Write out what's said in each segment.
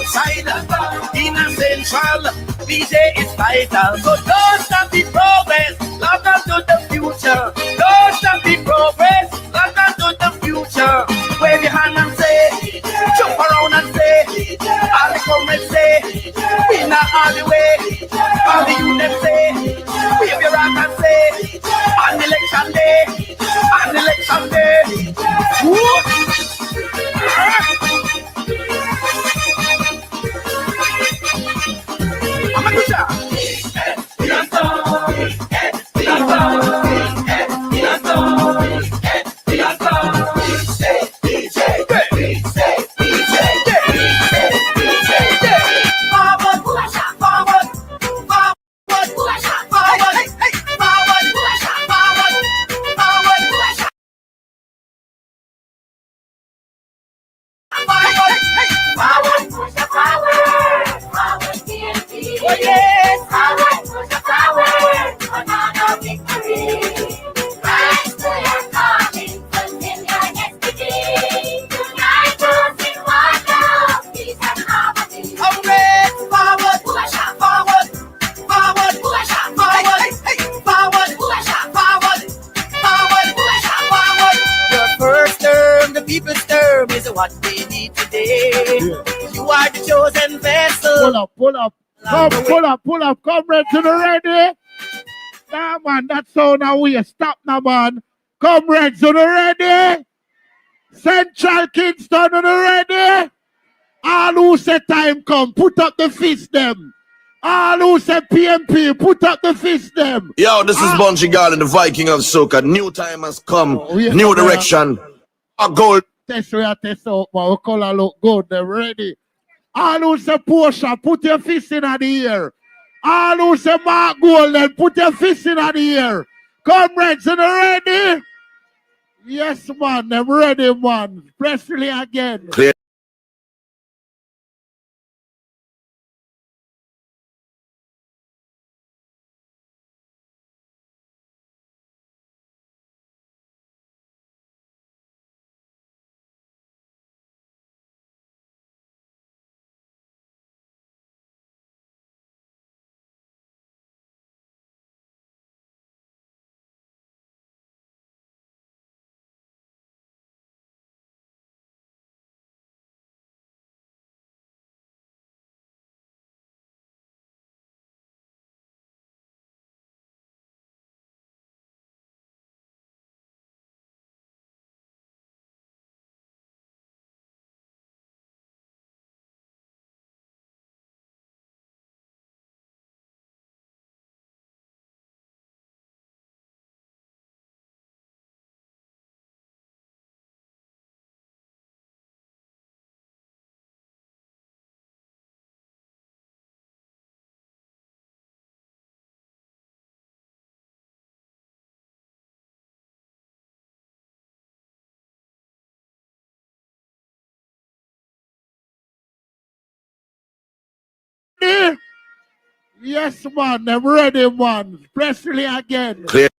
outside. In a central, DJ is vital. So don't stop the progress, London to the future. Don't stop the progress, London to the future. Wave your hand and say, jump around and say, all the comments say, we not all the way. All the youth them say, wave your hand and say, on election day, on election day. Woo! I'm a teacher. Oh yes, forward, push forward, another victory. Rise to your calling, fulfill your destiny. Unite us in one love, peace and harmony. Alright, forward, push forward, forward, push forward, forward, push forward, forward, push forward. Your first term, the people's term, is what we need today. You are the chosen vessel. Pull up. Pull up, comrades to the ready. Nah, man, that sound now we stop now, man. Comrades to the ready. Central Kingston to the ready. All who say time come, put up the fist them. All who say PMP, put up the fist them. Yo, this is Bunchy Garland, the Viking of Soca. New time has come, new direction. A goal. Test out, man. We color look good, they're ready. All who say Porsche, put your fist in the air. All who say Mark Golden, put your fist in the air. Comrades, are they ready? Yes, man, I'm ready, man. Presley again. Clear. Yes, man, I'm ready, man. Presley again. Clear.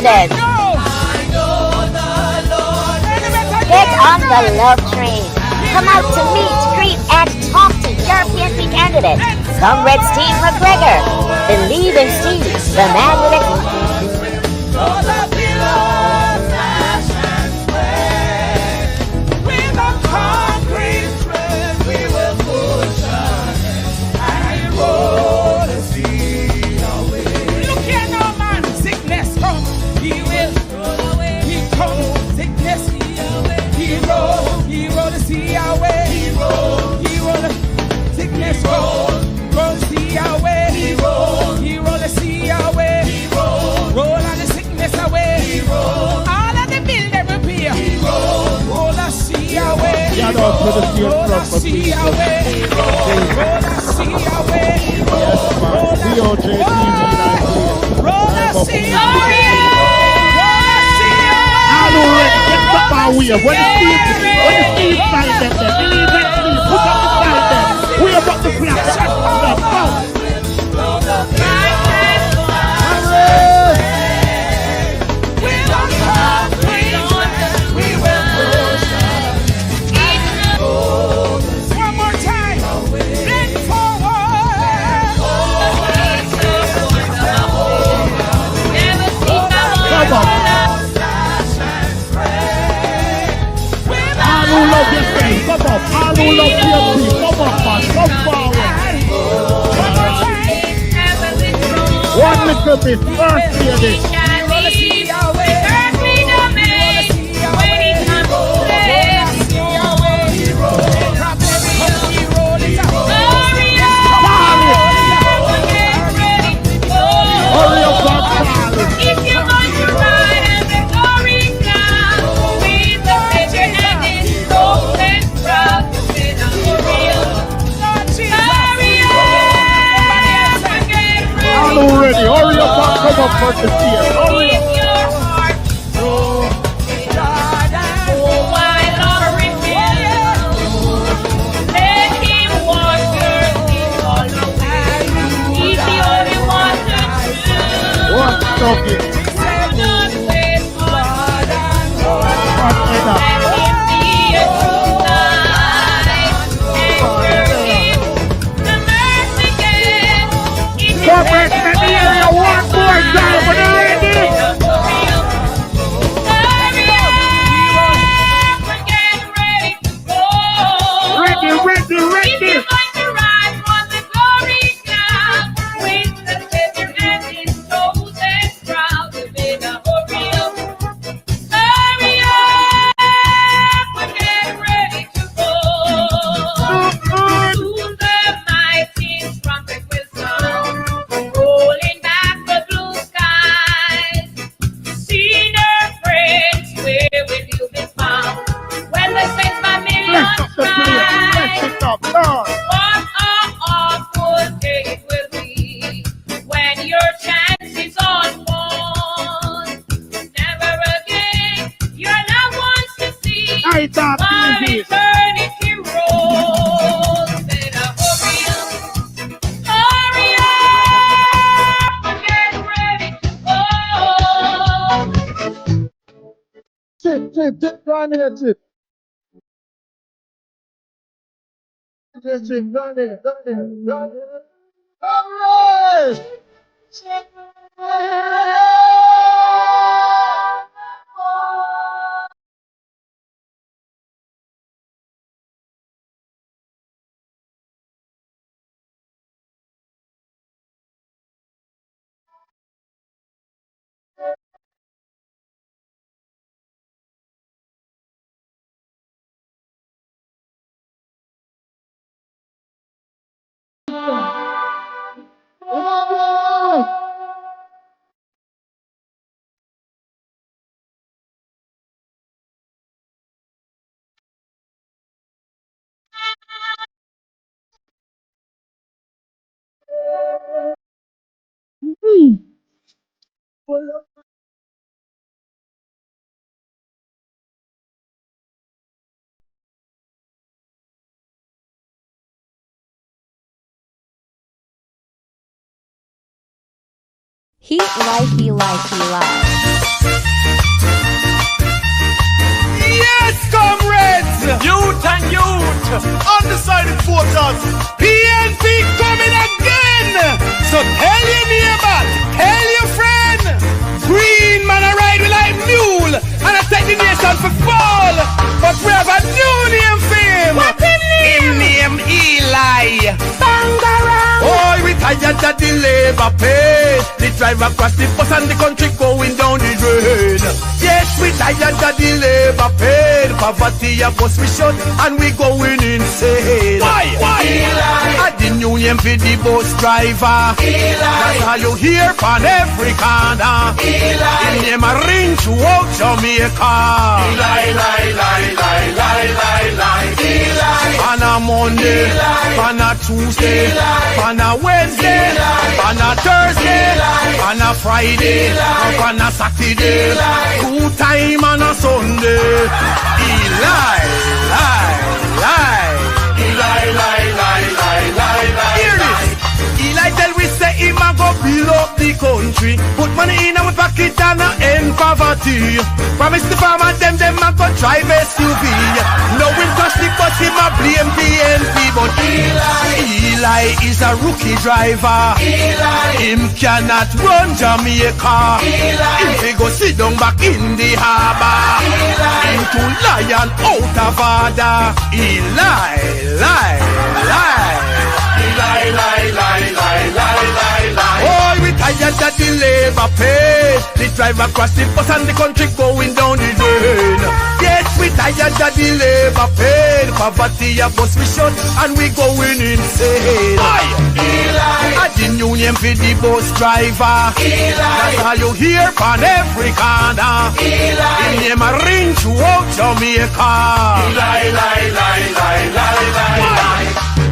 president. Get on the love train. Come out to meet, greet, and talk to European candidate, Comrade Steve McGregor. Believe in Steve, the man with a... Heat life, he life, he life. undecided voters. PNP coming again. So tell your neighbor, tell your friend. Green man a ride with like mule, and I take the nation for fall. But we have a new name for him. What him name Eli. Bangarang. Oh, we tired of the labor pay. The driver across the bus and the country going down the drain. Yes, we tired of the labor pay. Poverty of us we shut and we going insane. Why? Eli. At the union for the bus driver. Eli. That's how you hear from every corner. Eli. In name a ring throughout Jamaica. Eli. On a Monday, on a Tuesday, on a Wednesday, on a Thursday, on a Friday, on a Saturday, 2 times on a Sunday. Eli. Hear this. Eli tell we say him a go build up the country, put money in our pocket and end poverty. Promise the farmer them a go drive SUV. No him touch the bus, him a blame PNP, but Eli is a rookie driver. Him cannot run Jamaica. Him fi go sit down back in the harbour. Him too lion out of order. Oh, we tired of the labor pay. The driver across the bus and the country going down the drain. Yes, we tired of the labor pay. Poverty of us we shut and we going insane. Eli. At the union for the bus driver. Eli. That's how you hear from every corner. Eli. In name a ring throughout Jamaica.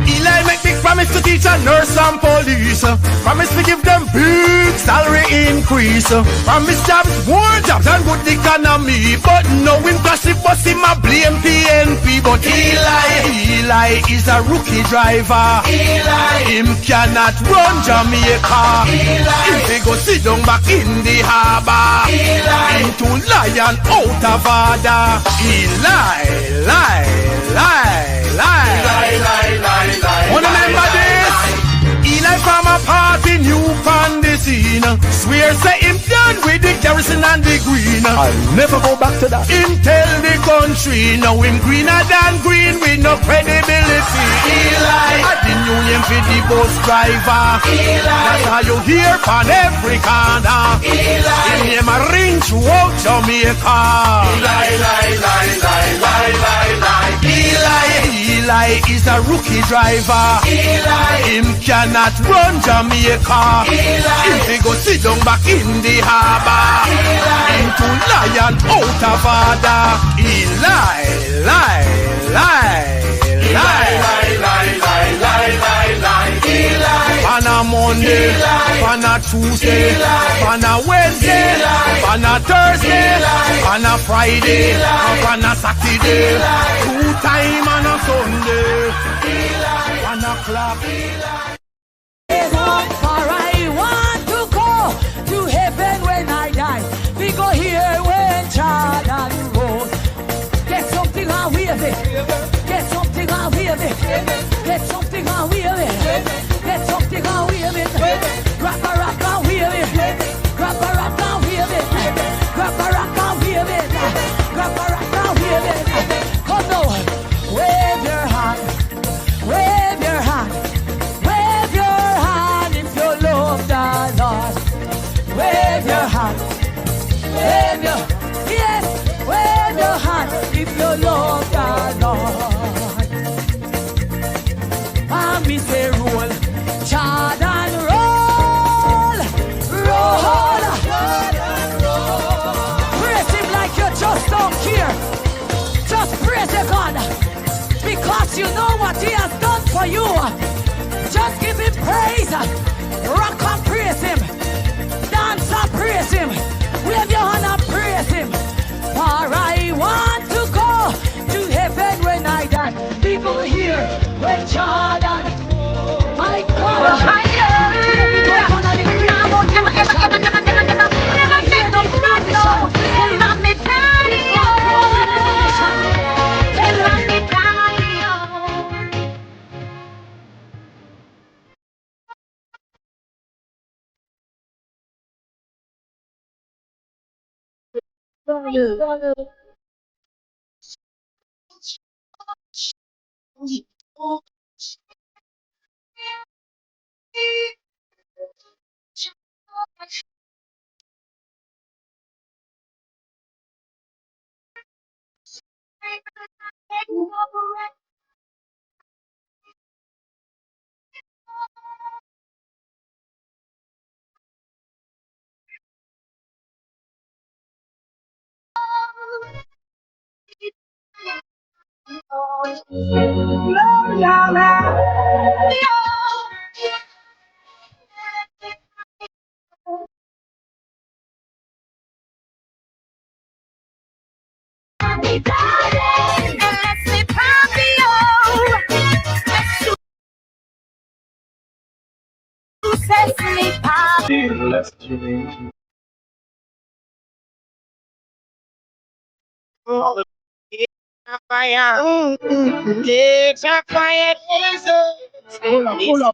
Eli make big promise to teach a nurse and police. Promise to give them big salary increase. Promise jobs, more jobs and good economy. But no him crash the bus, him a blame PNP. But Eli is a rookie driver. Him cannot run Jamaica. Him fi go sit down back in the harbour. Him too lion out of order. Wanna remember this? Eli from a party new on the scene. Swear say him done with the garrison and the green. I'll never go back to that. Him tell the country now him greener than green with no credibility. Eli at the union for the bus driver. Eli. That's how you hear from every corner. Eli. Him name a ring throughout Jamaica. Eli is a rookie driver. Him cannot run Jamaica. Him fi go sit down back in the harbour. Him too lion out of order. On a Monday, on a Tuesday, on a Wednesday, on a Thursday, on a Friday, on a Saturday, 2 times on a Sunday, 1 o'clock. For I want to go to heaven when I die. We go here when Jordan road. Get something and wave it. Get something and wave it. Get something and wave it. Get something and wave it. Grab a rock and wave it. Grab a rock and wave it. Grab a rock and wave it. Grab a rock and wave it. Come now, wave your hand. Wave your hand. Wave your hand if you love the Lord. Wave your hand. Wave your, yes, wave your hand if you love the Lord. And me say roll, Jordan roll, roll, praise him like you just don't care. Just praise your God, because you know what he has done for you. Just give him praise, rock and praise him, dance and praise him, wave your hand and praise him. For I want to go to heaven when I die. People here when Jordan, my God,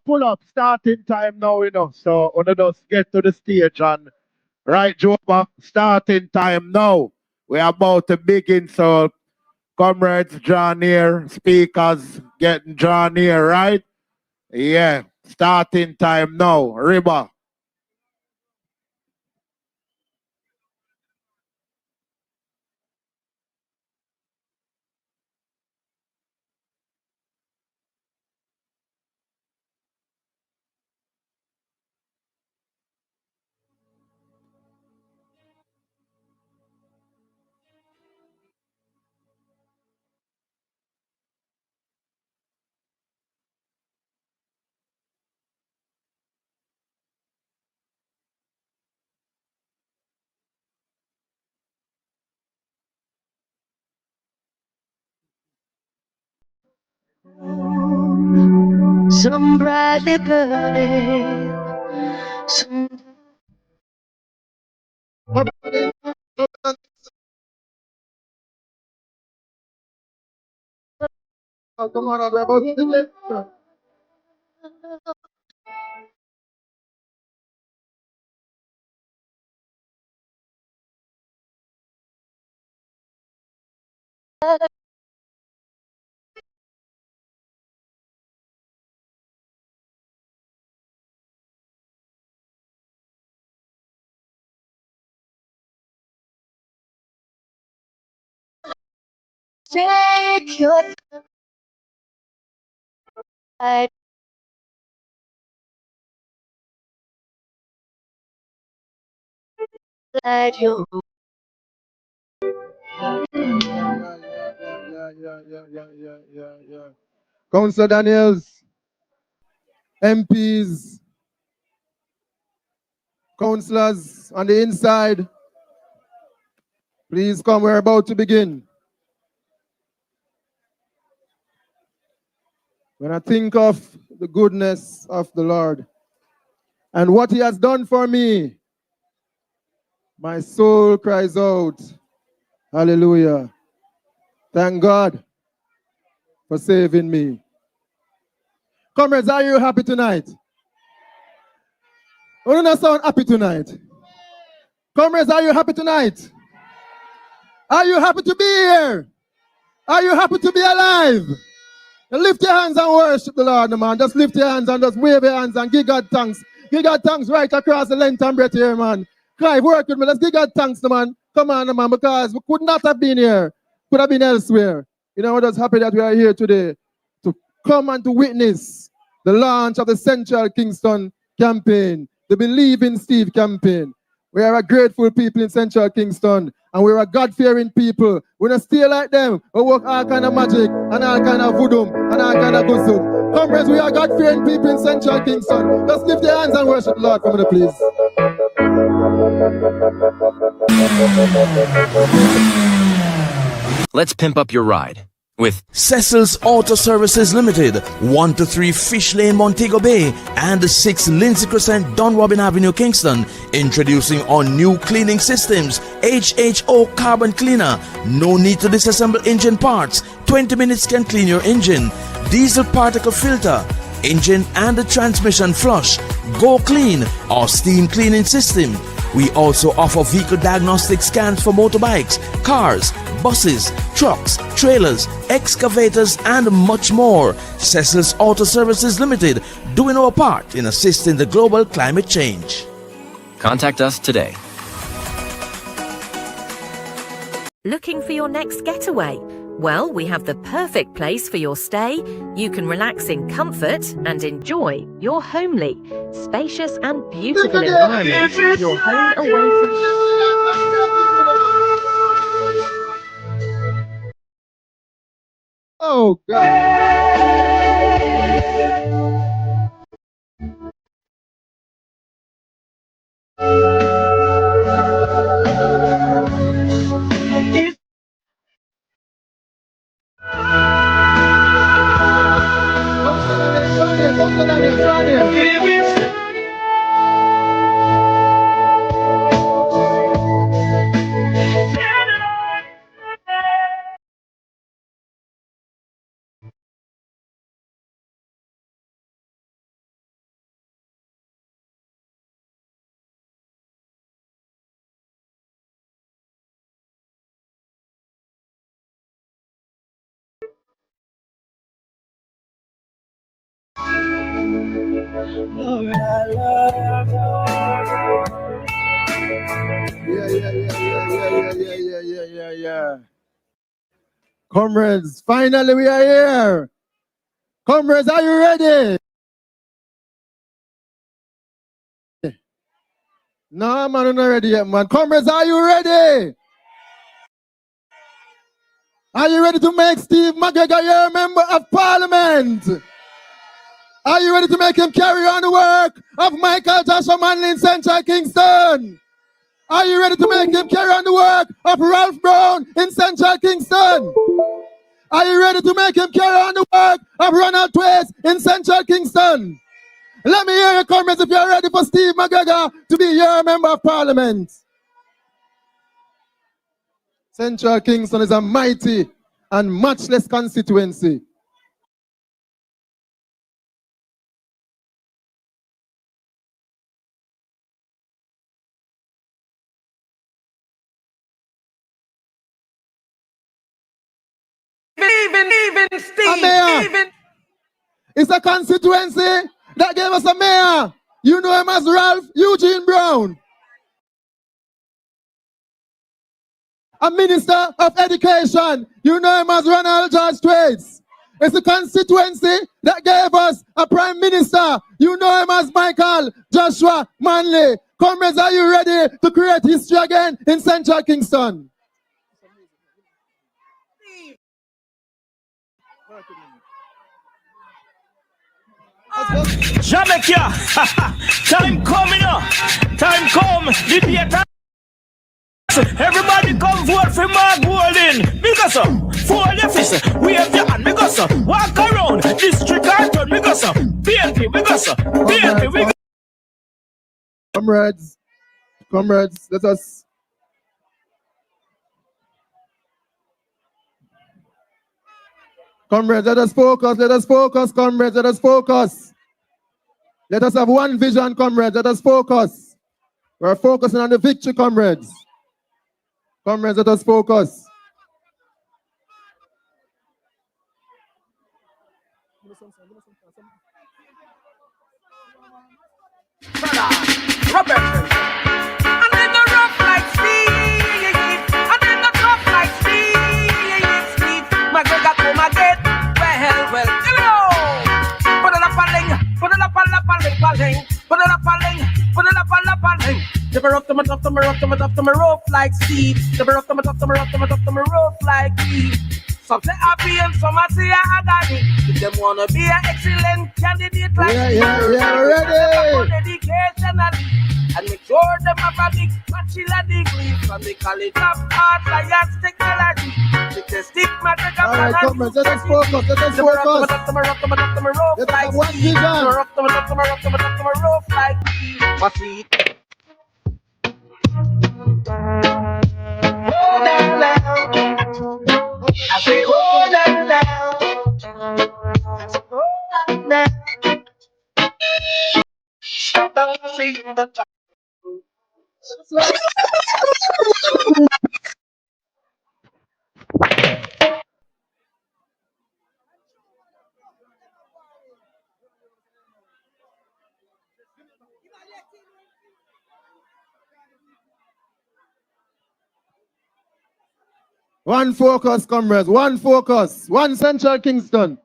Pull up. Starting time now, So, on just get to the stage and right, Joba, starting time now. We're about to begin, so comrades draw near, speakers getting drawn near, right? Yeah, starting time now. Riba. Some brightly burning, some take your time. Let your Yeah. Councillor Daniels, MPs, councillors on the inside, please come. We're about to begin. When I think of the goodness of the Lord and what He has done for me, my soul cries out, hallelujah. Thank God for saving me. Comrades, are you happy tonight? Oh, not sound happy tonight. Comrades, are you happy tonight? Are you happy to be here? Are you happy to be alive? Now lift your hands and worship the Lord, man. Just lift your hands and just wave your hands and give God thanks. Give God thanks right across the length and breadth here, man. Clive, work with me. Let's give God thanks, man. Come on, man, because we could not have been here. Could have been elsewhere. We're just happy that we are here today to come and to witness the launch of the Central Kingston campaign, the Believe in Steve campaign. We are a grateful people in Central Kingston, and we're a God-fearing people. We don't stay like them. We work all kind of magic, and all kind of voodoo, and all kind of gusum. Comrades, we are God-fearing people in Central Kingston. Just lift your hands and worship the Lord for me, please. Let's pimp up your ride with Cecil's Auto Services Limited, 123 Fish Lane, Montego Bay, and 6 Lindsay Crescent, Dunrobin Avenue, Kingston. Introducing our new cleaning systems, HHO Carbon Cleaner. No need to disassemble engine parts. 20 minutes can clean your engine. Diesel particle filter, engine and the transmission flush, Go Clean, our steam cleaning system. We also offer vehicle diagnostic scans for motorbikes, cars, buses, trucks, trailers, excavators, and much more. Cecil's Auto Services Limited, doing our part in assisting the global climate change. Contact us today. Looking for your next getaway? Well, we have the perfect place for your stay. You can relax in comfort and enjoy your homely, spacious and beautiful environment. Your home away from... Oh, Yeah. Comrades, finally we are here. Comrades, are you ready? No, man, I'm not ready yet, man. Comrades, are you ready? Are you ready to make Steve McGregor your member of parliament? Are you ready to make him carry on the work of Michael Joshua Manley in Central Kingston? Are you ready to make him carry on the work of Ralph Brown in Central Kingston? Are you ready to make him carry on the work of Ronald Twace in Central Kingston? Let me hear your comments if you're ready for Steve McGregor to be your member of parliament. Central Kingston is a mighty and matchless constituency. Even Steve, A mayor. It's a constituency that gave us a mayor. You know him as Ralph Eugene Brown. A minister of education. You know him as Ronald George Twaits. It's a constituency that gave us a prime minister. You know him as Michael Joshua Manley. Comrades, are you ready to create history again in Central Kingston? Jamaica, time coming up, time come, the data. Everybody come vote for Mark Golden. Because fold your fist, wave your hand, because walk around, district and turn, because BNP, because BNP, we Comrades, let us. Comrades, let us focus, comrades, let us focus. Let us have one vision, comrades, let us focus. We're focusing on the victory, comrades. Comrades, let us focus. Robert, and then the rough like Steve, and then the tough like Steve, McGregor come again, well, hello, put it up a ling, put it up a ling, put it up a ling, never up to my rough like Steve, never up to my rough like Steve. Some say happy and some say agony. If them wanna be an excellent candidate like ready. Dedicationally, and make sure them have a big bachelor degree from the College of Arts, Science, Technology. If they stick my All right, comrades, let us focus. Let us focus. Let us have one vision. What's it? I say, oh, now. One focus, comrades. One focus. One Central Kingston.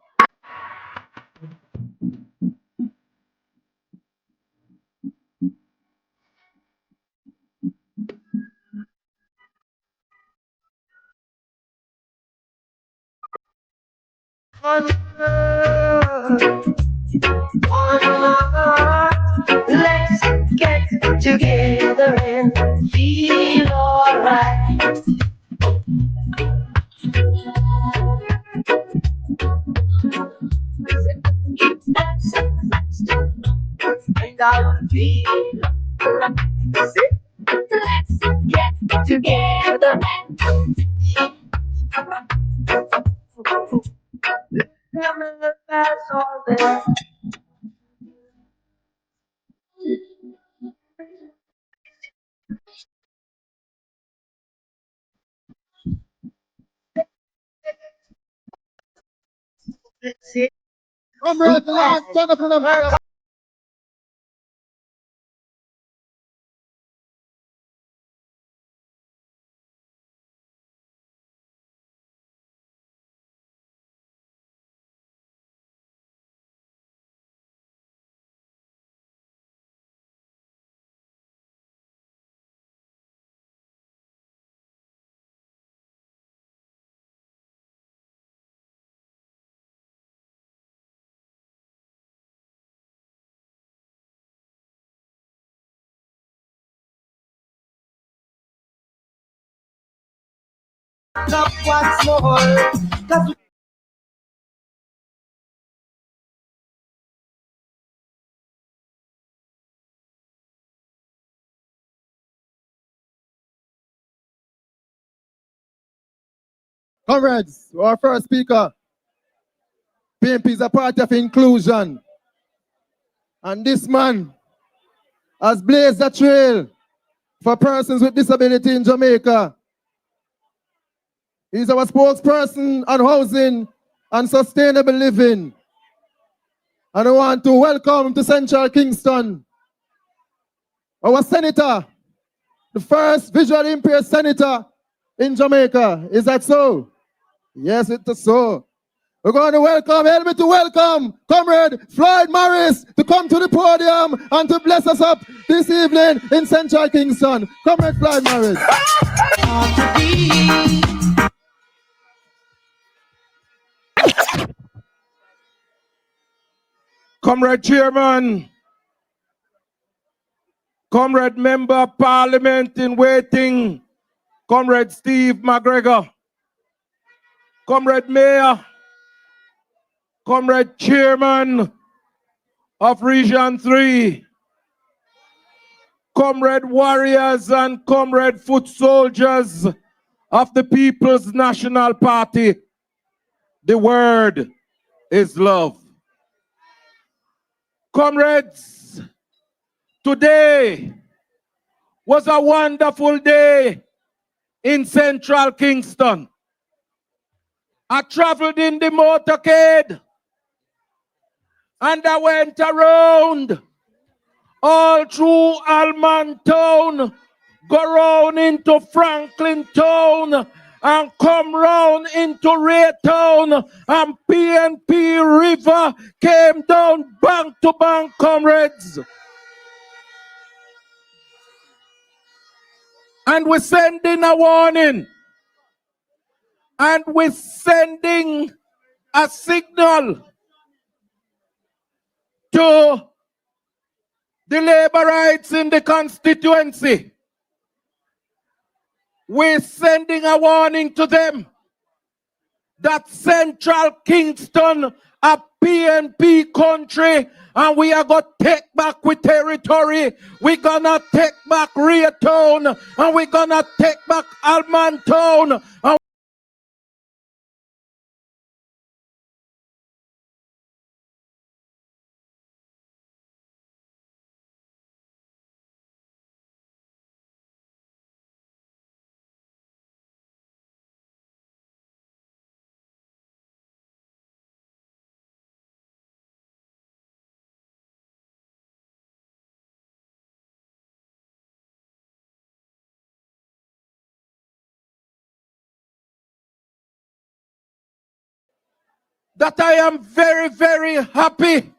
Let's get together and feel alright. And I'll feel. Let's get together and remember that's all there. Comrades, the last son of America. Up once more. 'Cause Comrades, our first speaker. PNP is a party of inclusion. And this man has blazed a trail for persons with disability in Jamaica. He's our spokesperson on housing and sustainable living. And I want to welcome to Central Kingston our senator, the first visually impaired senator in Jamaica. Is that so? Yes, it is so. We're going to welcome, help me to welcome Comrade Floyd Morris to come to the podium and to bless us up this evening in Central Kingston. Comrade Floyd Morris. Comrade Chairman, Comrade Member of Parliament in waiting, Comrade Steve McGregor, Comrade Mayor, Comrade Chairman of Region 3, Comrade Warriors and Comrade Foot Soldiers of the People's National Party. The word is love. Comrades, today was a wonderful day in Central Kingston. I traveled in the motorcade and I went around all through Alman Town, go round into Franklin Town and come round into Ray Town, and PNP River came down bank to bank, comrades. And we're sending a warning. And we're sending a signal to the Laborites in the constituency. We're sending a warning to them that Central Kingston a PNP country, and we are going to take back with territory. We're going to take back Ray Town, and we're going to take back Alman Town. And that I am very, very happy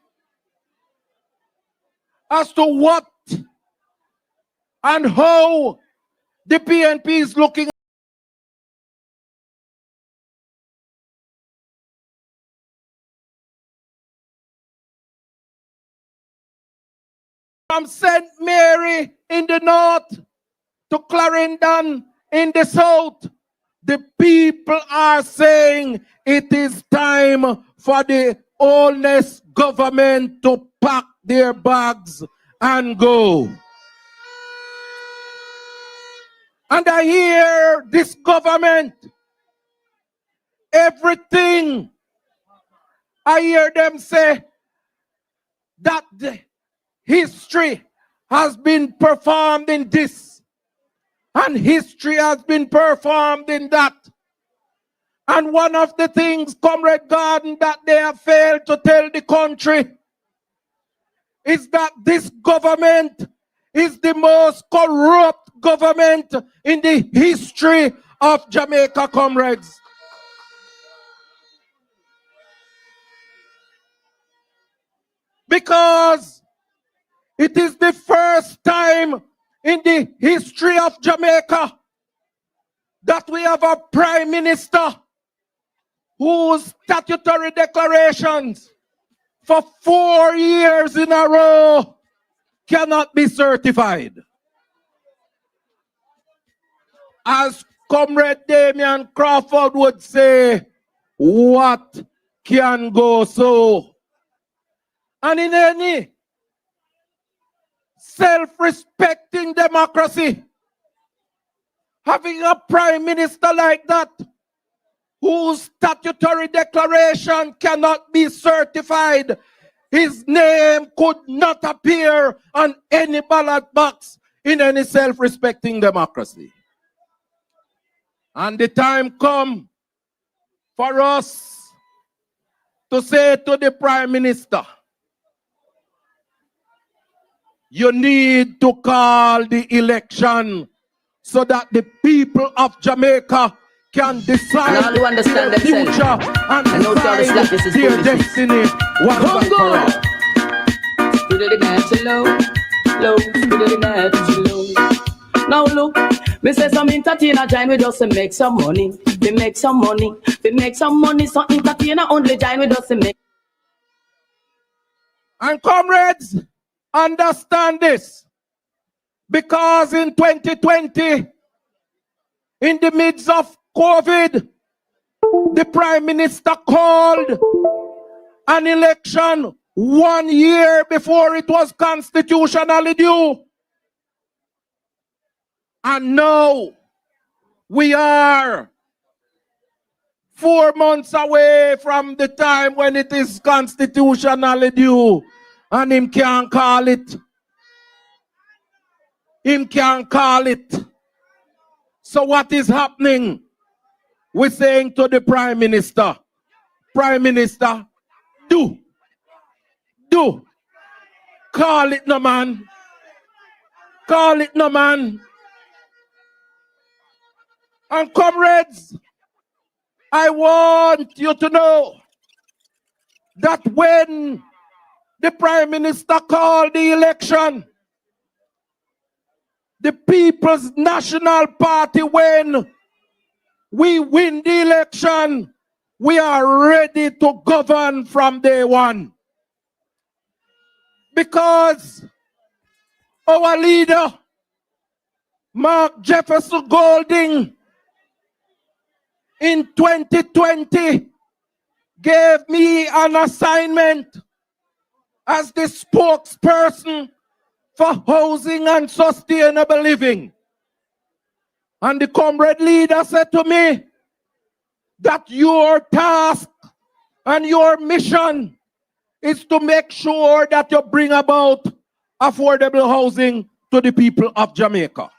as to what and how the PNP is looking from St. Mary in the north to Clarendon in the south. The people are saying it is time for the oldest government to pack their bags and go. And I hear this government, everything, I hear them say that the history has been performed in this, and history has been performed in that. And one of the things, Comrade Garden, that they have failed to tell the country is that this government is the most corrupt government in the history of Jamaica, comrades. Because it is the first time in the history of Jamaica that we have a prime minister whose statutory declarations for 4 years in a row cannot be certified. As Comrade Damian Crawford would say, what can go so? And in any self-respecting democracy, having a prime minister like that, whose statutory declaration cannot be certified, his name could not appear on any ballot box in any self-respecting democracy. And the time come for us to say to the Prime Minister, you need to call the election so that the people of Jamaica can decide their future and decide their destiny once and for all. Now look, me say some entertainer join with us to make some money. We make some money. We make some money. So entertainer only join with us to make. And comrades, understand this. Because in 2020, in the midst of COVID, the Prime Minister called an election 1 year before it was constitutionally due. And now we are 4 months away from the time when it is constitutionally due. And him can't call it. Him can't call it. So what is happening? We're saying to the Prime Minister, Prime Minister, do. Call it no man. Call it no man. And comrades, I want you to know that when the Prime Minister called the election, the People's National Party, when we win the election, we are ready to govern from day one. Because our leader, Mark Jefferson Golding, in 2020, gave me an assignment as the spokesperson for housing and sustainable living. And the comrade leader said to me that your task and your mission is to make sure that you bring about affordable housing to the people of Jamaica.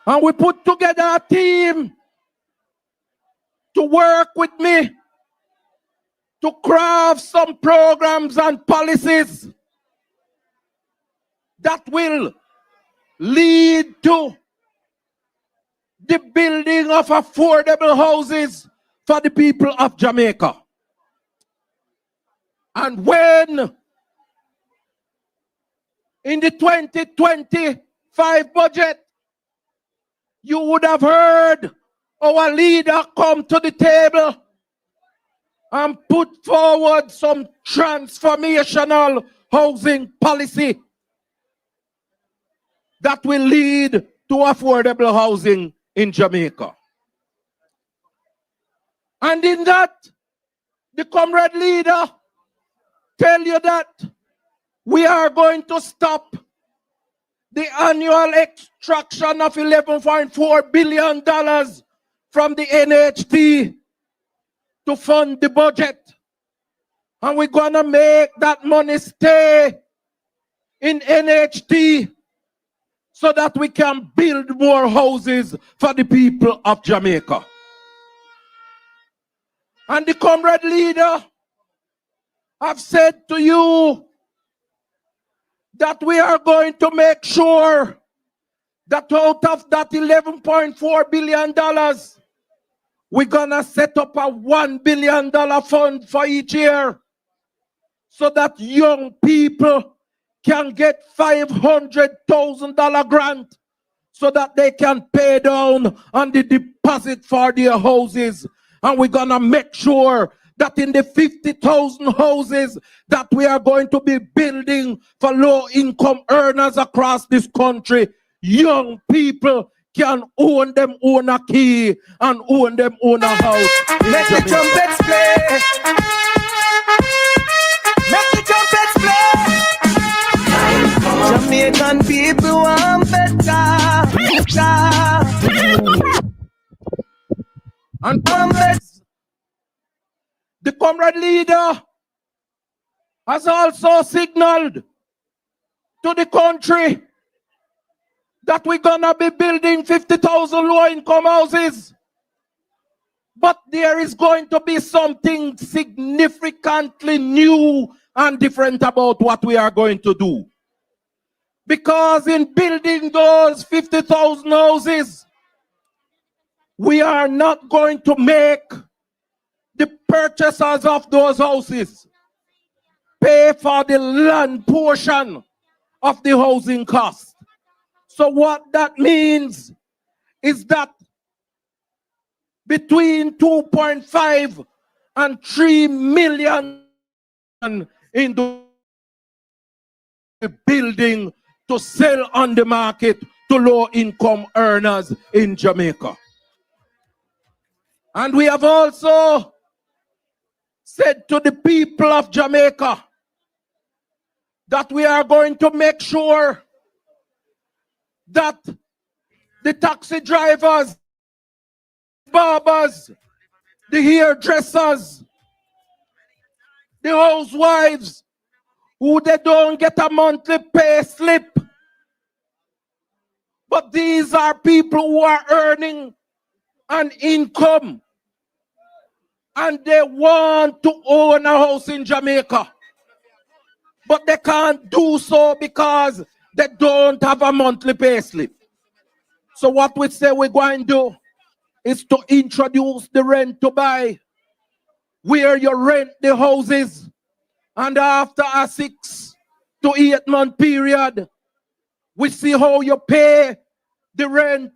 And we put together a team to work with me to craft some programs and policies that will lead to the building of affordable houses for the people of Jamaica. And when in the 2025 budget, you would have heard our leader come to the table and put forward some transformational housing policy that will lead to affordable housing in Jamaica. And in that, the comrade leader tell you that we are going to stop the annual extraction of $11.4 billion from the NHT to fund the budget. And we're going to make that money stay in NHT so that we can build more houses for the people of Jamaica. And the comrade leader have said to you that we are going to make sure that out of that $11.4 billion, we're going to set up a $1 billion fund for each year so that young people can get $500,000 grant so that they can pay down on the deposit for their houses. And we're going to make sure that in the 50,000 houses that we are going to be building for low-income earners across this country, young people can own them own a key and own them own a house. Let the trumpets play. Let the trumpets play. Jamaican people want better. And the comrade leader has also signaled to the country that we're gonna be building 50,000 low-income houses. But there is going to be something significantly new and different about what we are going to do. Because in building those 50,000 houses, we are not going to make the purchasers of those houses pay for the land portion of the housing cost. So what that means is that between 2.5 and 3 million in the building to sell on the market to low-income earners in Jamaica. And we have also said to the people of Jamaica that we are going to make sure that the taxi drivers, barbers, the hairdressers, the housewives, who they don't get a monthly pay slip, but these are people who are earning an income and they want to own a house in Jamaica, but they can't do so because they don't have a monthly pay slip. So what we say we're going to do is to introduce the rent to buy, where you rent the houses, and after a 6 to 8 month period, we see how you pay the rent.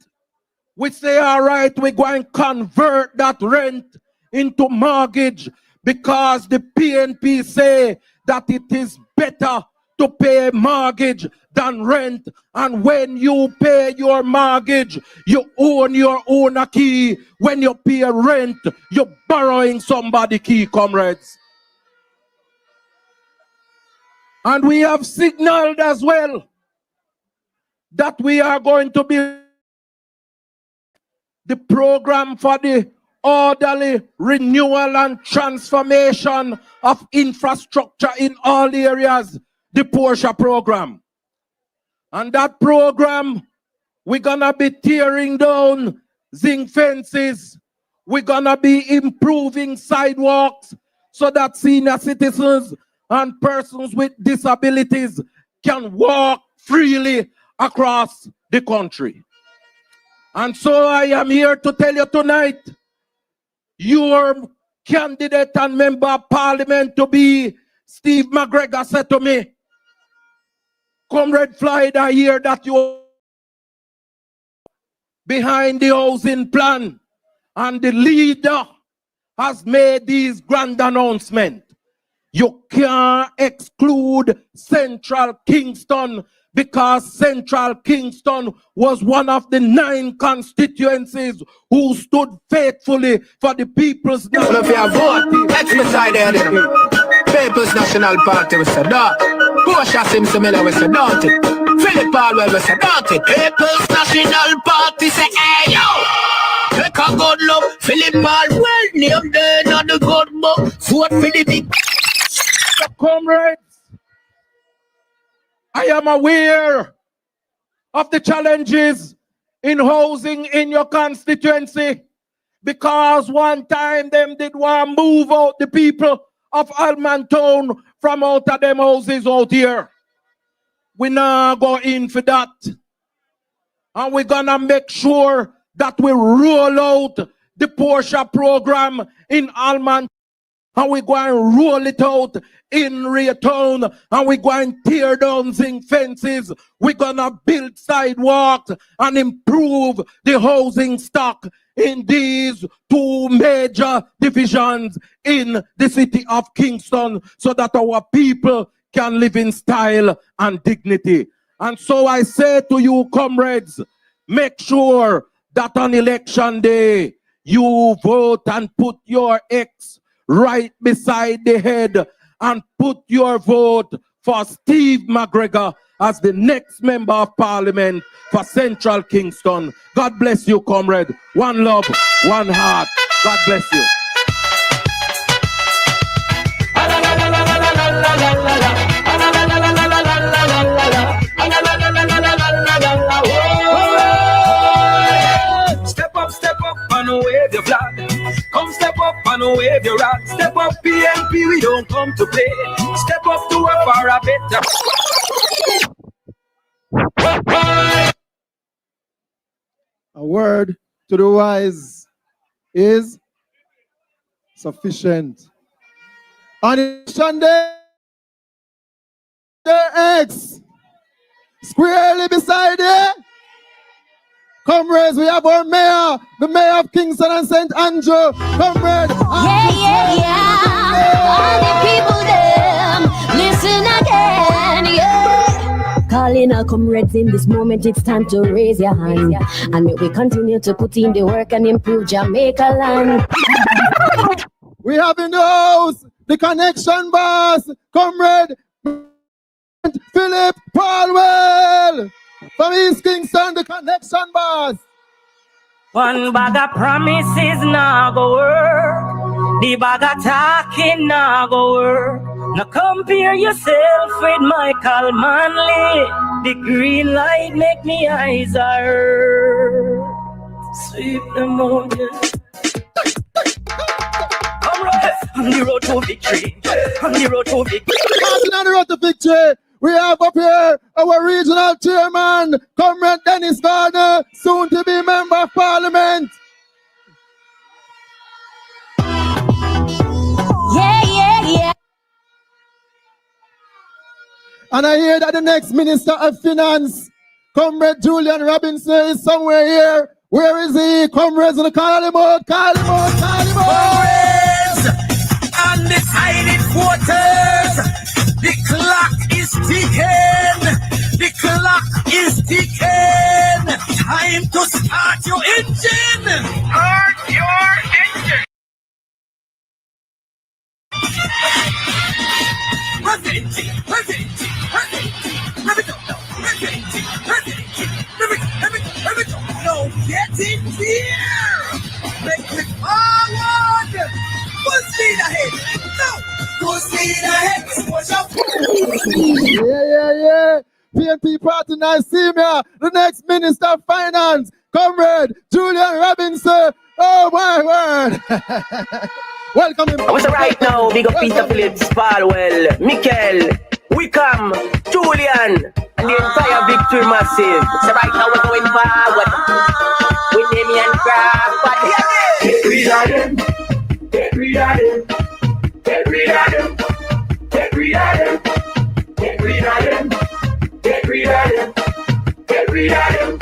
We say, all right, we're going to convert that rent into mortgage because the PNP say that it is better to pay mortgage than rent. And when you pay your mortgage, you own your own key. When you pay rent, you're borrowing somebody's key, comrades. And we have signaled as well that we are going to be the program for the orderly renewal and transformation of infrastructure in all areas, the Porsche program. And that program, we're gonna be tearing down zinc fences. We're gonna be improving sidewalks so that senior citizens and persons with disabilities can walk freely across the country. And so I am here to tell you tonight your candidate and member of parliament to be Steve McGregor said to me, Comrade Floyd, I hear that you behind the housing plan and the leader has made these grand announcements. You can't exclude Central Kingston because Central Kingston was one of the 9 constituencies who stood faithfully for the People's National People's National Party was said that. Portia Simpson Miller was said that. Philip Palwell was said that. People's National Party say, hey yo, take a good look. Philip Palwell named there on the good book. Vote for the big. Comrades, I am aware of the challenges in housing in your constituency because one time them did want to move out the people of Almantown from out of them houses out here. We now go in for that. And we're gonna make sure that we roll out the Portia program in Almantown. And we're going to roll it out in Raytown, and we're going to tear down zinc fences. We're going to build sidewalks and improve the housing stock in these 2 major divisions in the city of Kingston so that our people can live in style and dignity. And so I say to you, comrades, make sure that on election day, you vote and put your X right beside the head and put your vote for Steve McGregor as the next member of parliament for Central Kingston. God bless you, comrade. One love, one heart. God bless you. Step up and wave your flag. Come step up and wave your rag. Step up PNP, we don't come to play. Step up to work for a better. A word to the wise is sufficient. On election day, the X squarely beside it. Comrades, we have our mayor, the mayor of Kingston and St. Andrew. Comrades. All the people them, listen again, yeah. Calling our comrades in this moment, it's time to raise your hand. And may we continue to put in the work and improve Jamaica land. We have in the house the connection boss, Comrade Philip Palwell. From East Kingston, the connection boss. One bag of promises now go work. The bag of talking now go work. Now compare yourself with Michael Manley. The green light make me eyes hurt. Sweep the mountain. On the road to victory. On the road to victory. On the road to victory. We have up here our regional chairman, Comrade Dennis Gardner, soon to be member of parliament. Yeah. And I hear that the next Minister of Finance, Comrade Julian Robinson, is somewhere here. Where is he? Comrades, call him out. Comrades, undecided voters. The clock is ticking. The clock is ticking. Time to start your engine. Start your engine. No, get in here. Make it forward. Full speed ahead. No. Full speed ahead. Yeah. PNP Party nice see me. The next Minister of Finance, Comrade Julian Robinson. Oh my word. Welcome him. What's right now? Big up Peter Phillips, Palwell, Mikel, Wickham, Julian, and the entire Victory Massive. So right now we're going forward. We name Bohemian craft. But Get rid of them. Get rid of them. Get rid of them. Get rid of them. Get rid of them. Get rid of them. Get rid of them.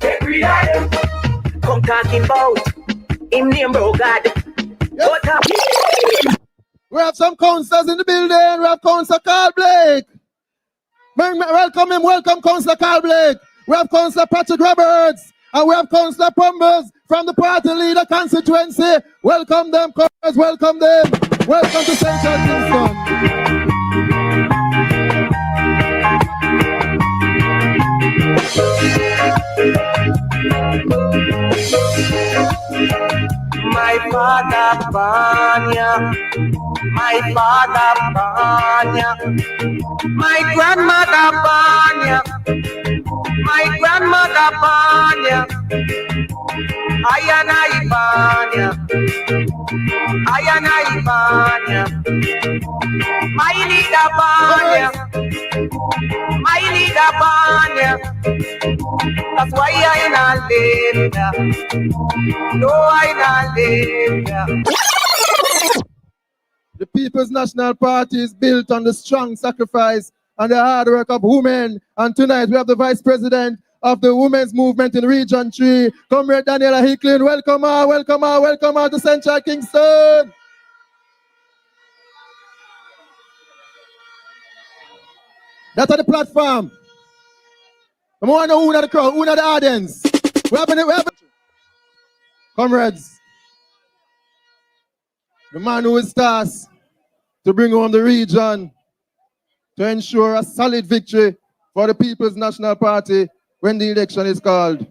Get rid of them. come talking about him name, bro, God. What up? We have some councillors in the building. We have Councillor Carl Blake. Welcome him. Welcome, Councillor Carl Blake. We have Councillor Patrick Roberts. And we have Councillor Pumbers from the party leader constituency. Welcome them, councillors. Welcome them. Welcome to Central Kingston. My father Banya, my father Banya, my grandmother Banya, my grandmother Banya, Ayana Ibanya, Ayana Ibanya, my leader Banya, my leader Banya. That's why I not live. No, I not live. The People's National Party is built on the strong sacrifice and the hard work of women. And tonight we have the Vice President of the Women's Movement in Region 3, Comrade Daniela Hicklin. Welcome her, welcome her, welcome her to Central Kingston. That's on the platform. I want to know who are the crowd, who are the audience. We have comrades, the man who is tasked to bring home the region to ensure a solid victory for the People's National Party when the election is called. It's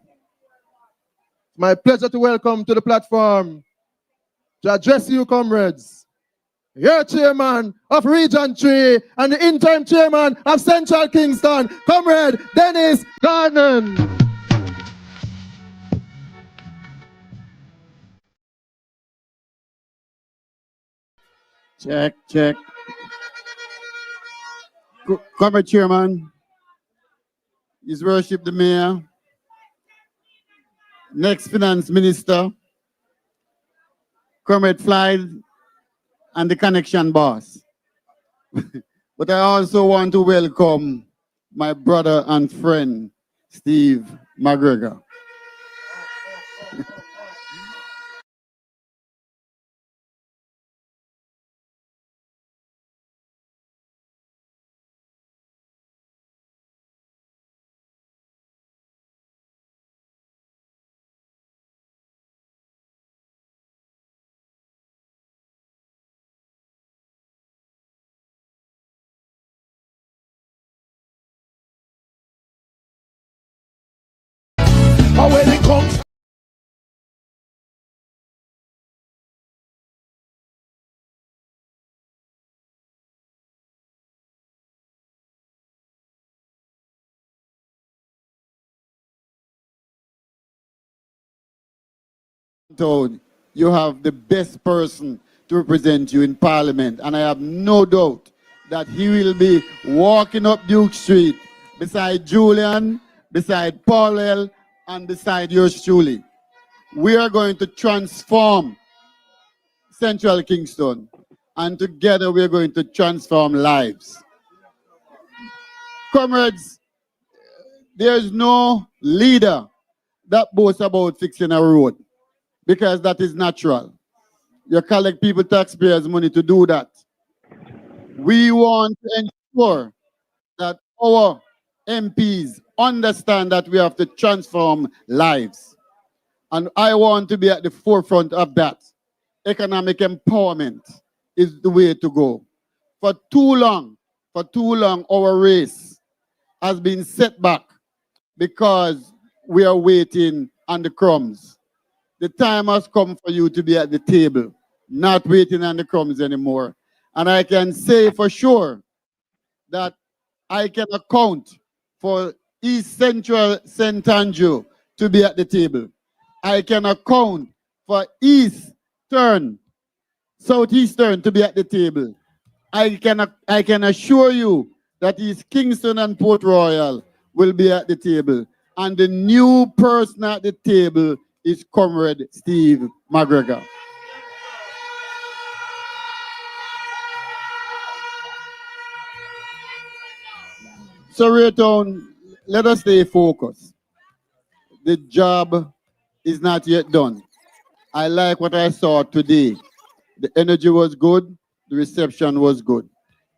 my pleasure to welcome to the platform to address you, comrades, your chairman of Region 3 and the interim chairman of Central Kingston, Comrade Dennis Garnon. Check, check. Comrade Chairman, His Worship the Mayor, next Finance Minister, Comrade Floyd, and the Connection Boss. But I also want to welcome my brother and friend, Steve McGregor. But when it comes told you have the best person to represent you in Parliament, and I have no doubt that he will be walking up Duke Street beside Julian, beside Paul, and beside yours truly. We are going to transform Central Kingston, and together we are going to transform lives. Comrades, there's no leader that boasts about fixing a road, because that is natural. You collect people, taxpayers' money to do that. We want to ensure that our MPs understand that we have to transform lives. And I want to be at the forefront of that. Economic empowerment is the way to go. For too long, our race has been set back because we are waiting on the crumbs. The time has come for you to be at the table, not waiting on the crumbs anymore. And I can say for sure that I can account for East Central St. Andrew to be at the table. I can account for Eastern, Southeastern to be at the table. I can assure you that East Kingston and Port Royal will be at the table. And the new person at the table is Comrade Steve McGregor. So, Raytown, let us stay focused. The job is not yet done. I like what I saw today. The energy was good, the reception was good.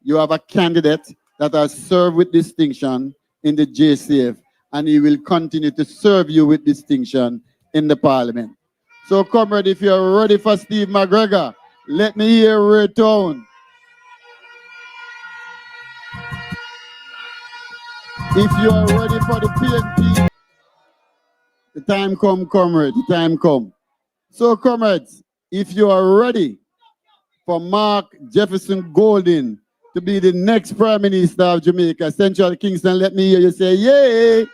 You have a candidate that has served with distinction in the JCF, and he will continue to serve you with distinction in the parliament. So, comrade, if you're ready for Steve McGregor, let me hear Raytown. If you are ready for the PNP, the time come, comrade, the time come. So, comrades, if you are ready for Mark Jefferson Golden to be the next Prime Minister of Jamaica, Central Kingston, let me hear you say, yay!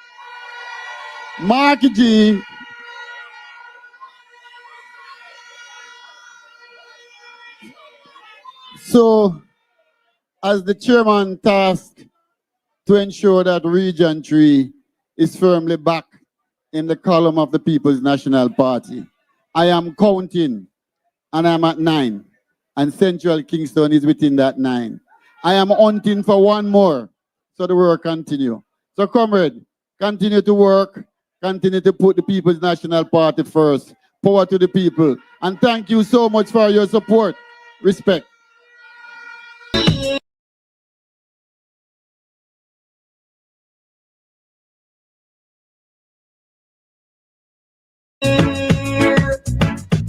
Mark G. So, as the chairman tasked to ensure that Region 3 is firmly back in the column of the People's National Party, I am counting, and I'm at 9, and Central Kingston is within that 9. I am hunting for one more, so the work continue. So, comrade, continue to work, continue to put the People's National Party first. Power to the people. And thank you so much for your support. Respect.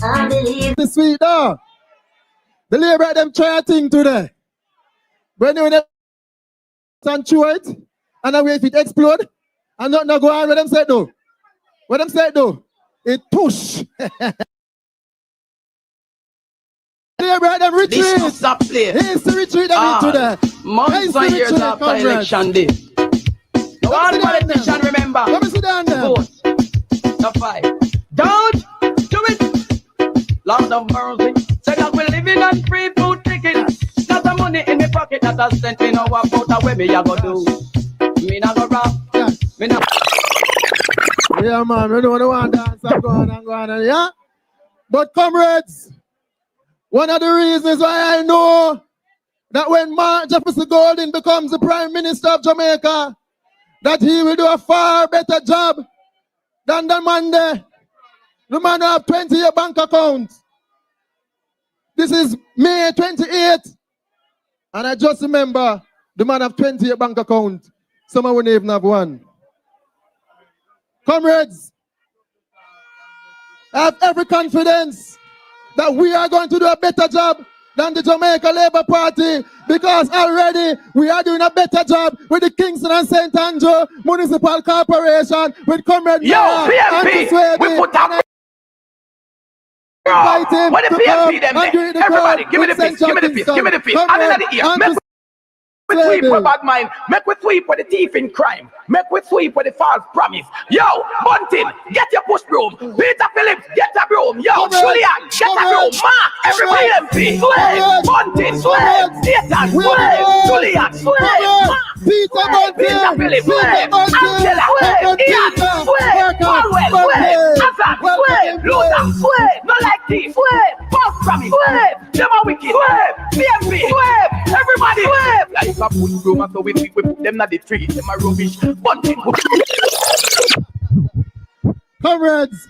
I believe the sweet dog. The labor them try a thing today. When you stand through it, and I wait if it explode, and not go on what them said though. What them said though? It push. Labor them retreat. This must stop play. It's the retreat that we today. Months and years after election day. One politician remember. Let me sit down there. Vote. The fight. Don't do it. Lord of mercy. Say that we're living on free food tickets. Got the money in the pocket that has sent me now about the way me a go do. Me not go rap. Me not. Yeah, man. We don't want to dance and go on and go on. And, yeah? But comrades, one of the reasons why I know that when Mark Jefferson Golden becomes the Prime Minister of Jamaica, that he will do a far better job than the man there. The man who have 20-year bank account. This is May 28th. And I just remember the man have 20-year bank account. Someone wouldn't even have one. Comrades, I have every confidence that we are going to do a better job than the Jamaica Labour Party, because already we are doing a better job with the Kingston and St. Andrew Municipal Corporation, with Comrade Yo, PMP, we put up. What the PMP them there? Everybody, give me the piece, give me the piece, give me the piece. And in the ear, make we sweep with bad mind, make we sweep with the thief in crime, make we sweep with the false promise. Yo, Bunting, get your push broom. Peter Phillips, get a broom. Yo, Julian, get a broom. Mark, everybody MP, slave. Bunting, slave. Satan, slave. Julian, slave. Peter Phillips, slave. Angela, slave. Ian, slave. Conwell, slave. Azan, slave. Luther, slave. No like thief, slave. False promise, slave. Them are wicked, slave. PMP, slave. Everybody, slave. Like a push broom, so we put them at the tree. Them are rubbish. Bunting. Comrades,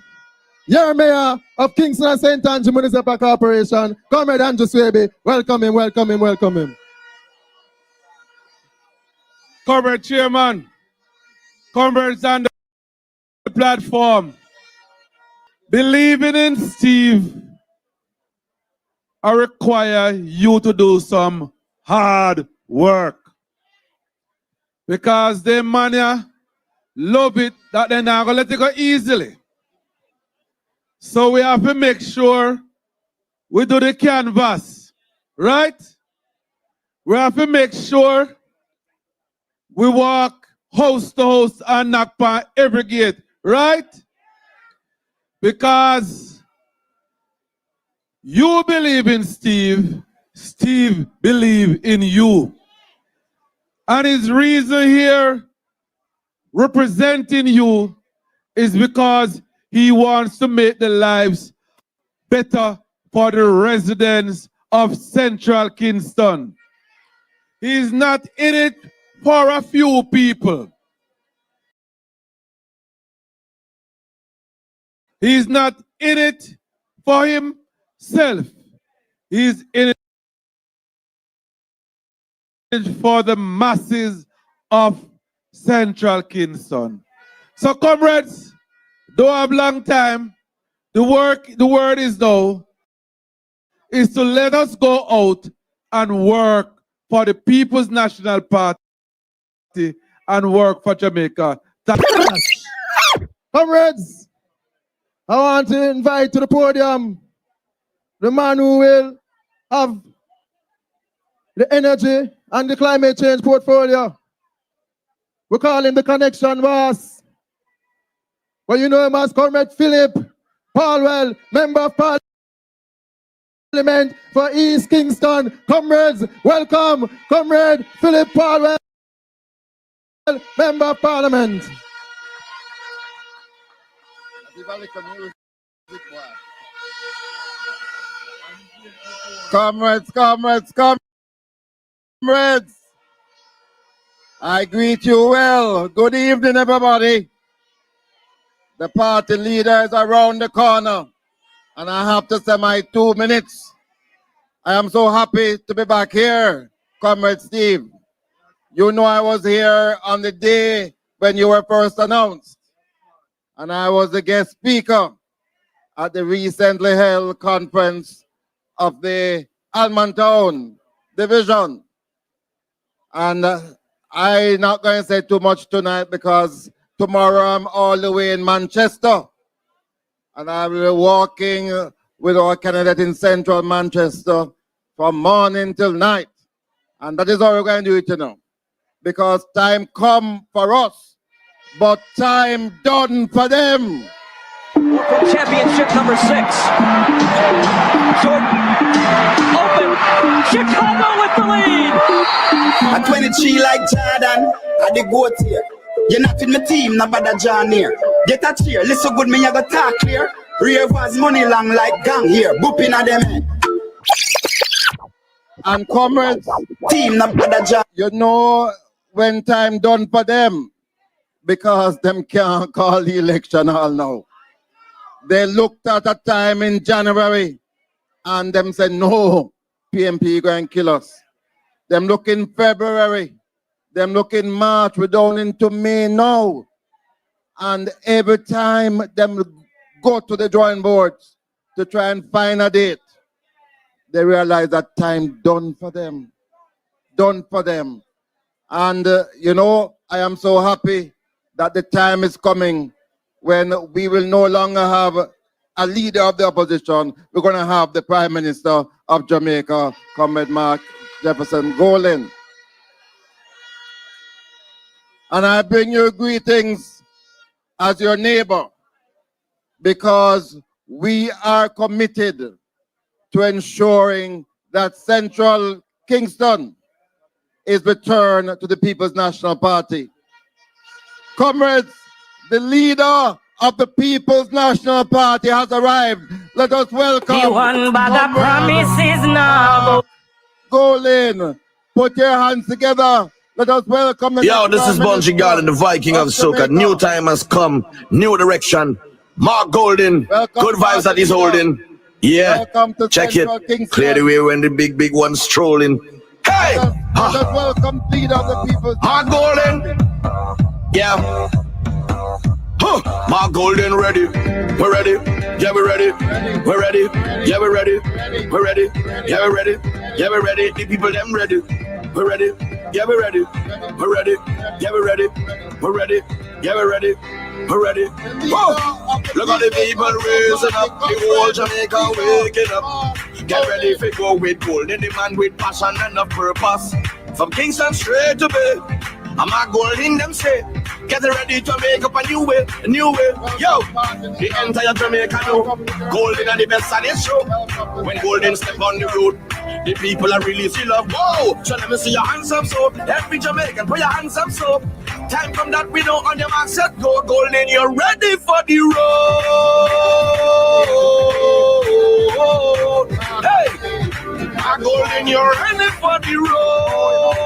you're Mayor of Kingston and St. Andrew Municipal Corporation. Comrade Andrew Swaby, welcome him, welcome him, welcome him. Comrade Chairman, comrades on the platform, believing in Steve, I require you to do some hard work. Because the mania love it that they're not going to let it go easily. So we have to make sure we do the canvas, right? We have to make sure we walk house to house and knock on every gate, right? Because you believe in Steve, Steve believe in you. And his reason here representing you is because He wants to make the lives better for the residents of Central Kingston. He's not in it for a few people. He's not in it for himself. He's in it for the masses of Central Kingston. So comrades, don't have long time. The word is now is to let us go out and work for the People's National Party and work for Jamaica. Comrades, I want to invite to the podium the man who will have the energy and the climate change portfolio. We call him the connection boss. But you know him as Comrade Philip Palwell, Member of Parliament for East Kingston. Comrades, welcome, Comrade Philip Palwell, Member of Parliament. Comrades, I greet you well. Good evening, everybody. The party leader is around the corner, and I have to say my 2 minutes. I am so happy to be back here, Comrade Steve. You know I was here on the day when you were first announced, and I was the guest speaker at the recently held conference of the Almontown Division. And I'm not going to say too much tonight because tomorrow I'm all the way in Manchester. And I will be walking with our candidate in central Manchester from morning till night. And that is how we're going to do it, you know. Because time come for us, but time done for them. Championship number 6. Jordan, open, Chicago with the lead. At 23 like Jordan, I the goat here. You're not in my team, not bad John here. Get a cheer, listen good, me, you got talk clear. Ravers money long like gang here, booping at them head. And comrades, team, not bad John. You know when time done for them, because them can't call the election all now. They looked at a time in January and them said, no, PMP going to kill us. Them look in February, them look in March, we're down into May now. And every time them go to the drawing boards to try and find a date, they realize that time done for them. Done for them. And you know, I am so happy that the time is coming when we will no longer have a leader of the opposition. We're going to have the Prime Minister of Jamaica, Comrade Mark Jefferson Gully. And I bring you greetings as your neighbor, because we are committed to ensuring that Central Kingston is returned to the People's National Party. Comrades, the leader of the People's National Party has arrived. Let us welcome The one bag of promises now. Gully. Put your hands together. Let us welcome. Yo, this is Bungie God and the Viking of Soca. New time has come. New direction. Mark Golden. Good vibes that he's holding. Yeah. Check it. Clear the way when the big one's strolling. Hey! Let us welcome leader of the People's Mark Golden. Yeah. Huh. Mark Golden ready. We're ready. Yeah, we're ready. We're ready. Yeah, we're ready. We're ready. Yeah, we're ready. Yeah, we're ready. The people them ready. We're ready. Yeah, we're ready. We're ready. Yeah, we're ready. We're ready. Yeah, we're ready. We're ready. Whoa. Look at the people raising up. The whole Jamaica waking up. Get ready if it go with gold. In the man with passion and a purpose. From Kingston straight to Bay. I'm a gold in them say. Get ready to make up a new way. A new way. Yo. The entire Jamaica know. Golden and the best of this show. When Golden step on the road. The people are really feel love. Whoa, so let me see your hands up, so every Jamaican put your hands up, so time from that we know on your mark set go. Golden, you're ready for the road. Hey, my golden, you're ready for the road.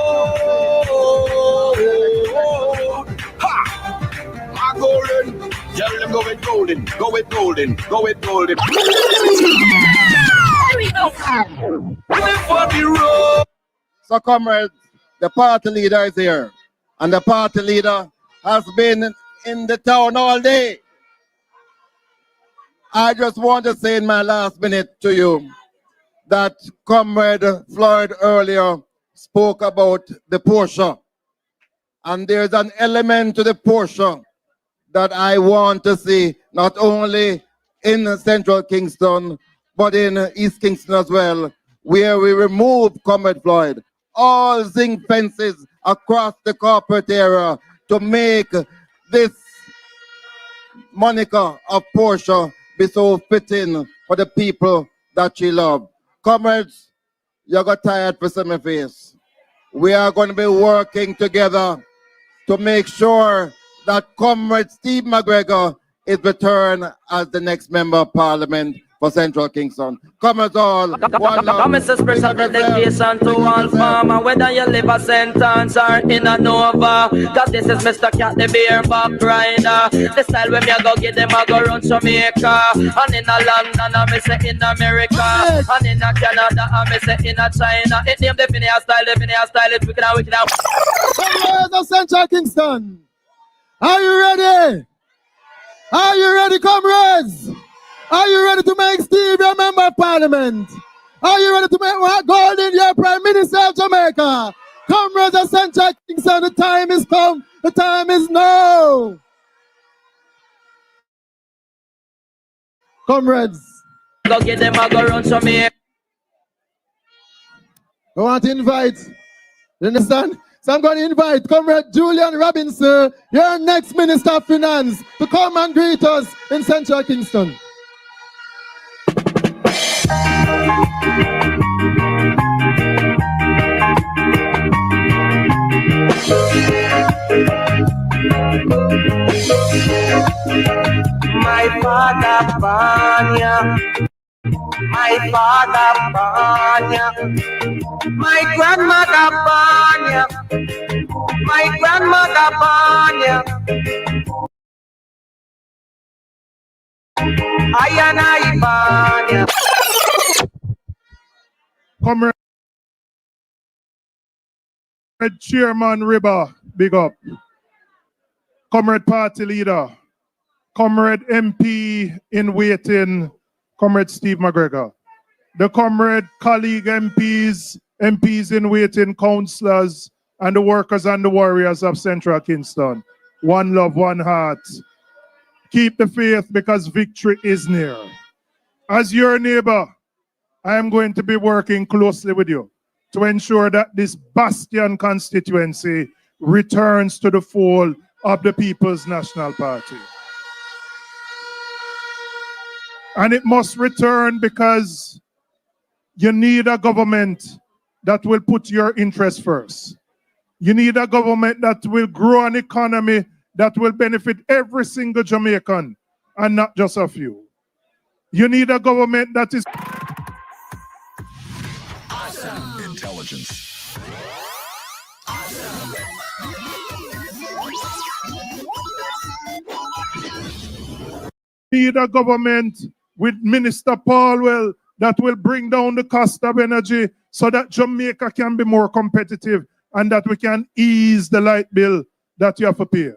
Ha, my golden. Tell them go with golden, go with golden, go with golden. So, comrades, the party leader is here. And the party leader has been in the town all day. I just want to say in my last minute to you that Comrade Floyd earlier spoke about the Porsche. And there's an element to the Porsche that I want to see not only in Central Kingston, but in East Kingston as well, where we remove Comrade Floyd, all zinc fences across the corporate area to make this moniker of Porsche be so fitting for the people that she loves. Comrades, you got tired for some face. We are going to be working together to make sure that Comrade Steve McGregor is returned as the next Member of Parliament for Central Kingston. Comrades all, one love. Come and express a dedication to all farmer, whether you live a sentence or in a Nova. Cause this is Mr. Cat the Beer Back Rider. The style when me go get them, I go run Jamaica. And in a London, I me say in America. And in a Canada, I me say in a China. It name the Finneas style, it's wicked and wicked out. Comrades of Central Kingston, are you ready? Are you ready, comrades? Are you ready to make Steve your Member of Parliament? Are you ready to make Golden your Prime Minister of Jamaica? Comrades of Central Kingston, the time is come. The time is now. Comrades. Go get them, I go run Jamaica. I want to invite, you understand? So I'm going to invite Comrade Julian Robinson, your next Minister of Finance, to come and greet us in Central Kingston. My father Banya, my father Banya, my grandmother Banya, my grandmother Banya. I Banya. Comrade Chairman Ribber, big up. Comrade Party Leader, Comrade MP in waiting, Comrade Steve McGregor. The Comrade colleague MPs, MPs in waiting, councillors, and the workers and the warriors of Central Kingston. One love, one heart. Keep the faith because victory is near. As your neighbor, I am going to be working closely with you to ensure that this bastion constituency returns to the fold of the People's National Party. And it must return because you need a government that will put your interests first. You need a government that will grow an economy that will benefit every single Jamaican and not just a few. You need a government that is Awesome intelligence. need a government with Minister Paulwell that will bring down the cost of energy so that Jamaica can be more competitive and that we can ease the light bill that you have to pay.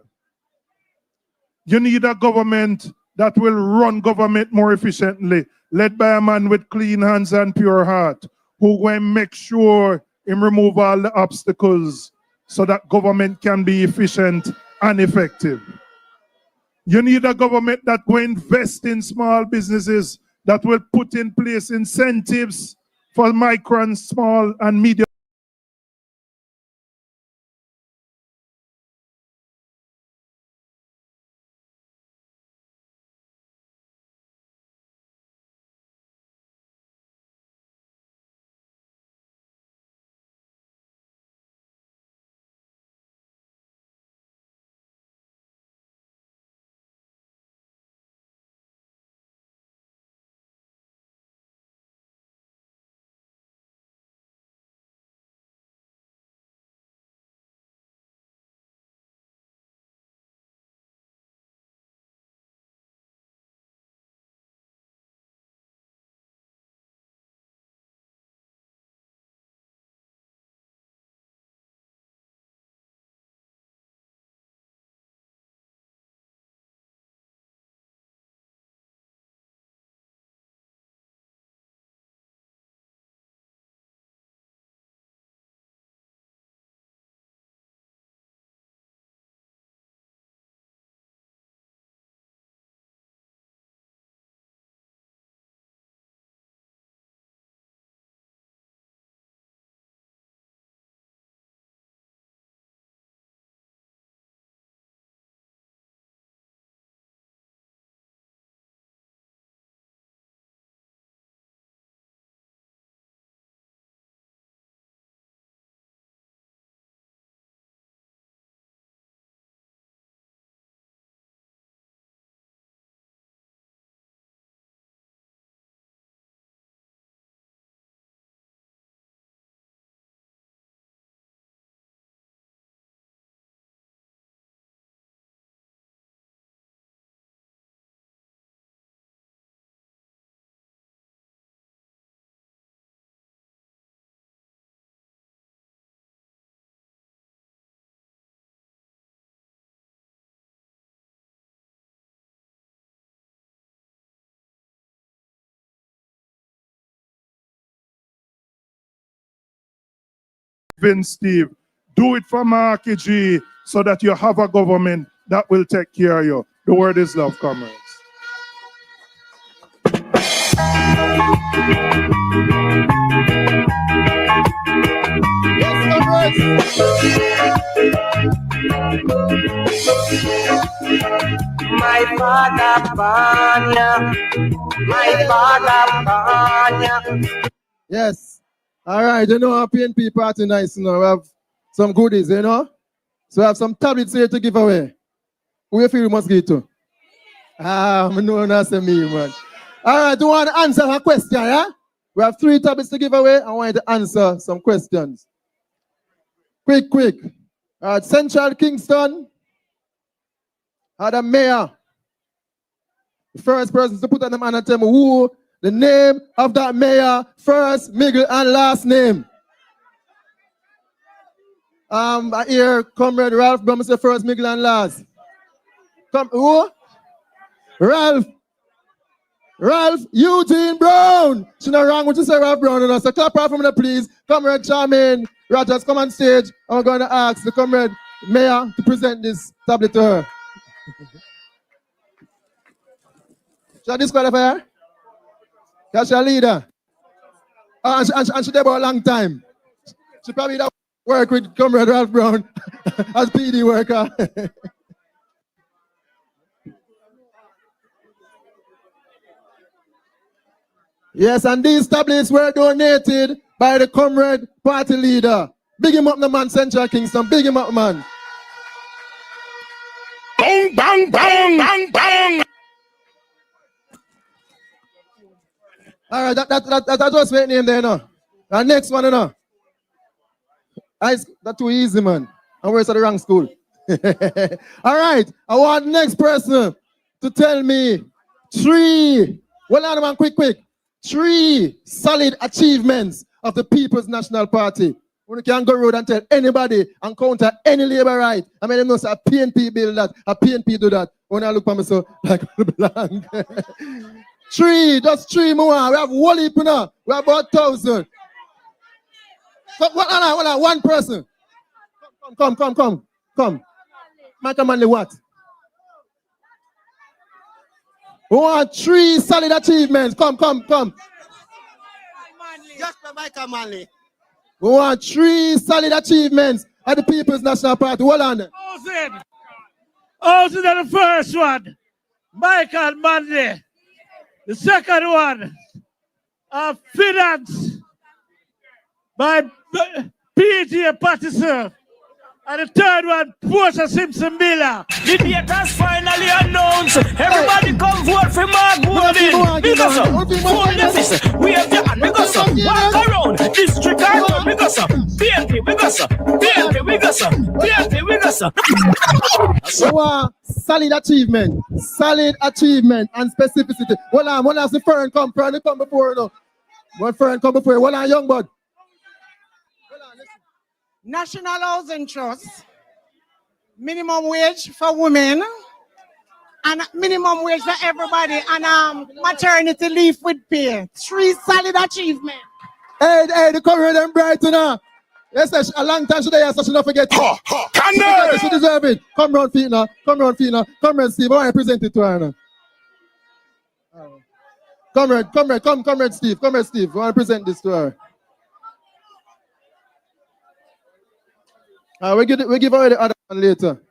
You need a government that will run government more efficiently, led by a man with clean hands and pure heart, who will make sure he remove all the obstacles so that government can be efficient and effective. You need a government that will invest in small businesses, that will put in place incentives for micro and small and medium Vince Steve. Do it for Marky G so that you have a government that will take care of you. The word is love, comrades. My father Banya, my father Banya. Yes. All right, you know our PNP party nice, you know. We have some goodies, you know. So we have some tablets here to give away. Who you feel we must give to? I know that's me, man. All right, do you want to answer a question, yeah? We have 3 tablets to give away. I want you to answer some questions. Quick. All right, Central Kingston had a mayor. The first person to put on the man and tell me who the name of that mayor, first, middle, and last name. I hear Comrade Ralph Brown say first, middle, and last. Come, who? Ralph Eugene Brown. She's not wrong with you say Ralph Brown. So clap out for me, please. Comrade Charmaine Rogers, come on stage. I'm going to ask the Comrade Mayor to present this tablet to her. Shall I disqualify her? That's your leader. And she there for a long time. She probably don't work with Comrade Ralph Brown as PD worker. Yes, and these tablets were donated by the Comrade party leader. Big him up, the man, Central Kingston. Big him up, man. Bang, bang, bang, bang, bang. All right, that was my name there, no. And next one, no. That's too easy, man. I'm worse at the wrong school. All right, I want next person to tell me 3. Well, on, man, quick. 3 solid achievements of the People's National Party. We can go road and tell anybody and counter any labor right. I mean, them know say a PNP build that, a PNP do that. When I look at me so like blank. 3, just 3 more. We have one heap now. We have about 1,000. Hold on, 1 person. Come. Michael Manley, what? We want 3 solid achievements. Come. Just for Michael Manley. We want 3 solid achievements at the People's National Party. Hold on. Housing the first one, Michael Manley. The second one, FIDS by PG Patterson. And the third one, Portia Simpson Miller. The date has finally announced. Everybody come vote for Mark Gully. Because of full deficit. We have the hand. Because of walk around. District Court. Because of PNP. Because of PNP. Because of PNP. Because of. So, solid achievement and specificity. Hold on, the Fern come before, no. When Fern come before, hold on, young bud. National Housing Trust, minimum wage for women, and minimum wage for everybody, and maternity leave with pay. 3 solid achievements. Hey, the Comrade and Brighton, yes, a long time today, so she don't forget. She deserve it. Come round, Fina. Comrade Steve, I want to present it to her now. Comrade Steve, I want to present this to her. We give away the other one later.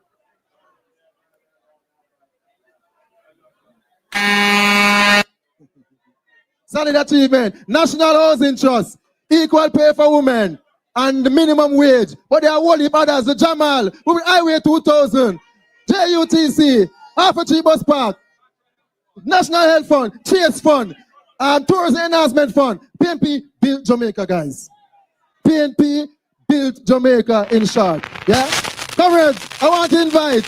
Solid achievement, National Housing Trust, equal pay for women, and the minimum wage. But there are one heap others, the Jamal, Highway 2000, JUTC, Half a Tree Bus Park, National Health Fund, Chase Fund, Tourism Enhancement Fund. PNP built Jamaica, guys. PNP built Jamaica, in short. Yeah? Comrades, I want to invite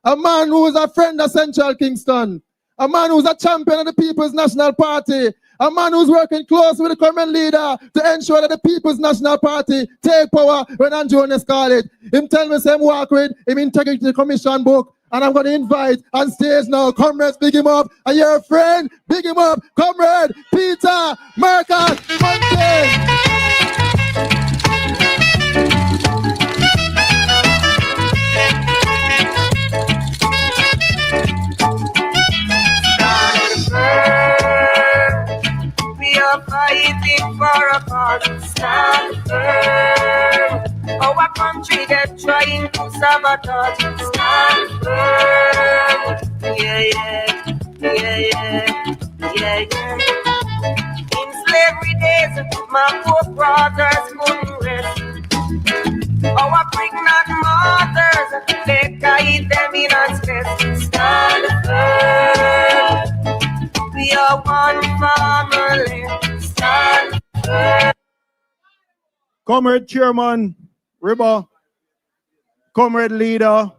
a man who is a friend of Central Kingston, a man who's a champion of the People's National Party, a man who's working close with the current leader to ensure that the People's National Party take power when Andrew Jones call it. Him tell me same work with him Integrity Commission book, and I'm going to invite on stage now, comrades, big him up, and you're a friend, big him up, Comrade Peter Marcus Monte. trying to sabotage. Stand firm. Yeah, yeah, yeah, yeah, yeah, yeah. In slavery days, my forefathers couldn't rest. Our pregnant mothers, they carry them in a stress. Stand firm. We are one family. Stand firm. Comrade Chairman Ribba, Comrade Leader,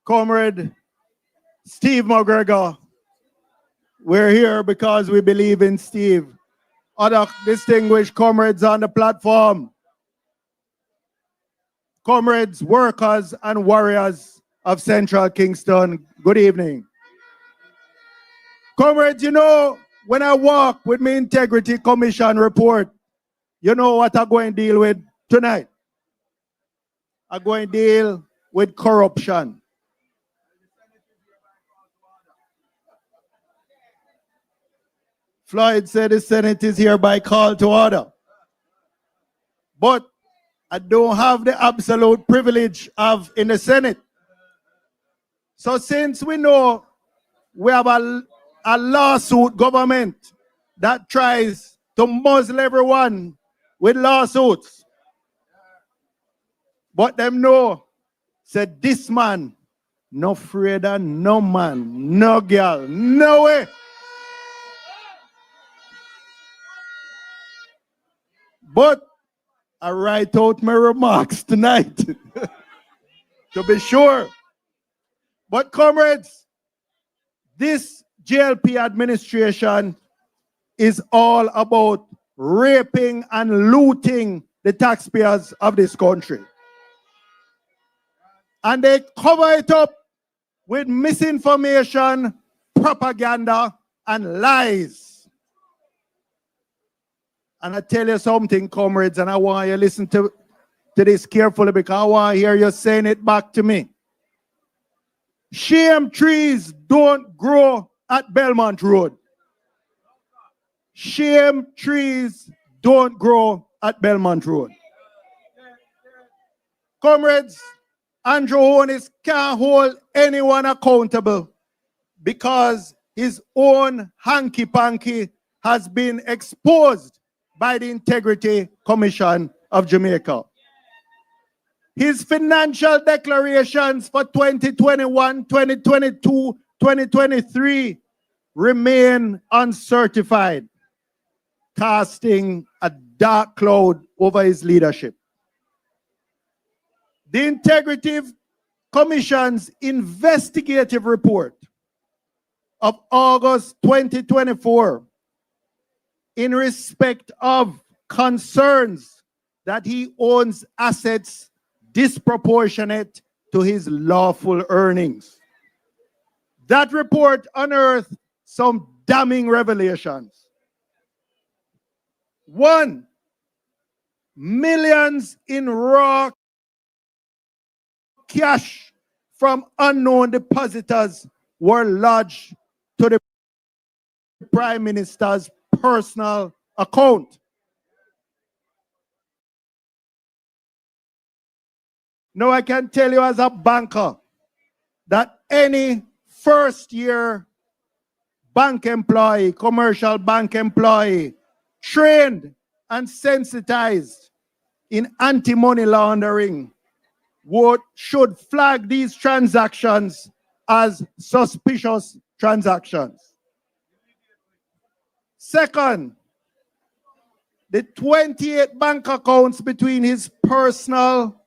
Comrade Steve McGregor. We're here because we believe in Steve. Other distinguished comrades on the platform, comrades, workers, and warriors of Central Kingston, good evening. Comrades, you know, when I walk with my Integrity Commission report, you know what I'm going to deal with tonight? I'm going to deal with corruption. Floyd said the Senate is hereby called to order. But I don't have the absolute privilege of in the Senate. So since we know we have a lawsuit government that tries to muzzle everyone with lawsuits, but them know, said this man, no afraid of no man, no girl, no way. But I write out my remarks tonight to be sure. But comrades, this JLP administration is all about raping and looting the taxpayers of this country. And they cover it up with misinformation, propaganda, and lies. And I tell you something, comrades, and I want you to listen to this carefully because I want to hear you saying it back to me. Shame trees don't grow at Belmont Road. Shame trees don't grow at Belmont Road. Comrades, Andrew Holness can't hold anyone accountable because his own hanky-panky has been exposed by the Integrity Commission of Jamaica. His financial declarations for 2021, 2022, 2023 remain uncertified, casting a dark cloud over his leadership. The Integrity Commission's investigative report of August 2024 in respect of concerns that he owns assets disproportionate to his lawful earnings. That report unearthed some damning revelations. One, millions in raw cash from unknown depositors were lodged to the Prime Minister's personal account. Now I can tell you as a banker that any first-year bank employee, commercial bank employee, trained and sensitized in anti-money laundering should flag these transactions as suspicious transactions. Second, the 28 bank accounts between his personal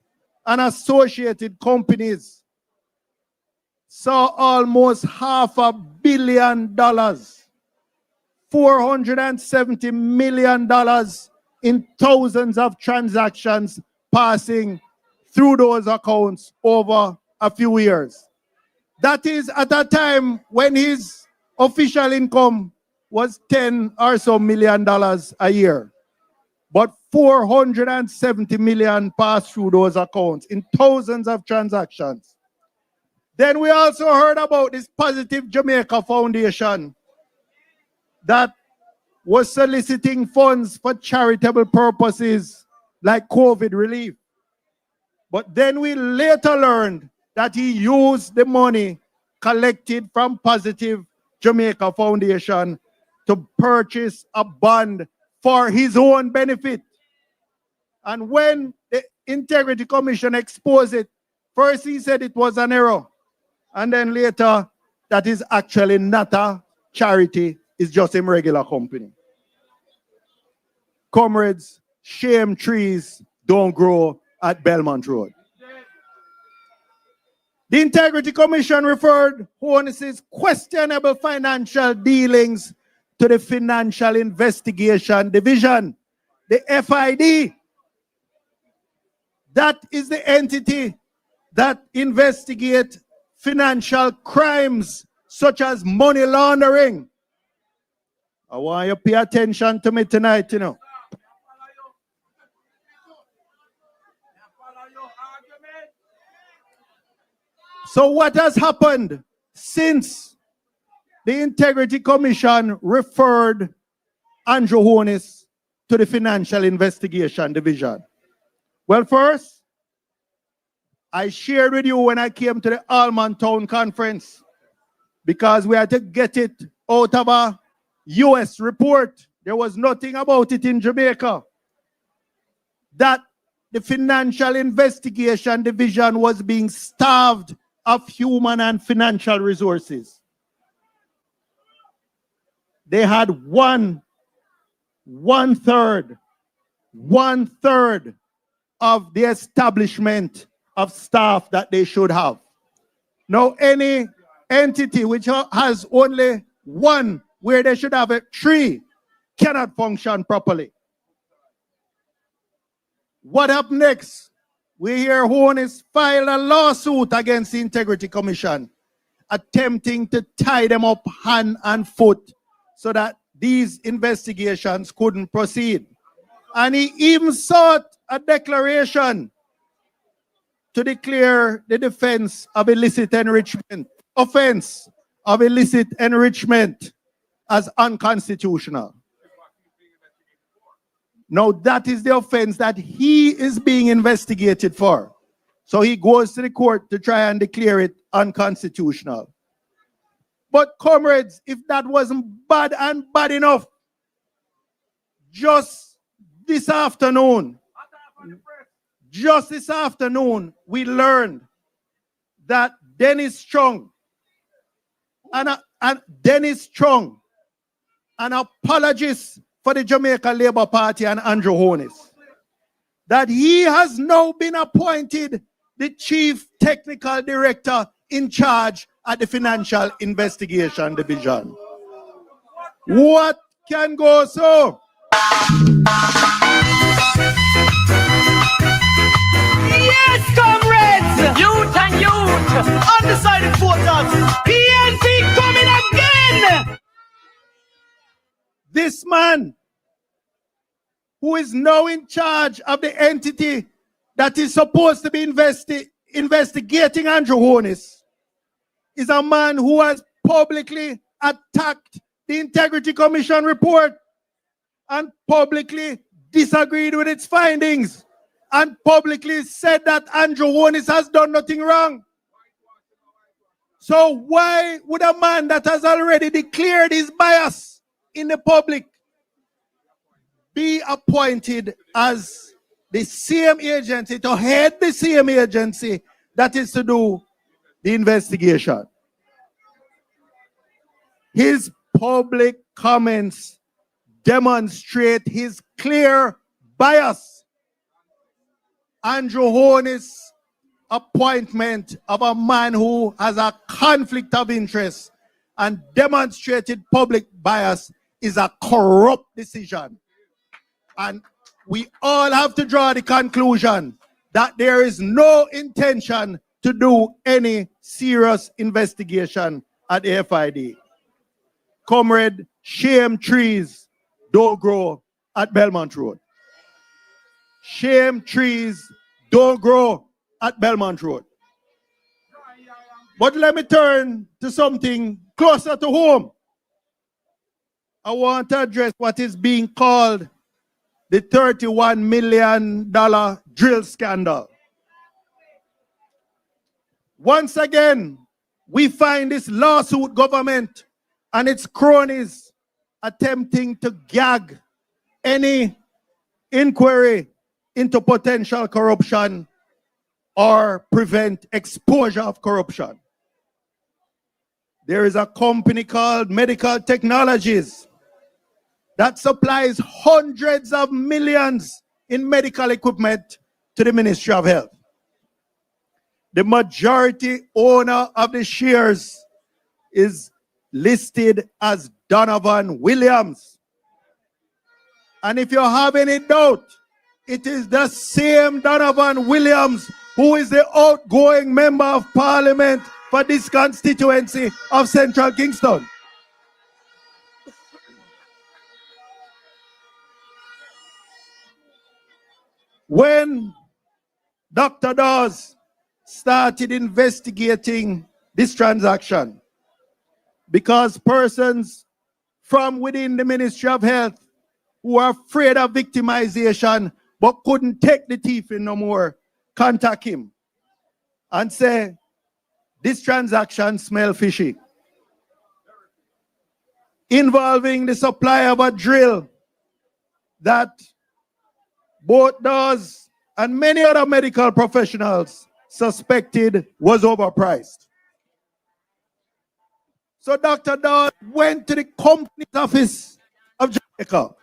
and associated companies saw almost $500 million, $470 million in thousands of transactions passing through those accounts over a few years. That is at a time when his official income was $10 or so million a year. But 470 million passed through those accounts in thousands of transactions. Then we also heard about this Positive Jamaica Foundation that was soliciting funds for charitable purposes like COVID relief. But then we later learned that he used the money collected from Positive Jamaica Foundation to purchase a bond for his own benefit. And when the Integrity Commission exposed it, first he said it was an error. And then later, that is actually not a charity, it's just a regular company. Comrades, shame trees don't grow at Belmont Road. The Integrity Commission referred Honus's questionable financial dealings to the Financial Investigation Division, the FID. That is the entity that investigates financial crimes such as money laundering. I want you to pay attention to me tonight, you know. So what has happened since the Integrity Commission referred Andrew Honus to the Financial Investigation Division? Well, first, I shared with you when I came to the Allman Town Conference, because we had to get it out of a US report. There was nothing about it in Jamaica. That the Financial Investigation Division was being starved of human and financial resources. They had one third of the establishment of staff that they should have. Now, any entity which has only one where they should have three cannot function properly. What happened next? We hear Honus filed a lawsuit against the Integrity Commission, attempting to tie them up hand and foot so that these investigations couldn't proceed. And he even sought a declaration to declare the defense of illicit enrichment, offense of illicit enrichment as unconstitutional. Now that is the offense that he is being investigated for. So he goes to the court to try and declare it unconstitutional. But comrades, if that wasn't bad and bad enough, just this afternoon, we learned that Dennis Chung, an apologist for the Jamaica Labour Party and Andrew Honus, that he has now been appointed the Chief Technical Director in charge at the Financial Investigation Division. What can go so? Yes, comrades! Youth and youth! Undecided voters! PNP coming again! This man, who is now in charge of the entity that is supposed to be investigating Andrew Honus, is a man who has publicly attacked the Integrity Commission report and publicly disagreed with its findings and publicly said that Andrew Honus has done nothing wrong. So why would a man that has already declared his bias in the public be appointed as the same agency, to head the same agency that is to do the investigation? His public comments demonstrate his clear bias. Andrew Honus' appointment of a man who has a conflict of interest and demonstrated public bias is a corrupt decision. And we all have to draw the conclusion that there is no intention to do any serious investigation at the FID. Comrade, shame trees don't grow at Belmont Road. Shame trees don't grow at Belmont Road. But let me turn to something closer to home. I want to address what is being called the $31 million drill scandal. Once again, we find this lawsuit government and its cronies attempting to gag any inquiry into potential corruption or prevent exposure of corruption. There is a company called Medical Technologies that supplies hundreds of millions in medical equipment to the Ministry of Health. The majority owner of the shares is listed as Donovan Williams. And if you have any doubt, it is the same Donovan Williams who is the outgoing member of parliament for this constituency of Central Kingston. When Dr. Dawes started investigating this transaction, because persons from within the Ministry of Health who are afraid of victimization but couldn't take the teeth in no more, contact him and say, this transaction smells fishy, involving the supply of a drill that both Dawes and many other medical professionals suspected was overpriced. So Dr. Dawes went to the company's office of Jamaica,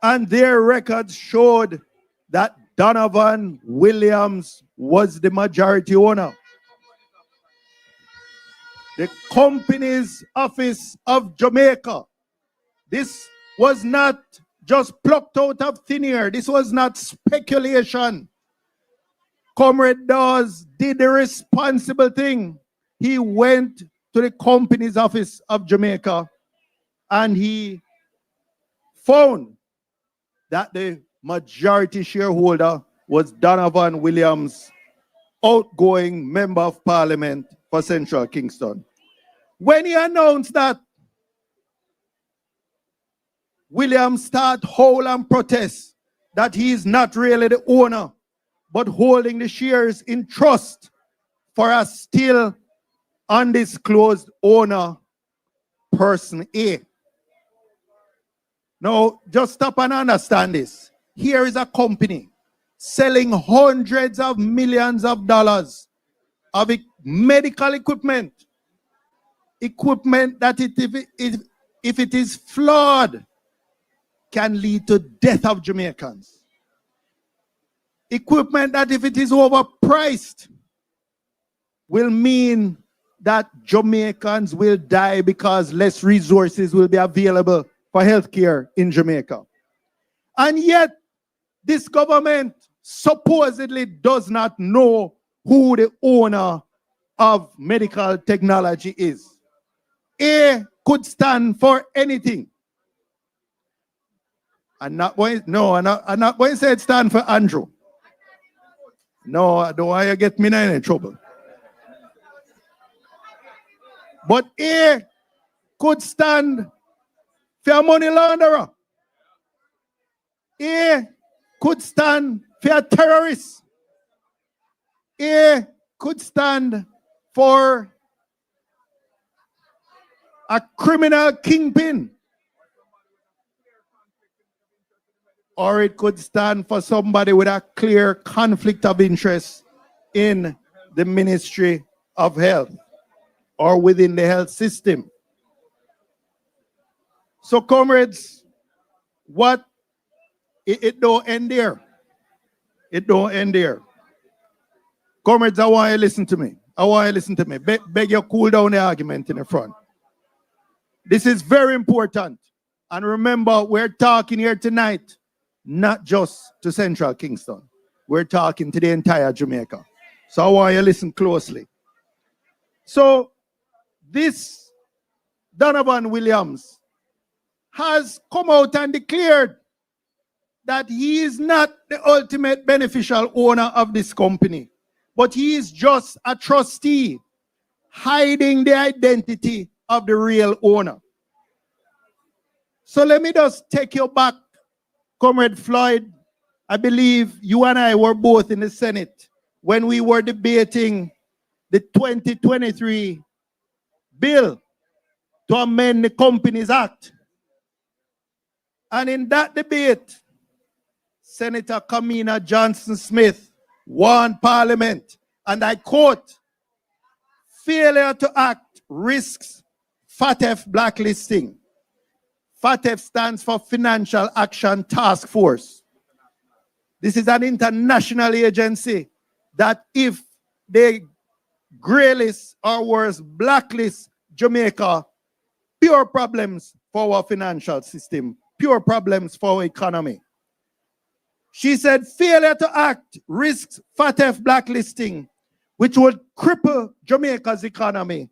and their records showed that Donovan Williams was the majority owner. The company's office of Jamaica. This was not just plucked out of thin air. This was not speculation. Comrade Dawes did the responsible thing. He went to the company's office of Jamaica and he found that the majority shareholder was Donovan Williams, outgoing member of parliament for Central Kingston. When he announced that, Williams started howl and protest that he is not really the owner, but holding the shares in trust for a still undisclosed owner, person A. Now, just stop and understand this. Here is a company selling hundreds of millions of dollars of medical equipment. Equipment that if it is flawed, can lead to death of Jamaicans. Equipment that if it is overpriced, will mean that Jamaicans will die because less resources will be available for healthcare in Jamaica. And yet, this government supposedly does not know who the owner of medical technology is. A could stand for anything. I'm not going to say it stand for Andrew. No, I don't want you to get me in any trouble. But A could stand for a money launderer. A could stand for a terrorist. A could stand for a criminal kingpin. Or it could stand for somebody with a clear conflict of interest in the Ministry of Health or within the health system. So, comrades, it don't end there. It don't end there. Comrades, I want you to listen to me. Beg you cool down the argument in the front. This is very important. And remember, we're talking here tonight not just to Central Kingston. We're talking to the entire Jamaica. So I want you to listen closely. So this Donovan Williams has come out and declared that he is not the ultimate beneficial owner of this company, but he is just a trustee hiding the identity of the real owner. So let me just take you back, Comrade Floyd. I believe you and I were both in the Senate when we were debating the 2023 bill to amend the Companies Act. And in that debate, Senator Kamina Johnson-Smith warned Parliament, and I quote, "Failure to act risks FATF blacklisting." FATF stands for Financial Action Task Force. This is an international agency that if they graylist or worse, blacklist Jamaica, pure problems for our financial system, pure problems for our economy. She said failure to act risks FATF blacklisting, which would cripple Jamaica's economy,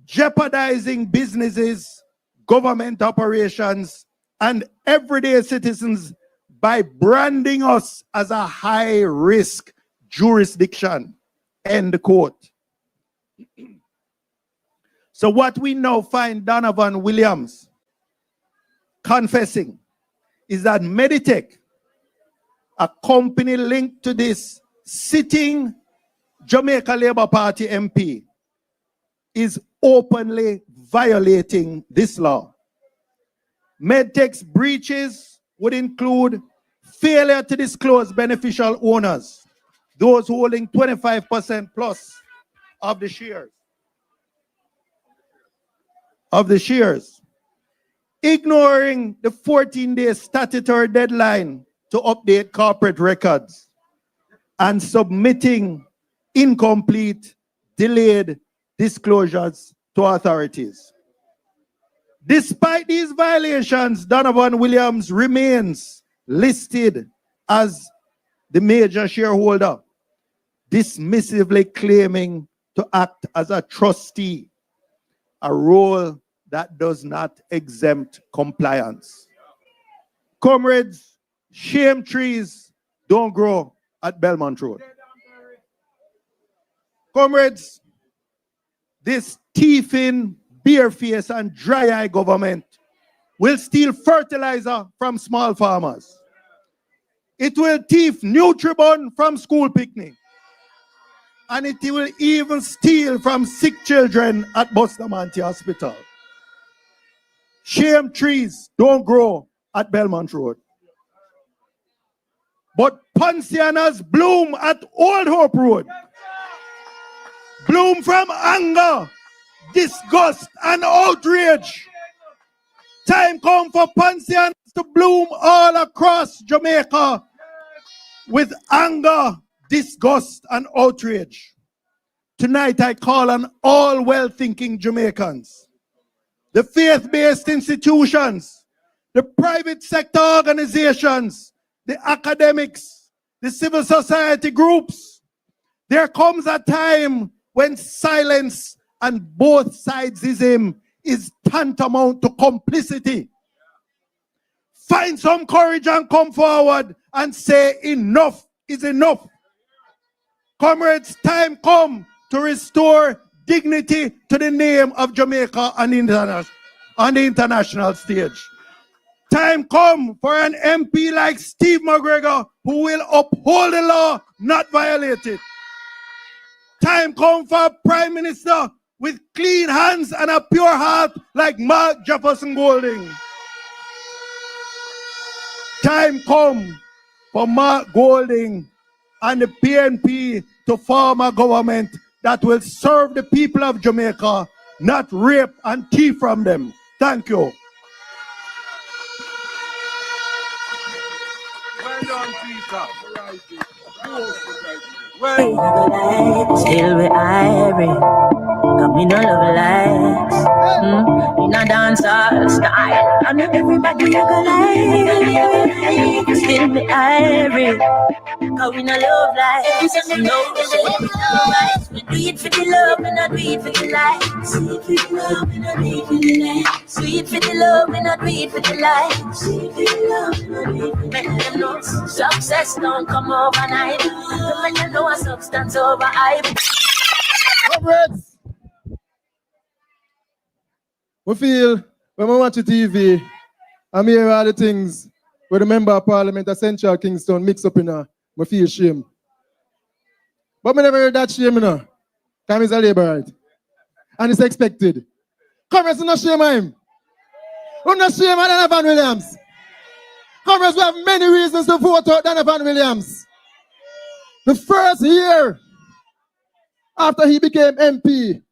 jeopardizing businesses, government operations, and everyday citizens by branding us as a high-risk jurisdiction. End quote. So what we now find Donovan Williams confessing is that Meditech, a company linked to this sitting Jamaica Labour Party MP, is openly violating this law. Medtech's breaches would include failure to disclose beneficial owners, those holding 25% plus of the shares, ignoring the 14-day statutory deadline to update corporate records, and submitting incomplete, delayed disclosures to authorities. Despite these violations, Donovan Williams remains listed as the major shareholder, dismissively claiming to act as a trustee, a role that does not exempt compliance. Comrades, shame trees don't grow at Belmont Road. Comrades, this thieving, bare-faced and dry-eye government will steal fertilizer from small farmers. It will thief Nutribun from school picnic. And it will even steal from sick children at Bustamante Hospital. Shame trees don't grow at Belmont Road. But Poncianas bloom at Old Hope Road. Bloom from anger, disgust, and outrage. Time come for Poncianas to bloom all across Jamaica with anger, disgust, and outrage. Tonight I call on all well-thinking Jamaicans, the faith-based institutions, the private sector organizations, the academics, the civil society groups. There comes a time when silence and both sidesism is tantamount to complicity. Find some courage and come forward and say enough is enough. Comrades, time come to restore dignity to the name of Jamaica on the international stage. Time come for an MP like Steve McGregor who will uphold the law, not violate it. Time come for a Prime Minister with clean hands and a pure heart like Mark Jefferson Golding. Time come for Mark Golding and the PNP to form a government that will serve the people of Jamaica, not rape and thief from them. Thank you. Well done, Peter. Still we irie, cause me no love likes. In a dancehall style, and everybody you go like. Still we irie, cause we no love likes. No, we do it for the love, we not do it for the likes. Sweet for the love, we not do it for the likes. Sweet for the love, we not do it for the likes. Sweet for the love, we not do it for the likes. Make them know success don't come overnight. When you know a substance over hype. Comrades, we feel when we watch the TV, I hear all the things where the member of Parliament of Central Kingston mix up in her, we feel shame. But I never heard that shame, you know. Time is a labor right. And it's expected. Comrades, do not shame him. Do not shame Donovan Williams. Comrades, we have many reasons to vote out Donovan Williams. The first year after he became MP,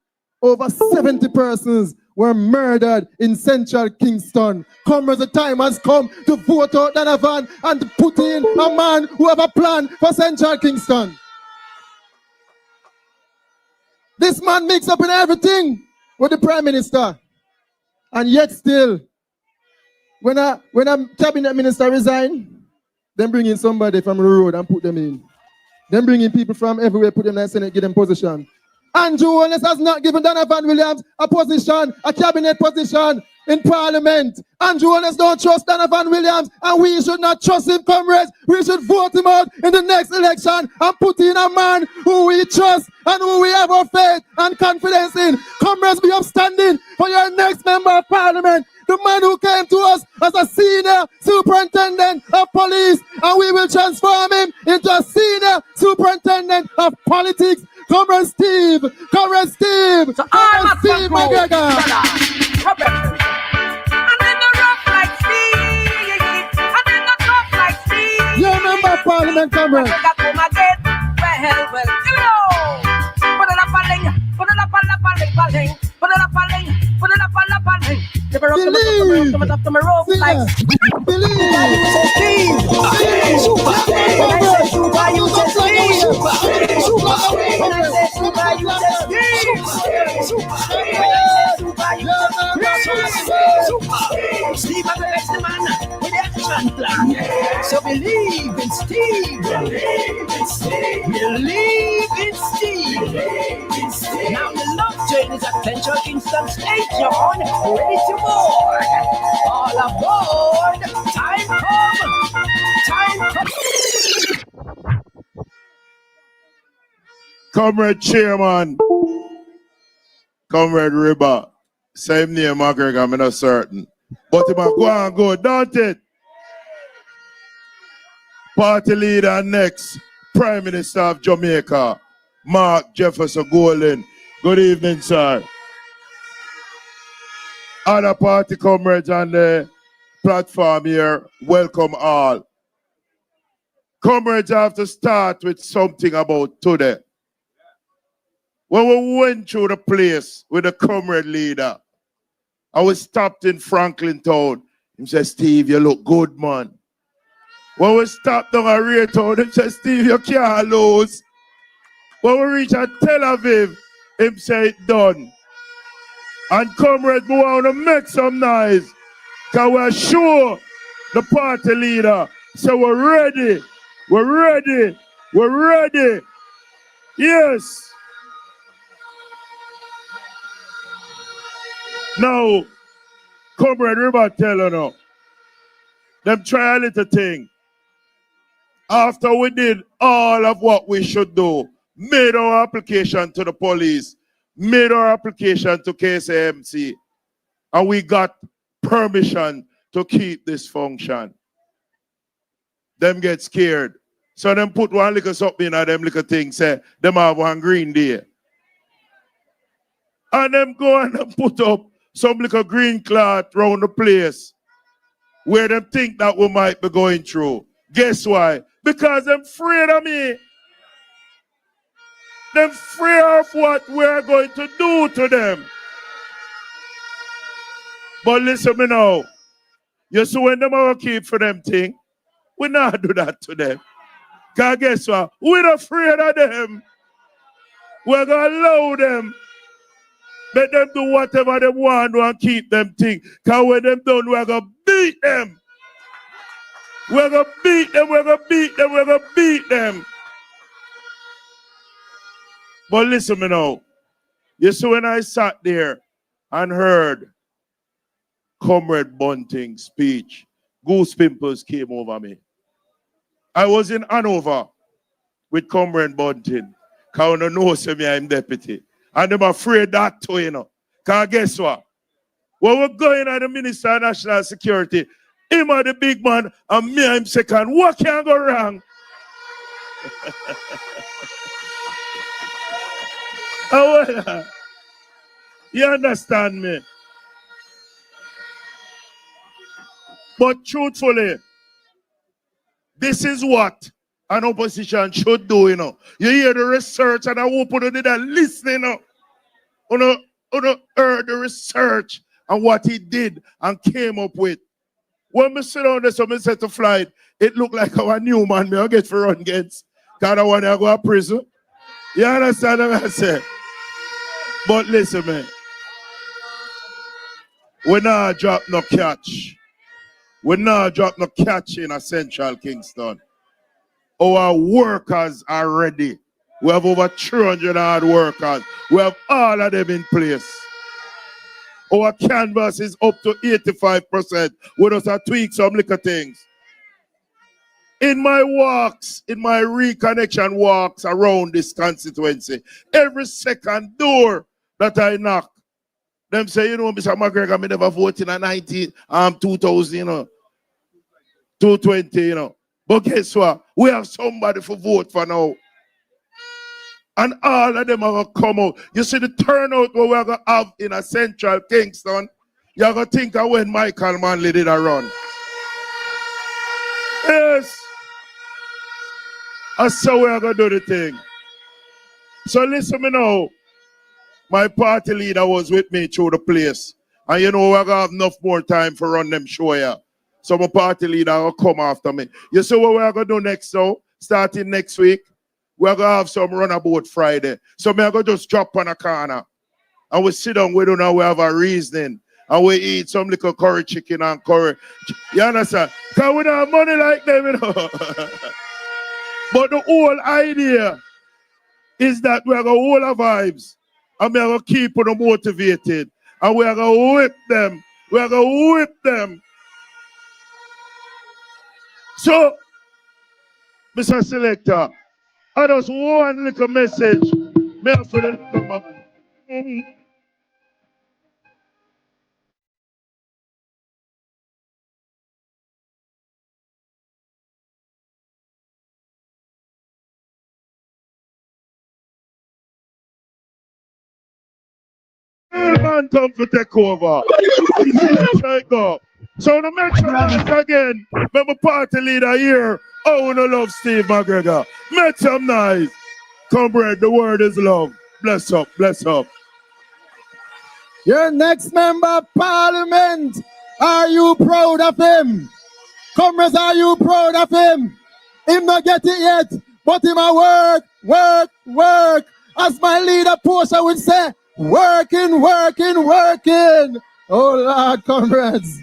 over 70 persons were murdered in central Kingston. Comrades, the time has come to vote out Donovan and to put in a man who have a plan for central Kingston. This man mixed up in everything with the Prime Minister. And yet still, when a cabinet minister resign, then bring in somebody from the road and put them in. Then bring in people from everywhere, put them in the Senate, give them position. Andrew Holness has not given Donovan Williams a position, a cabinet position in Parliament. Andrew Holness don't trust Donovan Williams, and we should not trust him, comrades. We should vote him out in the next election and put in a man who we trust and who we have our faith and confidence in. Comrades, be upstanding for your next member of Parliament, the man who came to us as a senior superintendent of police, and we will transform him into a senior superintendent of politics. Comrade Steve! Comrade Steve! So Comrade Steve McGregor! You're a member of Parliament, comrade. Believe! So believe in Steve. Believe in Steve. Now the love train is at Central Kingston Station, ready to board. All aboard. Time come. Time come. Comrade Chairman, Comrade Ribber, same name McGregor, I'm not certain. But if I go and go, don't it? Party leader next, Prime Minister of Jamaica, Mark Jefferson Golden. Good evening, sir. Other party comrades on the platform here, welcome all. Comrades, I have to start with something about today. When we went through the place with the comrade leader, I was stopped in Franklin Town. He said, Steve, you look good, man. When we stopped down at Ray Town, he said, Steve, you can't lose. When we reach at Tel Aviv, he said, it's done. And comrades, we want to make some noise, because we're sure the party leader. So we're ready. We're ready. We're ready. Yes. Now, Comrade River tell you now, them try a little thing. After we did all of what we should do, made our application to the police, made our application to KCMC, and we got permission to keep this function. Them get scared. So them put one little something in them little thing, say, them have one green day. And them go and put up some little green cloth around the place where them think that we might be going through. Guess why? Because them afraid of me. Them fear of what we're going to do to them. But listen me now. You see when them are keep for them thing, we not do that to them. Because guess what? We're not afraid of them. We're going to allow them. Let them do whatever they want and keep them thing. Because when them done, we're going to beat them. We're going to beat them, we're going to beat them, we're going to beat them. But listen me now. You see when I sat there and heard Comrade Bunting's speech, goose pimples came over me. I was in Hanover with Comrade Bunting. Because I don't know me, I'm deputy. And I'm afraid that too, you know. Because guess what? When we're going at the Minister of National Security, him are the big man and me I'm second. What can go wrong? You understand me? But truthfully, this is what an opposition should do, you know. You hear the research, and I hope you did that listening, you know. You heard the research and what he did and came up with. When we sit down there, so I said to Flight, it looked like our new man, me I get for run against. Because I want to go to prison. You understand what I say? But listen, man. We not drop no catch. We not drop no catch in a Central Kingston. Our workers are ready. We have over 300 hard workers. We have all of them in place. Our canvas is up to 85%. We just have tweak some little things. In my walks, in my reconnection walks around this constituency, every second door that I knock, them say, you know, Mr. McGregor, I never voted in 2000, you know, 220, you know. But guess what? We have somebody for vote for now. And all of them are going to come out. You see the turnout what we're going to have in a Central Kingston, you're going to think of when Michael Manley did a run. Yes. That's how we're going to do the thing. So listen me now. My party leader was with me through the place. And you know we're going to have enough more time for run them show here. So my party leader will come after me. You see what we're going to do next now? Starting next week. We're going to have some runabout Friday. So we're going to just drop on a corner. And we sit down, we don't know, we have a reasoning. And we eat some little curry chicken and curry. You understand? Because we don't have money like them, you know. But the whole idea is that we're going to hold our vibes. And we're going to keep them motivated. And we're going to whip them. We're going to whip them. So, Mr. Selector, I just one little message. Me for the little man. Man come to take over. Go. So to mention that again, remember party leader here. Oh, we no love Steve McGregor. Make some noise. Comrade, the word is love. Bless up, bless up. Your next member of parliament. Are you proud of him? Comrades, are you proud of him? Him not get it yet, but him a work, work, work. As my leader Portia would say, working, working, working. Oh Lord, comrades.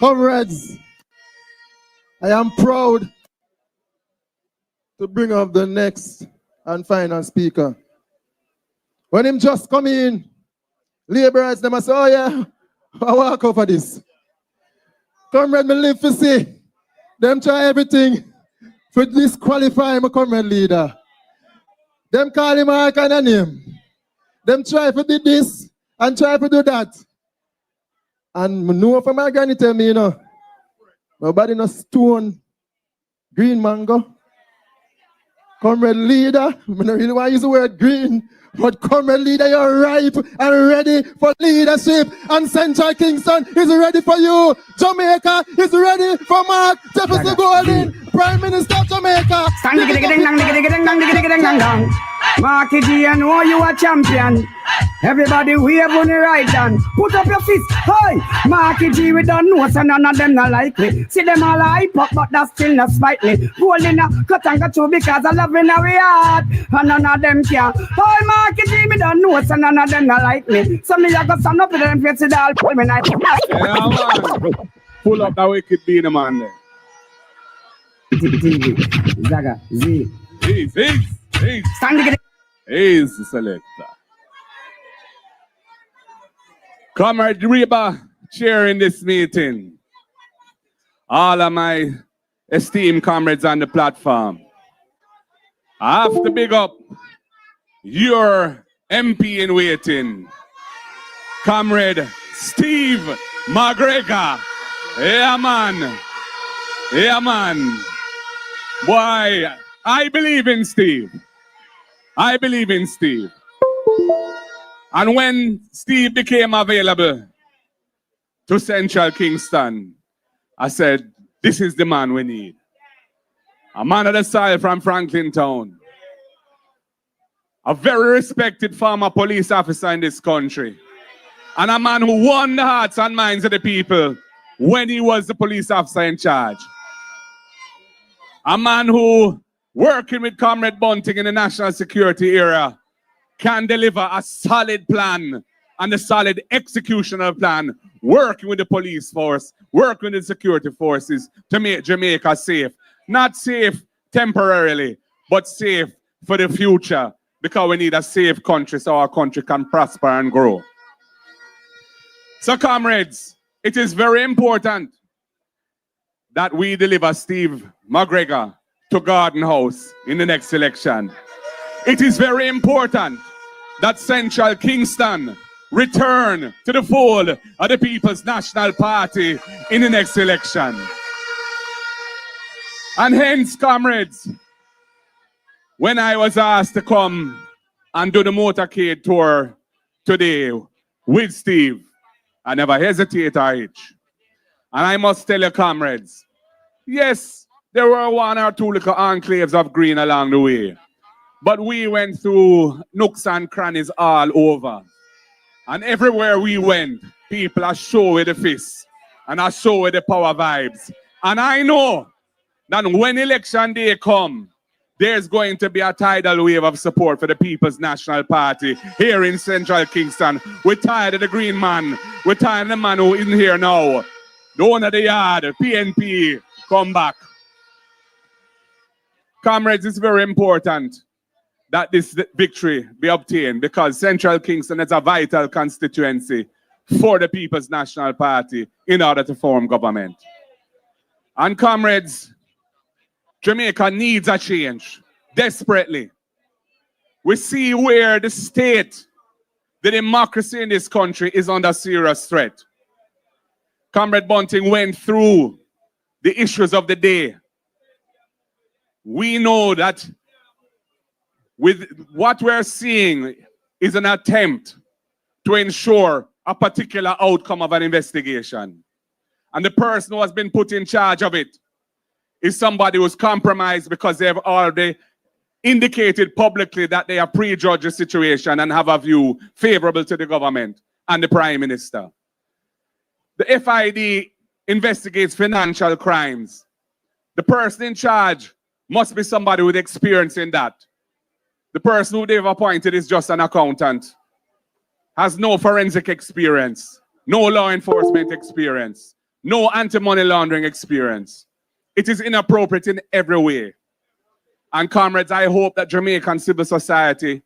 Comrades, I am proud to bring up the next and final speaker. When him just come in, laborers, them say, oh yeah, I walk over this. Comrade, me live to see. Them try everything for disqualify my comrade leader. Them call him all kind of name. Them try to do this and try to do that. And I know from my granny tell me, you know, nobody no stone, green mango. Comrade leader, I don't really want to use the word green, but comrade leader, you're ripe and ready for leadership. And Central Kingston is ready for you. Jamaica is ready for Mark Jefferson Golden, Prime Minister of Jamaica. Marky G, I know you a champion. Everybody wave on the right hand. Put up your fist. Hey, Marky G, we don't know, so none of them not like me. See them all hype up, but that's still not spite me. Holding a cut and cut through because I love in our heart. And none of them can. Hey, Marky G, we don't know, so none of them not like me. So me I got stand up with them face it all. Yeah, man. Pull up that wicked beat, man there. Zaga, Z. He's the selector. Comrade Reba chairing this meeting. All of my esteemed comrades on the platform. I have to big up your MP in waiting, Comrade Steve McGregor. Yeah, man. Yeah, man. Boy, I believe in Steve. I believe in Steve. And when Steve became available to Central Kingston, I said, this is the man we need. A man of the soil from Franklin Town. A very respected former police officer in this country. And a man who won the hearts and minds of the people when he was the police officer in charge. A man who, working with Comrade Bunting in the national security era, can deliver a solid plan and a solid executional plan, working with the police force, working with the security forces to make Jamaica safe. Not safe temporarily, but safe for the future, because we need a safe country so our country can prosper and grow. So, comrades, it is very important that we deliver Steve McGregor to Garden House in the next election. It is very important that Central Kingston return to the fold of the People's National Party in the next election. And hence, comrades, when I was asked to come and do the motorcade tour today with Steve, I never hesitate or hitch. And I must tell you, comrades, yes, there were one or two little enclaves of green along the way. But we went through nooks and crannies all over. And everywhere we went, people are showing the fists and are showing the power vibes. And I know that when election day comes, there's going to be a tidal wave of support for the People's National Party here in Central Kingston. We're tired of the green man. We're tired of the man who isn't here now. The owner of the yard, PNP, come back. Comrades, it's very important that this victory be obtained because Central Kingston is a vital constituency for the People's National Party in order to form government. And comrades, Jamaica needs a change, desperately. We see where the state, the democracy in this country is under serious threat. Comrade Bunting went through the issues of the day. We know that with what we're seeing is an attempt to ensure a particular outcome of an investigation. And the person who has been put in charge of it is somebody who's compromised because they've already indicated publicly that they have prejudged the situation and have a view favorable to the government and the Prime Minister. The FID investigates financial crimes. The person in charge must be somebody with experience in that. The person who they've appointed is just an accountant, has no forensic experience, no law enforcement experience, no anti-money laundering experience. It is inappropriate in every way. And comrades, I hope that Jamaican civil society,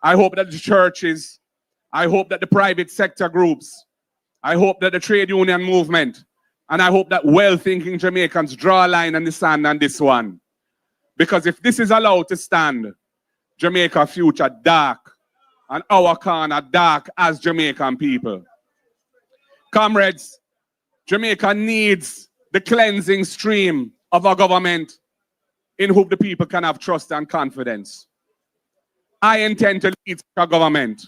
I hope that the churches, I hope that the private sector groups, I hope that the trade union movement, and I hope that well-thinking Jamaicans draw a line in the sand on this one. Because if this is allowed to stand, Jamaica's future dark, and our corner dark as Jamaican people. Comrades, Jamaica needs the cleansing stream of our government in whom the people can have trust and confidence. I intend to lead our government.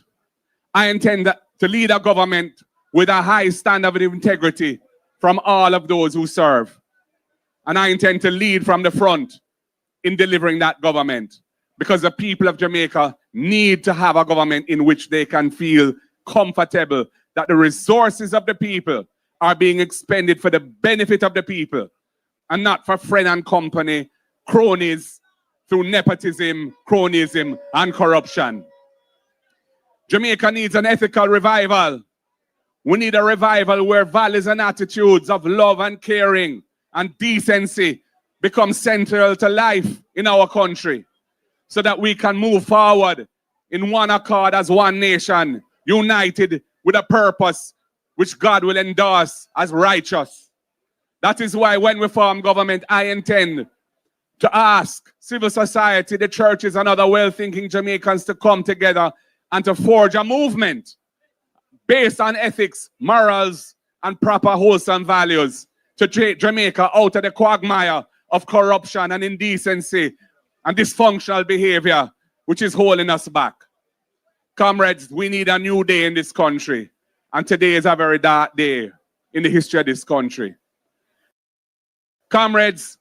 I intend to lead a government with a high standard of integrity from all of those who serve. And I intend to lead from the front in delivering that government because the people of Jamaica need to have a government in which they can feel comfortable that the resources of the people are being expended for the benefit of the people and not for friend and company, cronies, through nepotism, cronyism, and corruption. Jamaica needs an ethical revival. We need a revival where values and attitudes of love and caring and decency become central to life in our country so that we can move forward in one accord as one nation, united with a purpose which God will endorse as righteous. That is why when we form government, I intend to ask civil society, the churches, and other well-thinking Jamaicans to come together and to forge a movement based on ethics, morals, and proper wholesome values to take Jamaica out of the quagmire of corruption and indecency and dysfunctional behavior which is holding us back. Comrades, we need a new day in this country. And today is a very dark day in the history of this country. Comrades,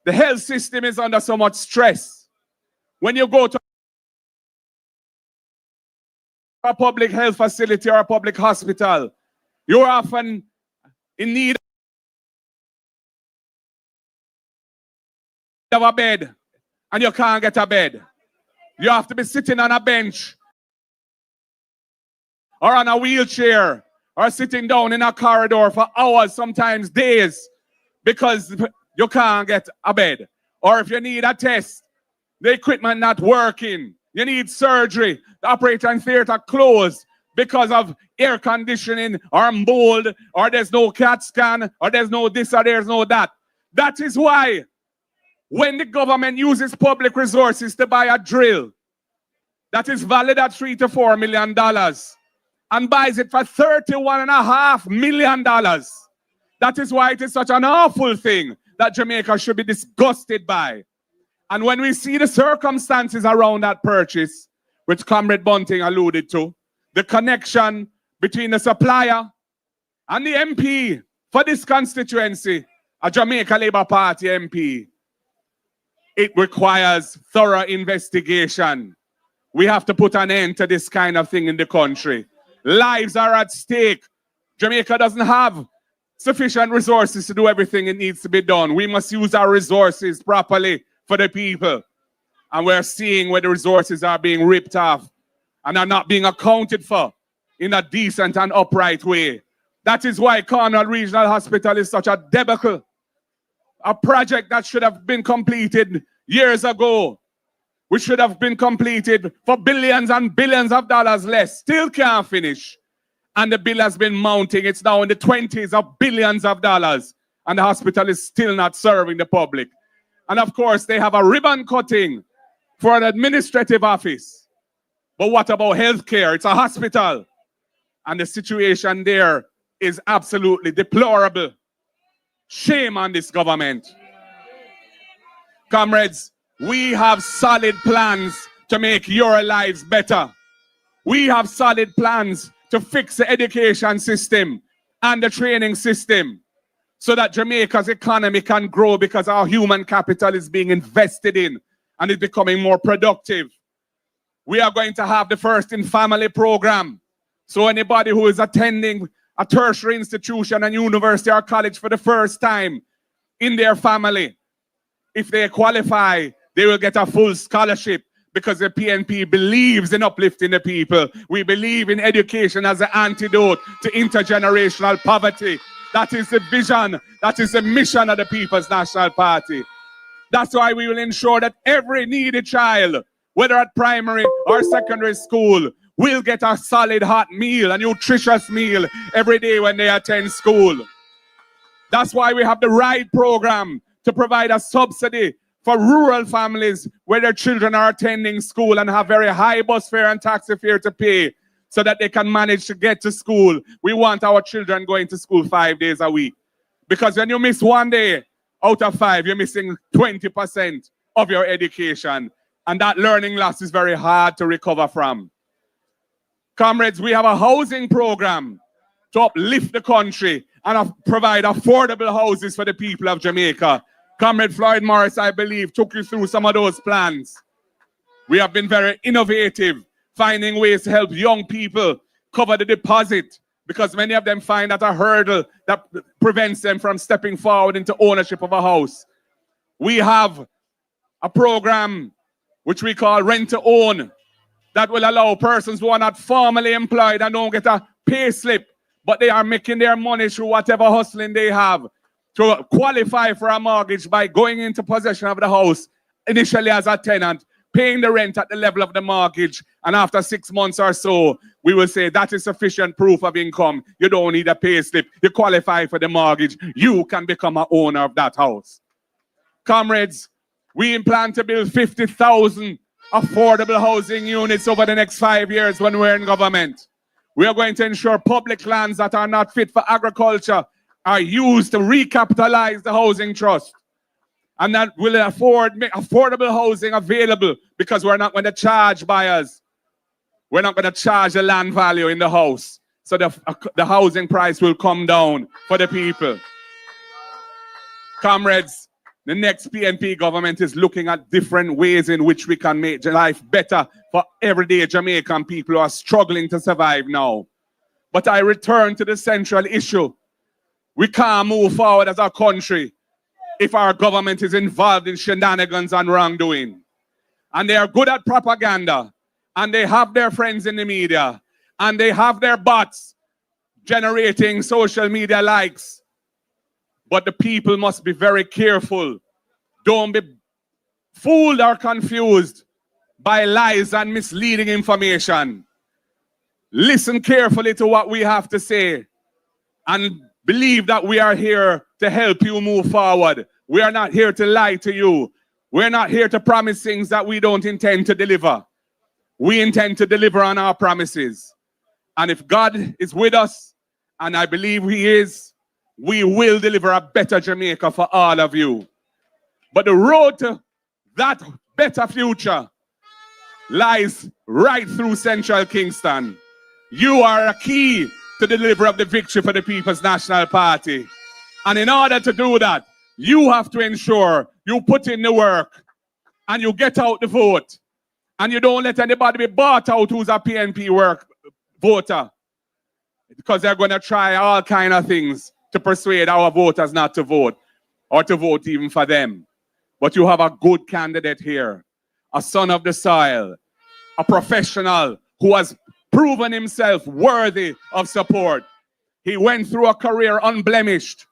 the health system is under so much stress. When you go to a public health facility or a public hospital, you're often in need of a bed, and you can't get a bed. You have to be sitting on a bench or on a wheelchair or sitting down in a corridor for hours, sometimes days, because you can't get a bed. Or if you need a test, the equipment not working, you need surgery, the operating theater closed because of air conditioning or mold, or there's no CAT scan, or there's no this or there's no that. That is why when the government uses public resources to buy a drill that is valued at $3 to $4 million and buys it for $31.5 million, that is why it is such an awful thing that Jamaica should be disgusted by. And when we see the circumstances around that purchase, which Comrade Bunting alluded to, the connection between the supplier and the MP for this constituency, a Jamaica Labour Party MP, it requires thorough investigation. We have to put an end to this kind of thing in the country. Lives are at stake. Jamaica doesn't have sufficient resources to do everything it needs to be done. We must use our resources properly for the people. And we're seeing where the resources are being ripped off and are not being accounted for in a decent and upright way. That is why Cornwall Regional Hospital is such a debacle. A project that should have been completed years ago, which should have been completed for billions and billions of dollars less, still can't finish. And the bill has been mounting. It's now in the 20s of billions of dollars. And the hospital is still not serving the public. And of course, they have a ribbon cutting for an administrative office. But what about healthcare? It's a hospital. And the situation there is absolutely deplorable. Shame on this government. Comrades, we have solid plans to make your lives better. We have solid plans to fix the education system and the training system so that Jamaica's economy can grow because our human capital is being invested in and is becoming more productive. We are going to have the First in Family program. So anybody who is attending a tertiary institution and university or college for the first time in their family, if they qualify, they will get a full scholarship because the PNP believes in uplifting the people. We believe in education as an antidote to intergenerational poverty. That is the vision, that is the mission of the People's National Party. That's why we will ensure that every needy child, whether at primary or secondary school, will get a solid hot meal, a nutritious meal every day when they attend school. That's why we have the RIDE program to provide a subsidy for rural families where their children are attending school and have very high bus fare and taxi fare to pay so that they can manage to get to school. We want our children going to school 5 days a week. Because when you miss 1 day out of 5, you're missing 20% of your education. And that learning loss is very hard to recover from. Comrades, we have a housing program to uplift the country and provide affordable houses for the people of Jamaica. Comrade Floyd Morris, I believe, took you through some of those plans. We have been very innovative, finding ways to help young people cover the deposit because many of them find that a hurdle that prevents them from stepping forward into ownership of a house. We have a program which we call Rent to Own that will allow persons who are not formally employed and don't get a pay slip, but they are making their money through whatever hustling they have, to qualify for a mortgage by going into possession of the house initially as a tenant, paying the rent at the level of the mortgage, and after 6 months or so, we will say that is sufficient proof of income. You don't need a pay slip. You qualify for the mortgage. You can become an owner of that house. Comrades, we plan to build 50,000 affordable housing units over the next 5 years when we're in government. We are going to ensure public lands that are not fit for agriculture are used to recapitalize the housing trust. and that will make affordable housing available, because we're not going to charge buyers. We're not going to charge the land value in the house. So the housing price will come down for the people. Comrades, the next PNP government is looking at different ways in which we can make life better for everyday Jamaican people who are struggling to survive now. But I return to the central issue. We can't move forward as a country if our government is involved in shenanigans and wrongdoing. And they are good at propaganda, and they have their friends in the media, and they have their bots generating social media likes. But the people must be very careful. Don't be fooled or confused by lies and misleading information. Listen carefully to what we have to say and believe that we are here to help you move forward. We are not here to lie to you. We're not here to promise things that we don't intend to deliver. We intend to deliver on our promises. And if God is with us, and I believe He is, we will deliver a better Jamaica for all of you. But the road to that better future lies right through Central Kingston. You are a key to deliver up the victory for the People's National Party. And in order to do that, you have to ensure you put in the work and you get out the vote. And you don't let anybody be bought out who's a PNP voter. Because they're going to try all kind of things to persuade our voters not to vote, or to vote even for them. But you have a good candidate here, a son of the soil, a professional who has proven himself worthy of support. He went through a career unblemished,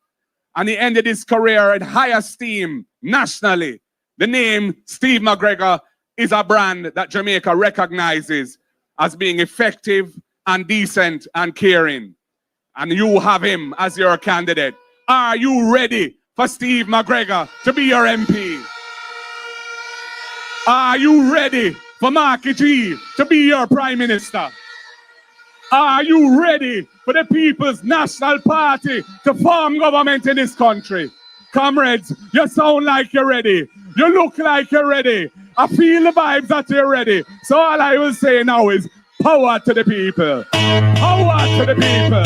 and he ended his career in high esteem nationally. The name Steve McGregor is a brand that Jamaica recognizes as being effective and decent and caring. And you have him as your candidate. Are you ready for Steve McGregor to be your MP? Are you ready for Marky G to be your Prime Minister? Are you ready for the People's National Party to form government in this country? Comrades, you sound like you're ready. You look like you're ready. I feel the vibes that you're ready. So all I will say now is power to the people. Power to the people.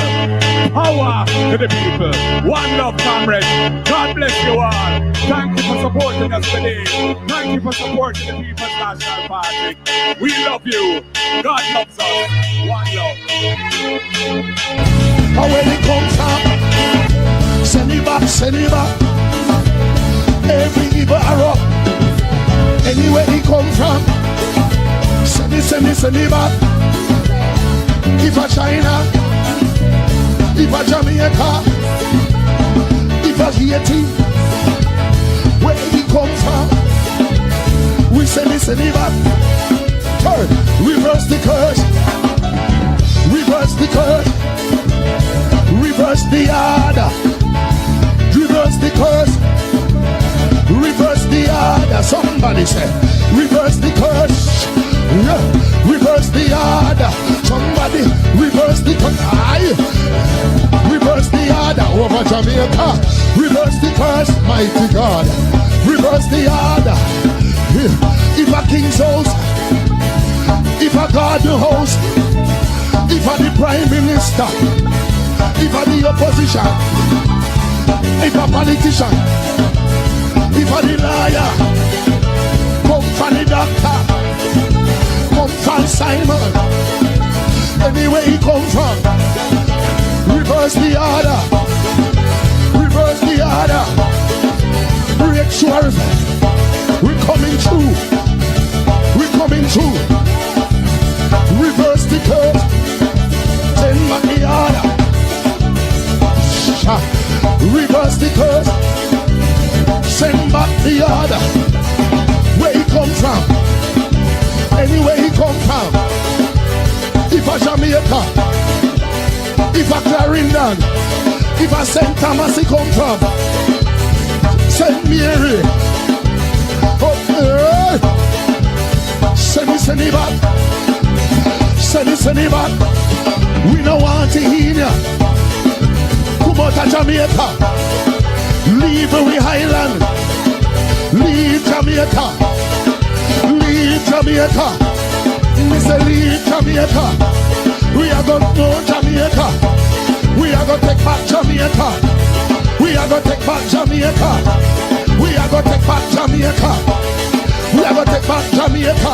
Power to the people. One love, comrades. God bless you all. Thank you for supporting us today. Thank you for supporting the People's National Party. We love you. God loves us. One love. And when it comes from, send it back, send it back. Every evil arrow, anywhere he come from, send it back. If a China, if a Jamaica, if a Haiti, where he come from, we send it back. Turn, reverse the curse, reverse the curse, reverse the order, reverse the curse, reverse the order. Somebody say, reverse the curse, yeah. Reverse the order. Somebody reverse the curse. Reverse the order over Jamaica. Reverse the curse, mighty God. Reverse the order. If a king's house, if a garden house, if a the prime minister, if a the opposition, if a politician, if a the liar, come from the doctor, come from Simon, anywhere he come from, reverse the order, reverse the order, break sure, we're coming through, we're coming through, reverse the curse, send back the order, reverse the curse, send back the order, where he come from, anywhere he come from, if a Jamaica, if a Clarendon, if a St. Thomas he come from, St. Mary, send it back, send it back, we don't want to hear ya, come out of Jamaica, leave we Highland, Jamaica. Leave Jamaica. Me say leave Jamaica. We are gonna know Jamaica. We are gonna take back Jamaica. We are gonna take back Jamaica. We are gonna take back Jamaica. We are gonna take back Jamaica.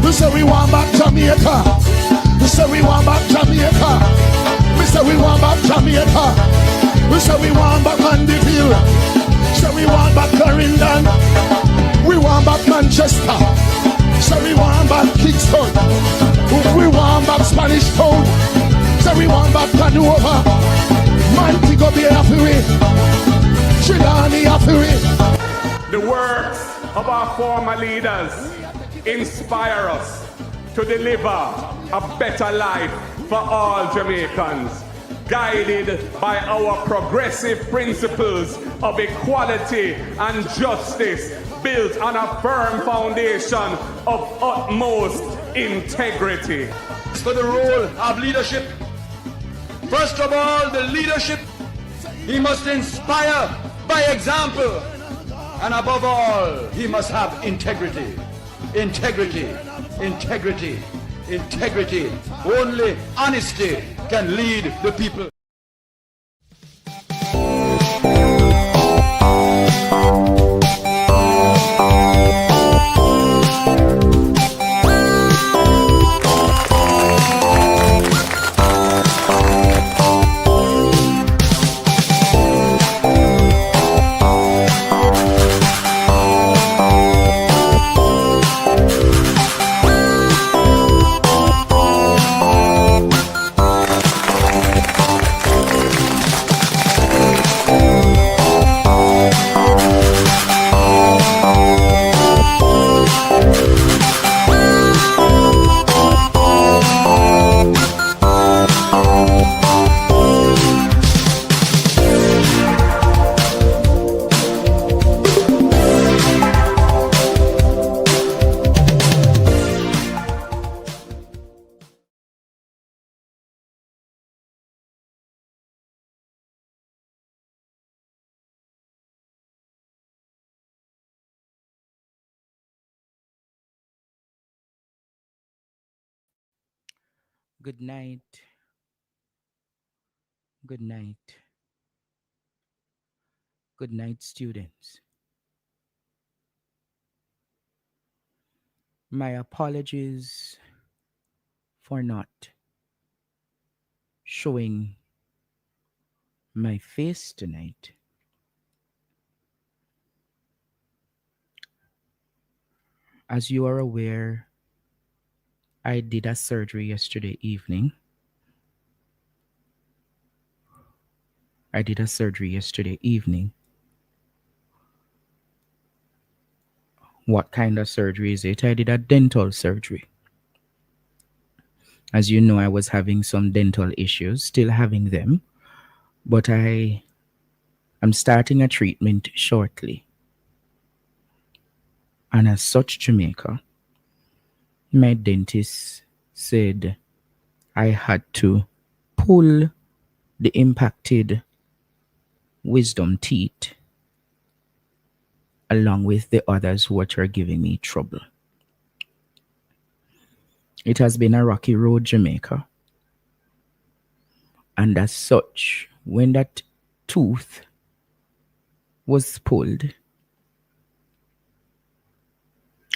We say we want back Jamaica. We say we want back Jamaica. We say we want back Jamaica. We say we want back Mandeville. Say we want back Clarendon. We want back Manchester. Say we want back Kingston. We want back Spanish Town. Say we want back Canova. Montego Bay Afri. Trinidad Afri. The works of our former leaders inspire us to deliver a better life for all Jamaicans, guided by our progressive principles of equality and justice, built on a firm foundation of utmost integrity. For the role of leadership, first of all, the leadership, he must inspire by example, and above all, he must have integrity. Integrity, integrity, integrity. Only honesty can lead the people. Good night. Good night. Good night, students. My apologies for not showing my face tonight. As you are aware, I did a surgery yesterday evening. What kind of surgery is it? I did a dental surgery. As you know, I was having some dental issues, still having them, but I am starting a treatment shortly. And as such, Jamaica, my dentist said I had to pull the impacted wisdom teeth along with the others which are giving me trouble. It has been a rocky road, Jamaica. And as such, when that tooth was pulled,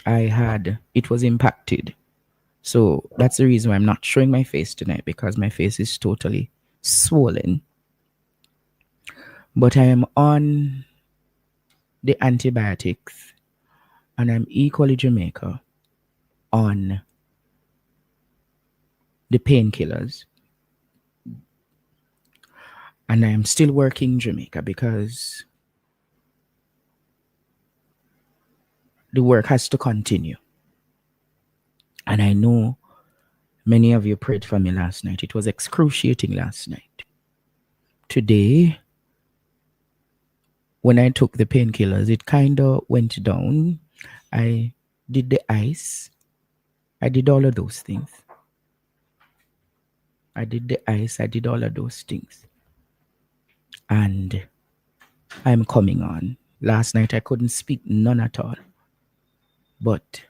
it was impacted. So that's the reason why I'm not showing my face tonight, because my face is totally swollen. But I am on the antibiotics, and I'm equally, Jamaica, on the painkillers. And I am still working, Jamaica, because the work has to continue. And I know many of you prayed for me last night. It was excruciating last night. Today, when I took the painkillers, it kind of went down. I did the ice. I did all of those things. I did the ice. I did all of those things. And I'm coming on. Last night, I couldn't speak none at all. But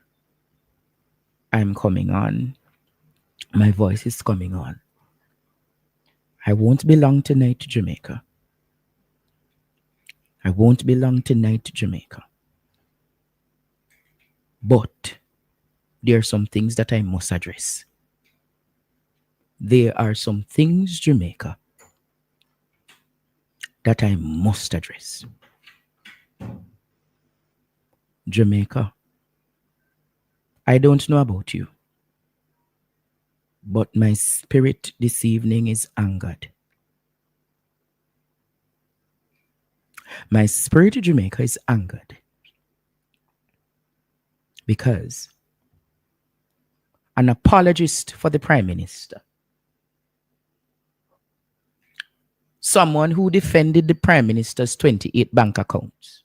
I'm coming on. My voice is coming on. I won't belong tonight to Jamaica. I won't belong tonight to Jamaica. But there are some things that I must address. There are some things, Jamaica, that I must address. Jamaica, I don't know about you, but my spirit this evening is angered. My spirit of Jamaica is angered because an apologist for the Prime Minister, someone who defended the Prime Minister's 28 bank accounts.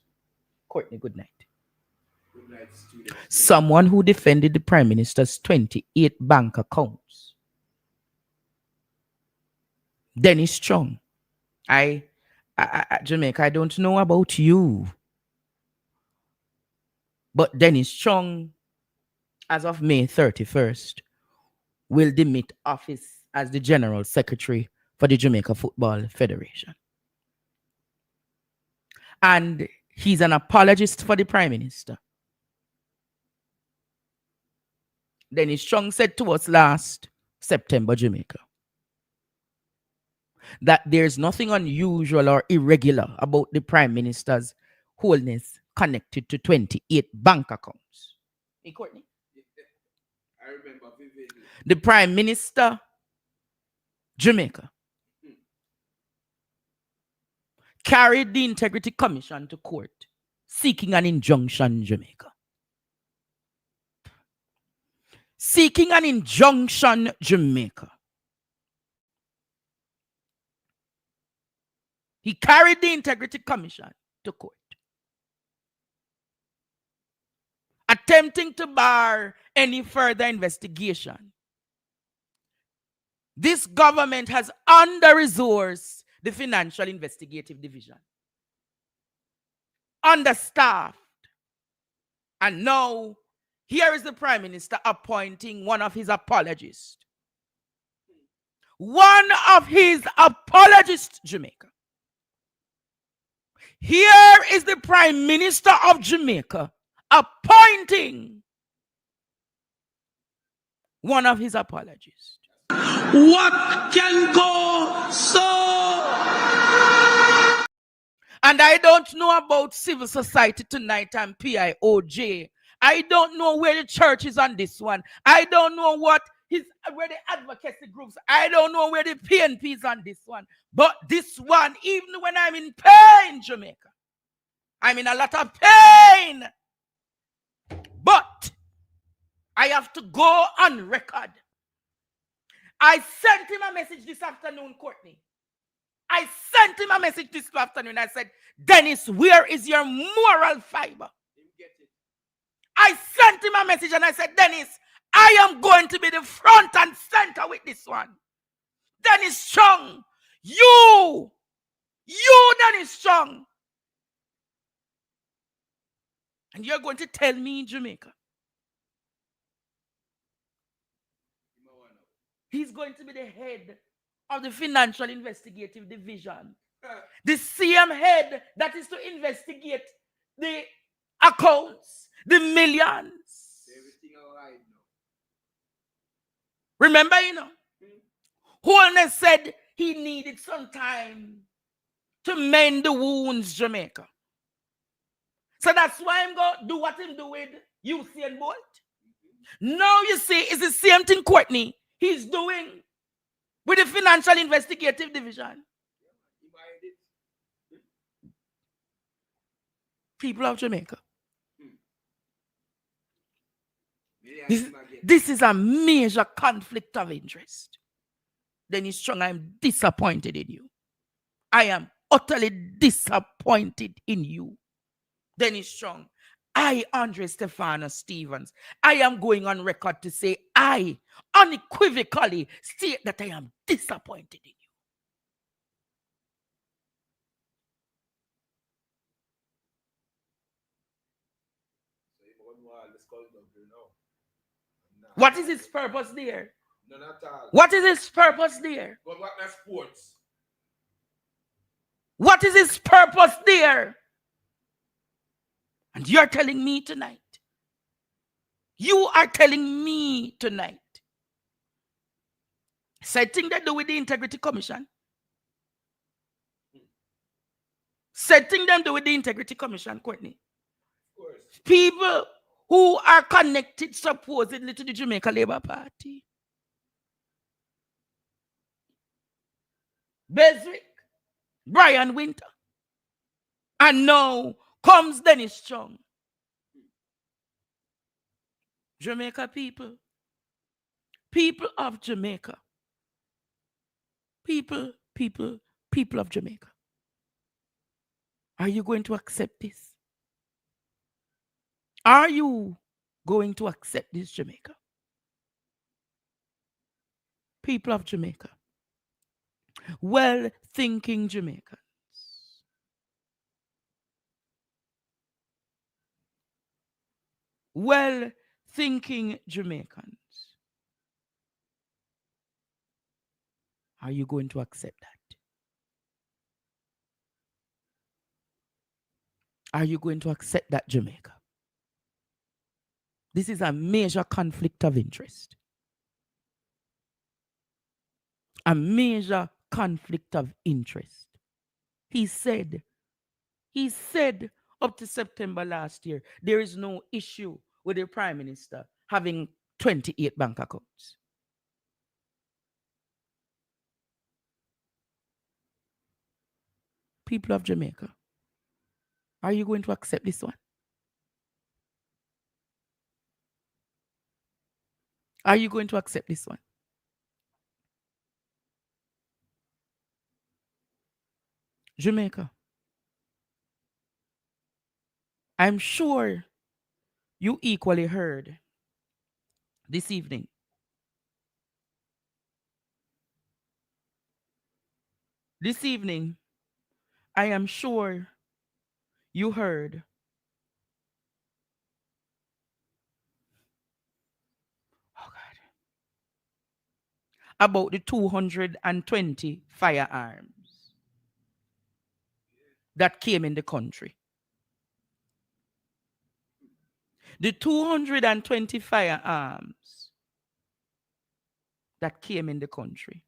Courtney, good night. Someone who defended the Prime Minister's 28 bank accounts. Dennis Chung. Jamaica, I don't know about you, but Dennis Chung, as of May 31st, will demit office as the General Secretary for the Jamaica Football Federation. And he's an apologist for the Prime Minister. Dennis Chung said to us last September, Jamaica, that there's nothing unusual or irregular about the Prime Minister's wholeness connected to 28 bank accounts. Hey, Courtney? I remember vividly. The Prime Minister, Jamaica, carried the Integrity Commission to court seeking an injunction, Jamaica. Seeking an injunction, Jamaica. He carried the Integrity Commission to court, attempting to bar any further investigation. This government has under-resourced the Financial Investigative Division, understaffed. And now, here is the Prime Minister appointing one of his apologists. One of his apologists, Jamaica. Here is the Prime Minister of Jamaica appointing one of his apologists. What can go so? And I don't know about civil society tonight and PIOJ. I don't know where the church is on this one. I don't know where the advocacy groups. I don't know where the PNP is on this one. But this one, even when I'm in pain, Jamaica, I'm in a lot of pain. But I have to go on record. I sent him a message this afternoon, Courtney. I sent him a message this afternoon. I said, Dennis, where is your moral fiber? I sent him a message and I said, Dennis, I am going to be the front and center with this one. Dennis Chung, you Dennis Chung. And you're going to tell me in Jamaica. He's going to be the head of the Financial Investigative Division. The same head that is to investigate the accounts, the millions. Remember, Holness said he needed some time to mend the wounds, Jamaica. So that's why I'm going to do what I'm doing with Usain Bolt. Now you see, it's the same thing, Courtney, he's doing with the Financial Investigative Division. People of Jamaica. This is a major conflict of interest. Dennis Chung, I'm disappointed in you. I am utterly disappointed in you. Dennis Chung, I, Andre Stefano Stevens, I am going on record to say I unequivocally state that I am disappointed in you. What is his purpose there? What is his purpose there? What is his purpose there? And you're telling me tonight. You are telling me tonight. Setting that do with the Integrity Commission. Setting them do with the Integrity Commission, Courtney. People who are connected supposedly to the Jamaica Labour Party. Beswick, Brian Winter. And now comes Dennis Chung. Jamaica people. People of Jamaica. People of Jamaica. Are you going to accept this? Are you going to accept this, Jamaica? People of Jamaica. Well-thinking Jamaicans. Well-thinking Jamaicans. Are you going to accept that? Are you going to accept that, Jamaica? This is a major conflict of interest. A major conflict of interest. He said up to September last year, there is no issue with the Prime Minister having 28 bank accounts. People of Jamaica, are you going to accept this one? Are you going to accept this one? Jamaica, I'm sure you equally heard this evening I am sure you heard about the 220 firearms that came in the country. The 220 firearms that came in the country.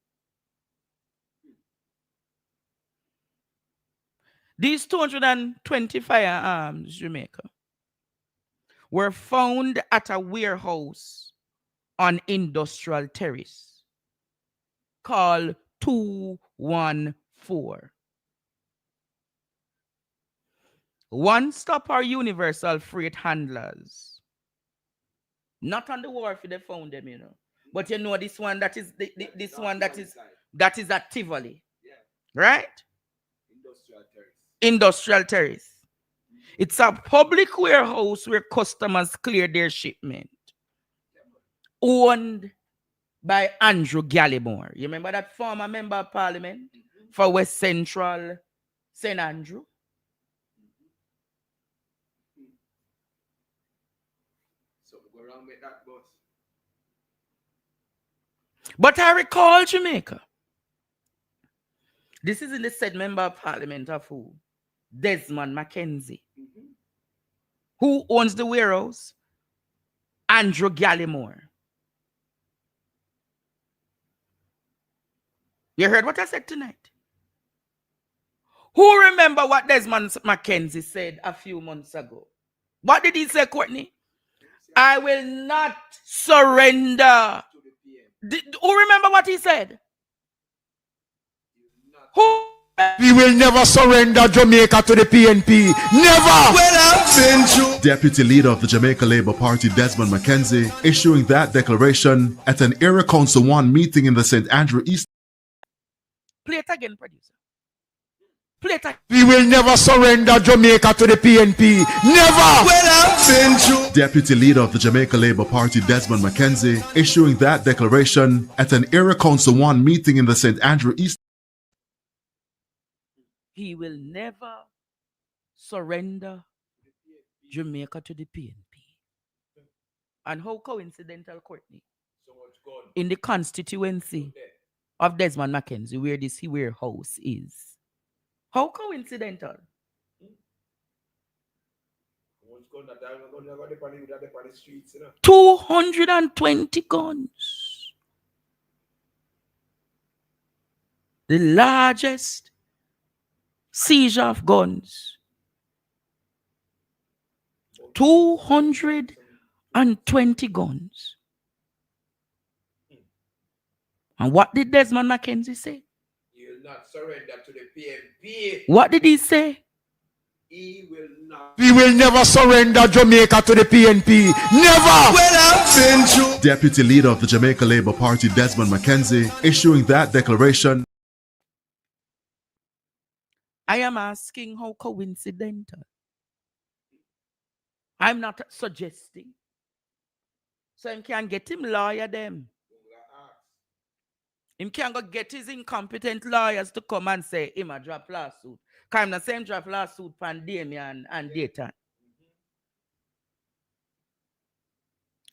These 220 firearms, Jamaica, were found at a warehouse on Industrial Terrace called 214. One stop or universal freight handlers. Not on the wharf they found them, you know. But you know this one that is this one that is at Tivoli. Yeah. Right? Industrial Terrace. It's a public warehouse where customers clear their shipment. Owned by Andrew Gallimore. You remember that former member of parliament for West Central St. Andrew? So we go around with that bus. But I recall, Jamaica, this is in the said member of parliament of who? Desmond Mackenzie. Who owns the warehouse? Andrew Gallimore. You heard what I said tonight? Who remember what Desmond Mackenzie said a few months ago? What did he say, Courtney? I will not surrender. Who remember what he said? Who? We will never surrender Jamaica to the PNP. Never! Deputy Leader of the Jamaica Labour Party, Desmond Mackenzie, issuing that declaration at an Area Council 1 meeting in the St. Andrew East. Play it again, producer. Play it again. We will never surrender Jamaica to the PNP. Never! Deputy Leader of the Jamaica Labour Party, Desmond Mackenzie, issuing that declaration at an Area Council 1 meeting in the St. Andrew East. He will never surrender Jamaica to the PNP. And how coincidental, Courtney? In the constituency of Desmond Mackenzie, where this warehouse is. How coincidental? 220 guns. The largest seizure of guns. 220 guns. And what did Desmond Mackenzie say? He will not surrender to the PNP. What did he say? He will never surrender Jamaica to the PNP. Never! Deputy Leader of the Jamaica Labour Party, Desmond Mackenzie, issuing that declaration. I am asking how coincidental. I'm not suggesting. So him can get him lawyer them. Him can go get his incompetent lawyers to come and say him a drop lawsuit. Because I'm not saying drop lawsuit pan Damien and Dayton.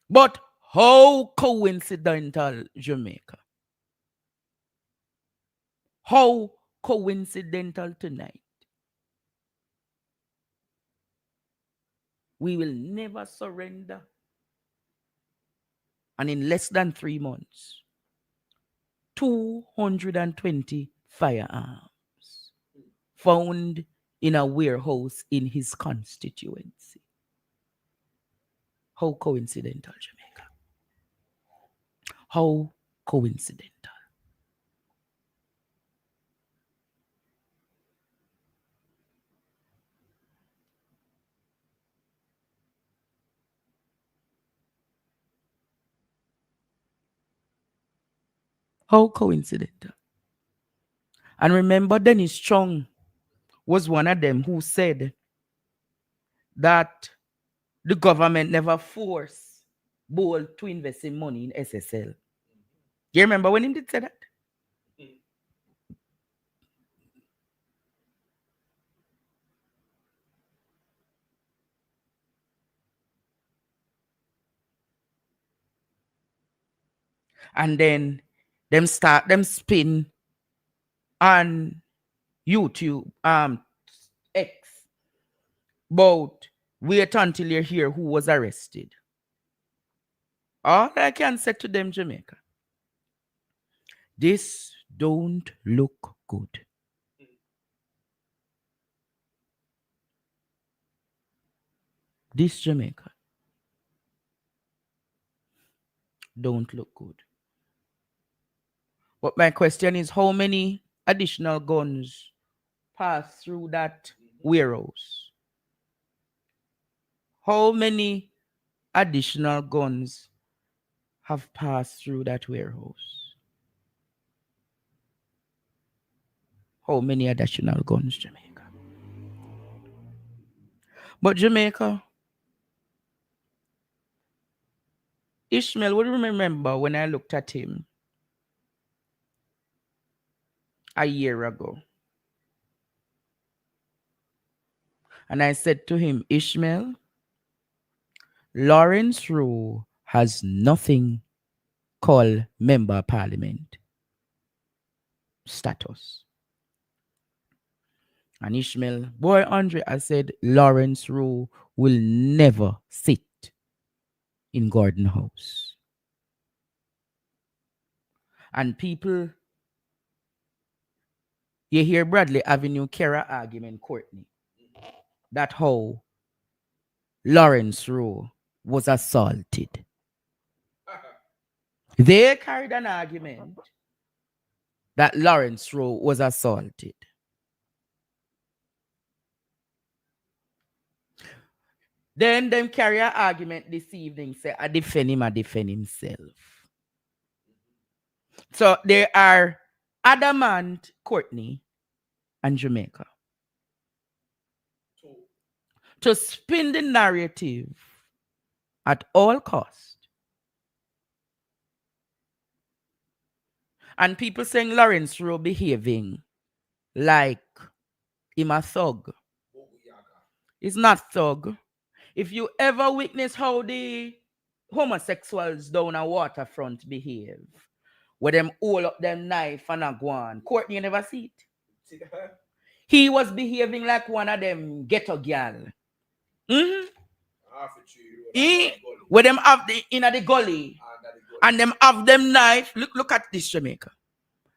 But how coincidental, Jamaica? How coincidental tonight? We will never surrender. And in less than 3 months, 220 firearms found in a warehouse in his constituency. How coincidental, Jamaica? How coincidental? How coincidental? And remember, Dennis Chung was one of them who said that the government never forced Bull to invest in money in SSL. You remember when he did say that? And then them start them spin on YouTube, X, about wait until you hear who was arrested. All I can say to them, Jamaica, this don't look good. This Jamaica don't look good. But my question is, how many additional guns pass through that warehouse? How many additional guns have passed through that warehouse? How many additional guns, Jamaica? But Jamaica, Ishmael, would you remember when I looked at him a year ago? And I said to him, Ishmael, Lawrence Rowe has nothing called member of parliament status. And Ishmael, boy Andre, I said, Lawrence Rowe will never sit in Gordon House. And people, you hear Bradley Avenue Kera argument, Courtney, that how Lawrence Rowe was assaulted. They carried an argument that Lawrence Rowe was assaulted. Then them carry an argument this evening, say, I defend him, I defend himself. So they are adamant, Courtney and Jamaica, to spin the narrative at all cost. And people saying Lawrence Rowe behaving like him a thug. He's not thug. If you ever witness how the homosexuals down a waterfront behave. Where them hold up them knife and a go on. Courtney, you never see it. He was behaving like one of them ghetto gal. Where them have the the gully. And them have them knife. Look at this, Jamaica.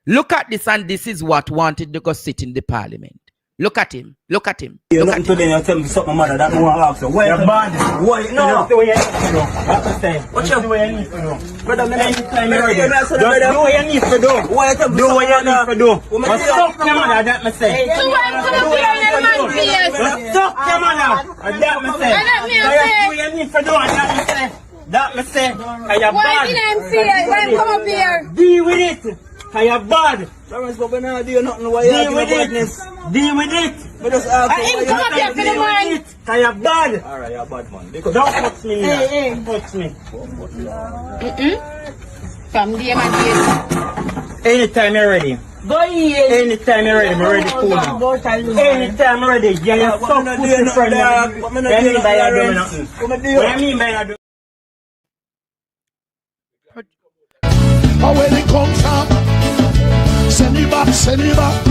Look at this, and this is what wanted to go sit in the parliament. Look at him. Look at him. You Look nothing at to them, you tell me something, mother, that no one asks you. Why you're bad? Why? No. Do what you need to do. That's the thing. What you do what you need to do? Brother, me anytime you're ready. Just do what you need to do. Why you tell me do what you need to do. But stop your mother, that me say. So I'm gonna be on the man face. Stop your mother, that me say. Do what you need to do, that me say. That me say. Why did I see it? Why come up here? Deal with it. You're bad. Lawrence, but we not do nothing. Why you with badness? Deal with it. But just ask him come up here for the man. You're bad. Alright, you're bad, man. Because don't touch me. Hey. Touch me. From the man. Anytime you're ready. Go here. Anytime you're ready, I'm ready for you. Anytime you're ready. You're so pussy friend. What do you mean by that doing nothing? What do you mean by that doing? Or where they come from, send it back, send it back.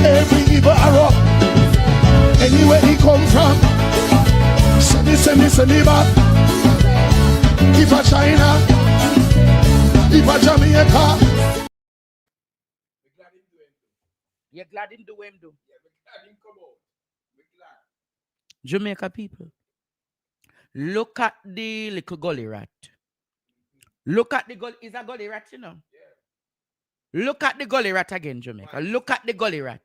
Every evil arrow, anywhere he come from, send it back. If a China, if a Jamaica. You're glad him do him do. Jamaica people, look at the little gully rat. Look at the gully. Is a gully rat, you know? Yeah. Look at the gully rat again, Jamaica. Look at the gully rat.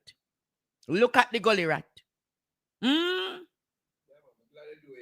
Look at the gully rat.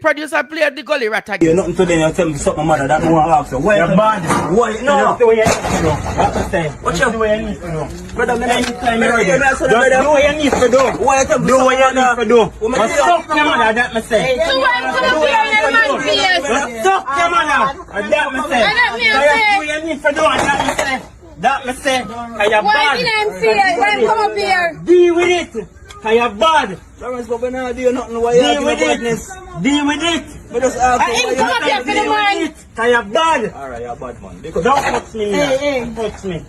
Producer, play the gully rat again. You nothing to them, you tell me something, mother, that no one asks you. Why you're bad? Why? No. Do what you need to do. That's the thing. What you do what you need to do. Brother, me anytime you're ready. Just do what you need to do. Why you tell me do what you need to do. But stop your mother, that me say. So I'm gonna be on the man face. Stop your mother, that me say. Do what you need to do, that me say. That me say. You're bad. Why did I see it? Why come up here? Deal with it. You're bad. Lawrence, but we not do nothing. Why you with badness? Deal with it. But just ask him come up here for the man. You're bad. Alright, you're bad, man. Because don't touch me. Hey. Touch me.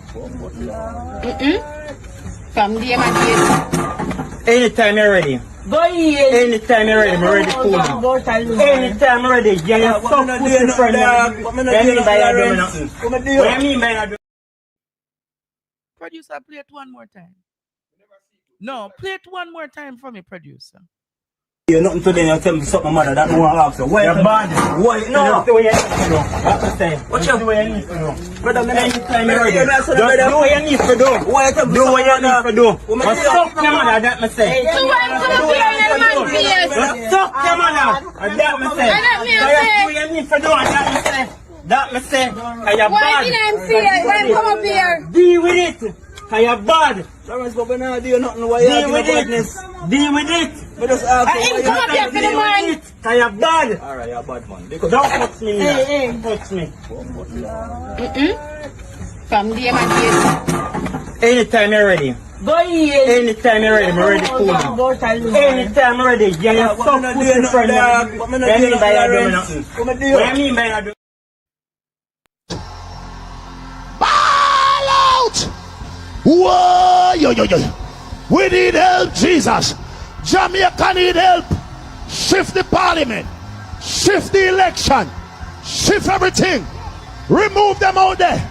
From the man. Anytime you're ready. Go here. Anytime you're ready, I'm ready for you. Anytime you're ready, you're so pussy friend. What do you mean by that doing nothing? What do you mean by that doing? Producer, play it one more time. No, play it one more time for me, producer. You nothing to them, you tell me something, mother, that no one asks you. Why you're bad? Why? No. Do what you need to do. That's the thing. What you do what you need to do. Brother, me anytime you're ready. Just do what you need to do. Why you tell me do what you need to do. But stop your mother, that me say. So I'm gonna be on the man face. Stop your mother, that me say. Do what you need to do, that me say. That me say. You're bad. Why did I see it? Why come up here? Deal with it. You're bad. Lawrence, but we not do nothing. Why you with badness? Deal with it. But just ask him come up here for the man. You're bad. Alright, you're bad, man. Because don't touch me. Hey. Touch me. From the man. Anytime you're ready. Go here. Anytime you're ready, I'm ready for you. Anytime you're ready, you're so pussy friend. What do you mean by that doing nothing? What do you mean by that doing? Ball out! Whoa, yo. We need help, Jesus. Jamaica need help. Shift the parliament. Shift the election. Shift everything. Remove them out there.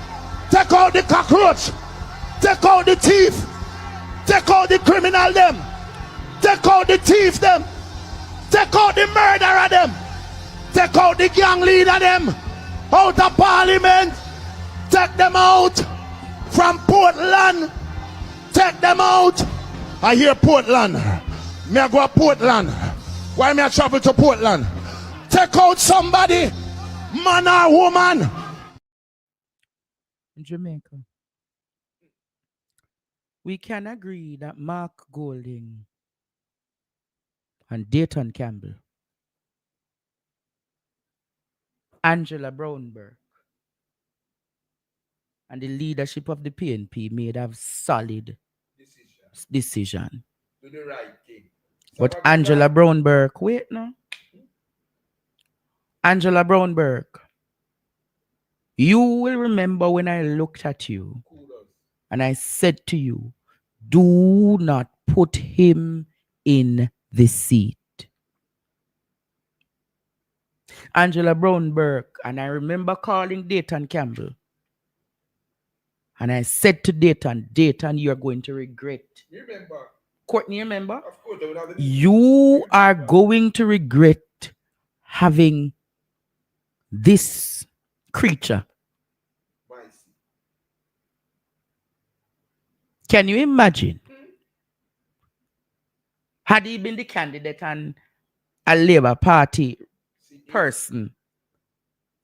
Take out the cockroach. Take out the thief. Take out the criminal them. Take out the thief them. Take out the murderer them. Take out the gang leader them. Out of parliament. Take them out. From Portland, take them out. I hear Portland. Me I go to Portland. Why me I travel to Portland? Take out somebody, man or woman. In Jamaica, we can agree that Mark Golding and Dayton Campbell, Angela Brownberg, and the leadership of the PNP made a solid decision. Do the right thing. But Angela Brownberg, wait now. Angela Brownberg, you will remember when I looked at you and I said to you, do not put him in the seat. Angela Brownberg, and I remember calling Dayton Campbell. And I said to Dayton, you are going to regret. You remember? Courtney, remember? Of course, they would have You are going to regret having this creature. Can you imagine? Had he been the candidate and a Labour Party person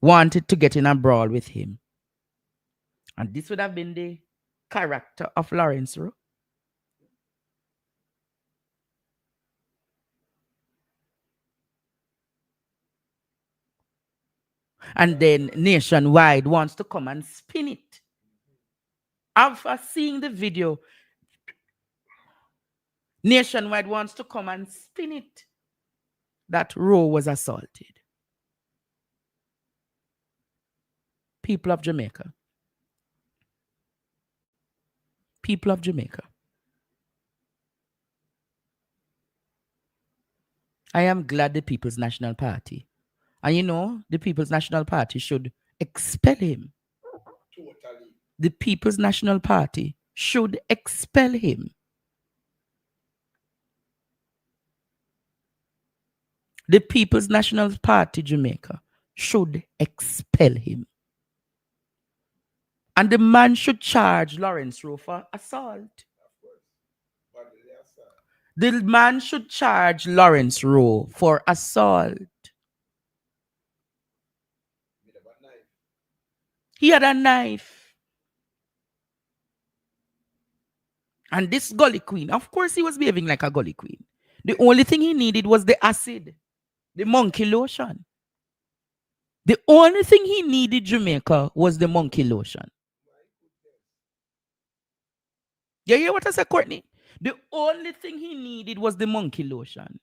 wanted to get in a brawl with him, and this would have been the character of Lawrence Rowe. And then Nationwide wants to come and spin it. After seeing the video, Nationwide wants to come and spin it that Rowe was assaulted. People of Jamaica. People of Jamaica. I am glad the People's National Party, and you know, the People's National Party should expel him. Totally. The People's National Party should expel him. The People's National Party, Jamaica, should expel him. And the man should charge Lawrence Rowe for assault. The man should charge Lawrence Rowe for assault. He had a knife. And this Gully queen, of course he was behaving like a Gully queen. The only thing he needed was the acid, the monkey lotion. The only thing he needed, Jamaica, was the monkey lotion. You hear what I said, Courtney? The only thing he needed was the monkey lotion.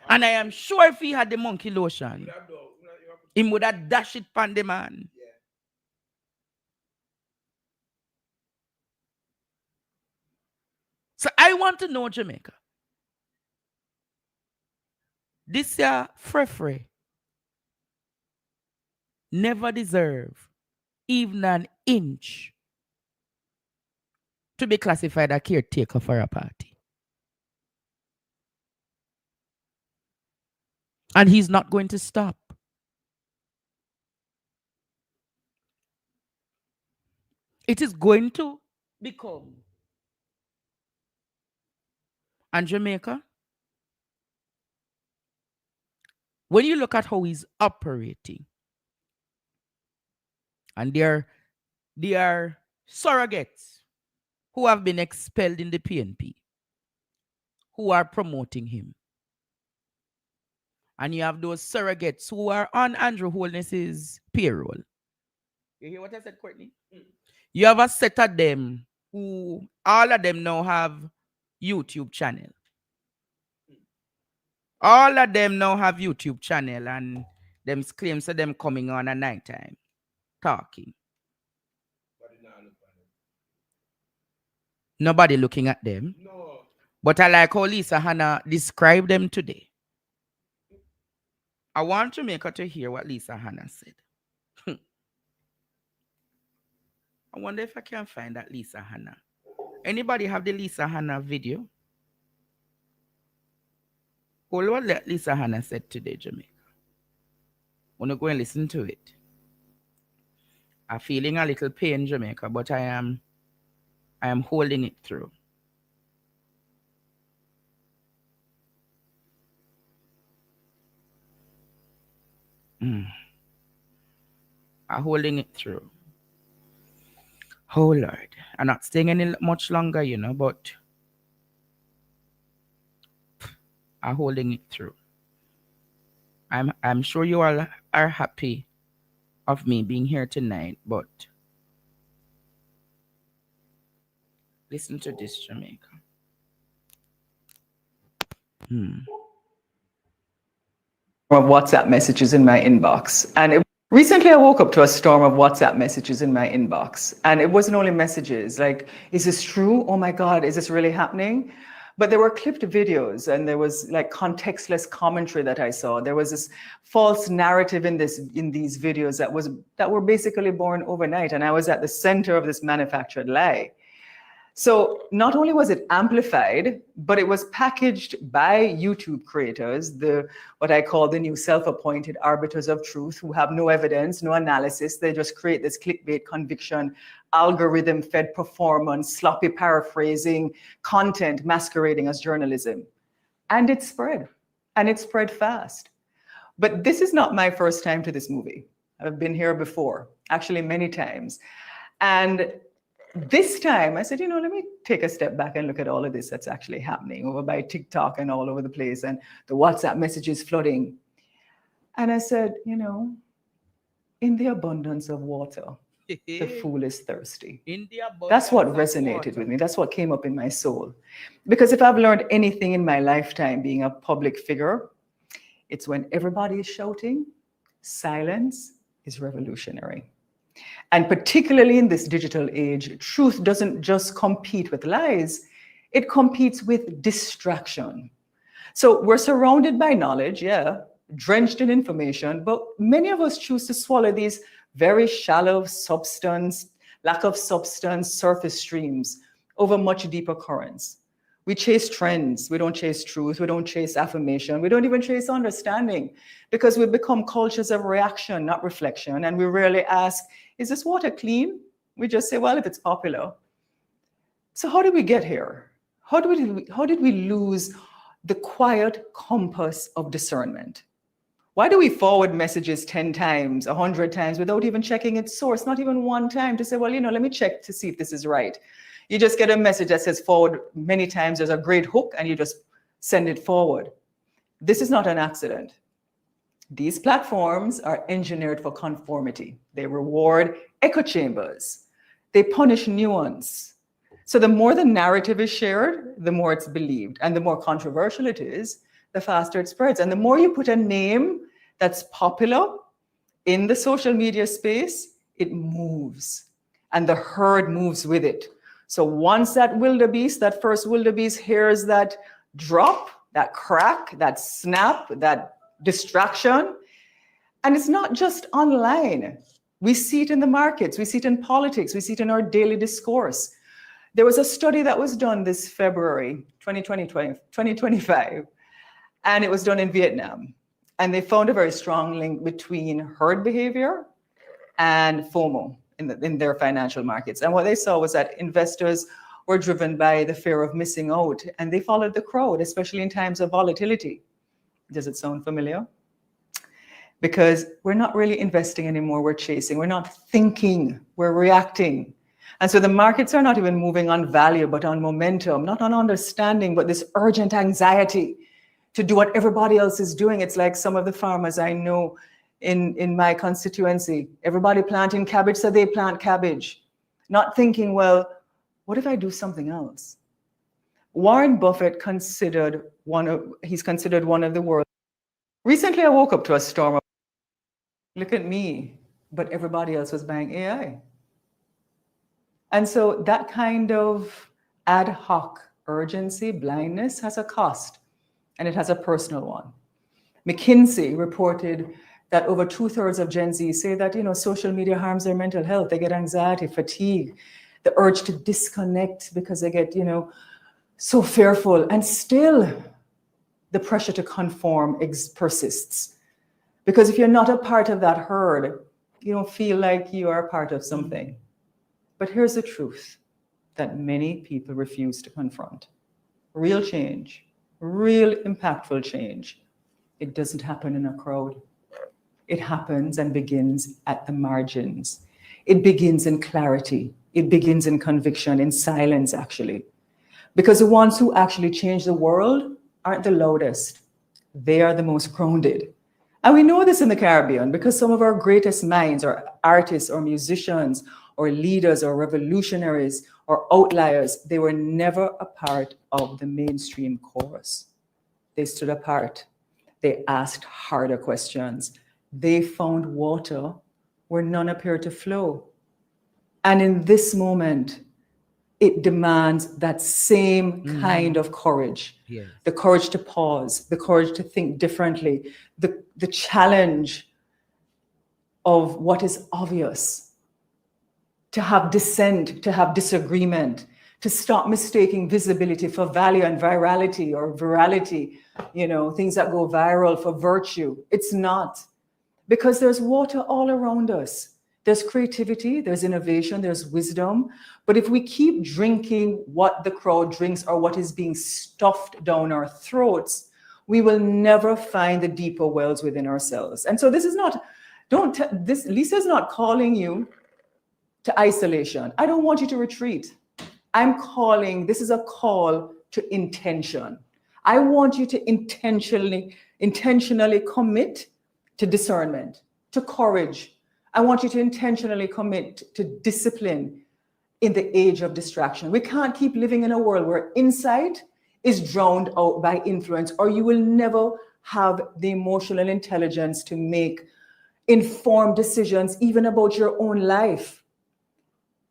And I am sure if he had the monkey lotion, he would have dashed it on the man. So I want to know, Jamaica, this year Frefre never deserve even an inch to be classified a caretaker for a party. And he's not going to stop. It is going to become. And Jamaica, when you look at how he's operating, and there are surrogates who have been expelled in the PNP who are promoting him. And you have those surrogates who are on Andrew Holness's payroll. You hear what I said, Courtney? You have a set of them who, all of them now have YouTube channel. All of them now have YouTube channel, and them claims of them coming on at night time talking. Nobody looking at them. No. But I like how Lisa Hannah described them today. I want Jamaica to hear what Lisa Hannah said. I wonder if I can find that Lisa Hannah. Anybody have the Lisa Hannah video? Well, what Lisa Hannah said today, Jamaica. I want to go and listen to it. I'm feeling a little pain, Jamaica, but I am holding it through. I'm holding it through. Oh Lord, I'm not staying any much longer, you know, but I'm holding it through. I'm sure you all are happy of me being here tonight, but listen to this, Jamaica. of WhatsApp messages in my inbox. And recently I woke up to a storm of WhatsApp messages in my inbox. And it wasn't only messages like, is this true? Oh my God, is this really happening? But there were clipped videos and there was like contextless commentary that I saw. There was this false narrative in these videos that were basically born overnight. And I was at the center of this manufactured lie. So not only was it amplified, but it was packaged by YouTube creators, what I call the new self-appointed arbiters of truth, who have no evidence, no analysis. They just create this clickbait conviction, algorithm-fed performance, sloppy paraphrasing, content masquerading as journalism. And it spread, and it spread fast. But this is not my first time to this movie. I've been here before, actually many times. And this time I said, let me take a step back and look at all of this that's actually happening over by TikTok and all over the place, and the WhatsApp messages flooding. And I said, in the abundance of water, the fool is thirsty. That's what resonated with me. That's what came up in my soul. Because if I've learned anything in my lifetime being a public figure, it's when everybody is shouting, silence is revolutionary. And particularly in this digital age, truth doesn't just compete with lies, it competes with distraction. So we're surrounded by knowledge, drenched in information, but many of us choose to swallow these very shallow lack of substance, surface streams over much deeper currents. We chase trends, we don't chase truth, we don't chase affirmation, we don't even chase understanding, because we've become cultures of reaction, not reflection, and we rarely ask, is this water clean? We just say, well, if it's popular. So how did we get here? How did we lose the quiet compass of discernment? Why do we forward messages 10 times, 100 times without even checking its source, not even one time to say, well, let me check to see if this is right. You just get a message that says forward many times, there's a great hook, and you just send it forward. This is not an accident. These platforms are engineered for conformity. They reward echo chambers. They punish nuance. So the more the narrative is shared, the more it's believed. And the more controversial it is, the faster it spreads. And the more you put a name that's popular in the social media space, it moves. And the herd moves with it. So once that wildebeest, that first wildebeest hears that drop, that crack, that snap, that distraction, and it's not just online. We see it in the markets, we see it in politics, we see it in our daily discourse. There was a study that was done this February 2025, and it was done in Vietnam. And they found a very strong link between herd behavior and FOMO in their financial markets. And what they saw was that investors were driven by the fear of missing out, and they followed the crowd, especially in times of volatility. Does it sound familiar? Because we're not really investing anymore, we're chasing, we're not thinking, we're reacting. And so the markets are not even moving on value, but on momentum, not on understanding, but this urgent anxiety to do what everybody else is doing. It's like some of the farmers I know in my constituency, everybody planting cabbage, so they plant cabbage, not thinking, well, what if I do something else? Warren Buffett considered one of the world's. Recently, I woke up to a storm of, look at me, but everybody else was buying AI. And so that kind of ad hoc urgency, blindness has a cost, and it has a personal one. McKinsey reported that over 2/3 of Gen Z say that, social media harms their mental health. They get anxiety, fatigue, the urge to disconnect because they get, so fearful. And still, the pressure to conform persists. Because if you're not a part of that herd, you don't feel like you are a part of something. But here's the truth that many people refuse to confront. Real change, real impactful change, it doesn't happen in a crowd. It happens and begins at the margins. It begins in clarity. It begins in conviction, in silence, actually. Because the ones who actually change the world aren't the loudest. They are the most grounded. And we know this in the Caribbean because some of our greatest minds are artists or musicians or leaders or revolutionaries or outliers. They were never a part of the mainstream chorus. They stood apart. They asked harder questions. They found water where none appeared to flow. And in this moment, it demands that same kind of courage. Yes. The courage to pause, the courage to think differently, the challenge of what is obvious, to have dissent, to have disagreement, to stop mistaking visibility for value and virality or virality, things that go viral for virtue. It's not, because there's water all around us. There's creativity, there's innovation, there's wisdom. But if we keep drinking what the crowd drinks or what is being stuffed down our throats, we will never find the deeper wells within ourselves. And so this is not, Lisa's not calling you to isolation. I don't want you to retreat. This is a call to intention. I want you to intentionally commit to discernment, to courage. I want you to intentionally commit to discipline in the age of distraction. We can't keep living in a world where insight is drowned out by influence, or you will never have the emotional intelligence to make informed decisions, even about your own life.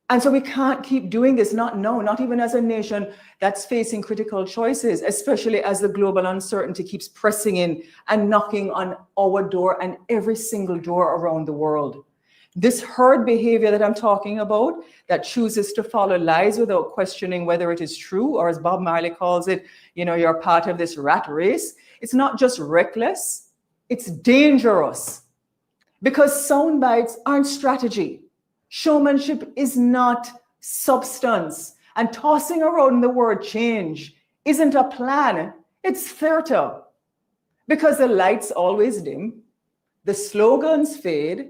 And so we can't keep doing this, not even as a nation that's facing critical choices, especially as the global uncertainty keeps pressing in and knocking on our door and every single door around the world. This herd behavior that I'm talking about, that chooses to follow lies without questioning whether it is true, or as Bob Marley calls it, you're part of this rat race. It's not just reckless, it's dangerous. Because sound bites aren't strategy. Showmanship is not substance. And tossing around the word change isn't a plan, it's theater. Because the lights always dim, the slogans fade,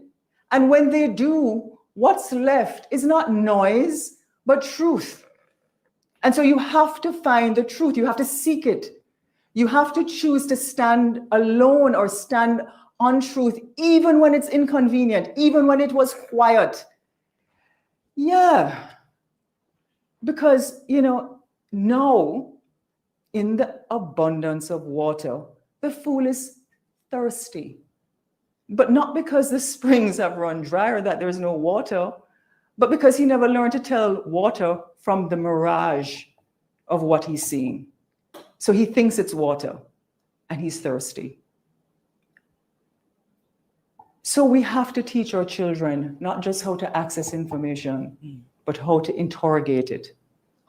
and when they do, what's left is not noise, but truth. And so you have to find the truth, you have to seek it. You have to choose to stand alone or stand on truth, even when it's inconvenient, even when it was quiet. Yeah, because, now in the abundance of water, the fool is thirsty. But not because the springs have run dry or that there's no water, but because he never learned to tell water from the mirage of what he's seeing. So he thinks it's water and he's thirsty. So we have to teach our children not just how to access information, but how to interrogate it,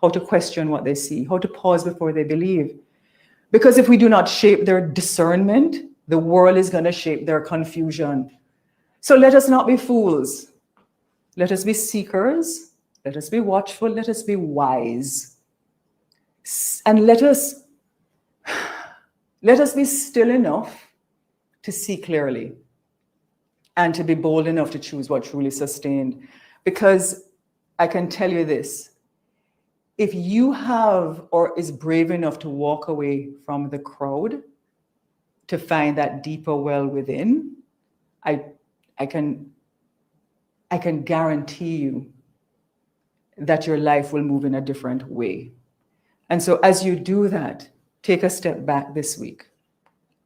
how to question what they see, how to pause before they believe. Because if we do not shape their discernment, the world is going to shape their confusion. So let us not be fools. Let us be seekers. Let us be watchful. Let us be wise. And let us be still enough to see clearly and to be bold enough to choose what truly sustained. Because I can tell you this, if you have or is brave enough to walk away from the crowd to find that deeper well within, I can guarantee you that your life will move in a different way. And so as you do that, take a step back this week.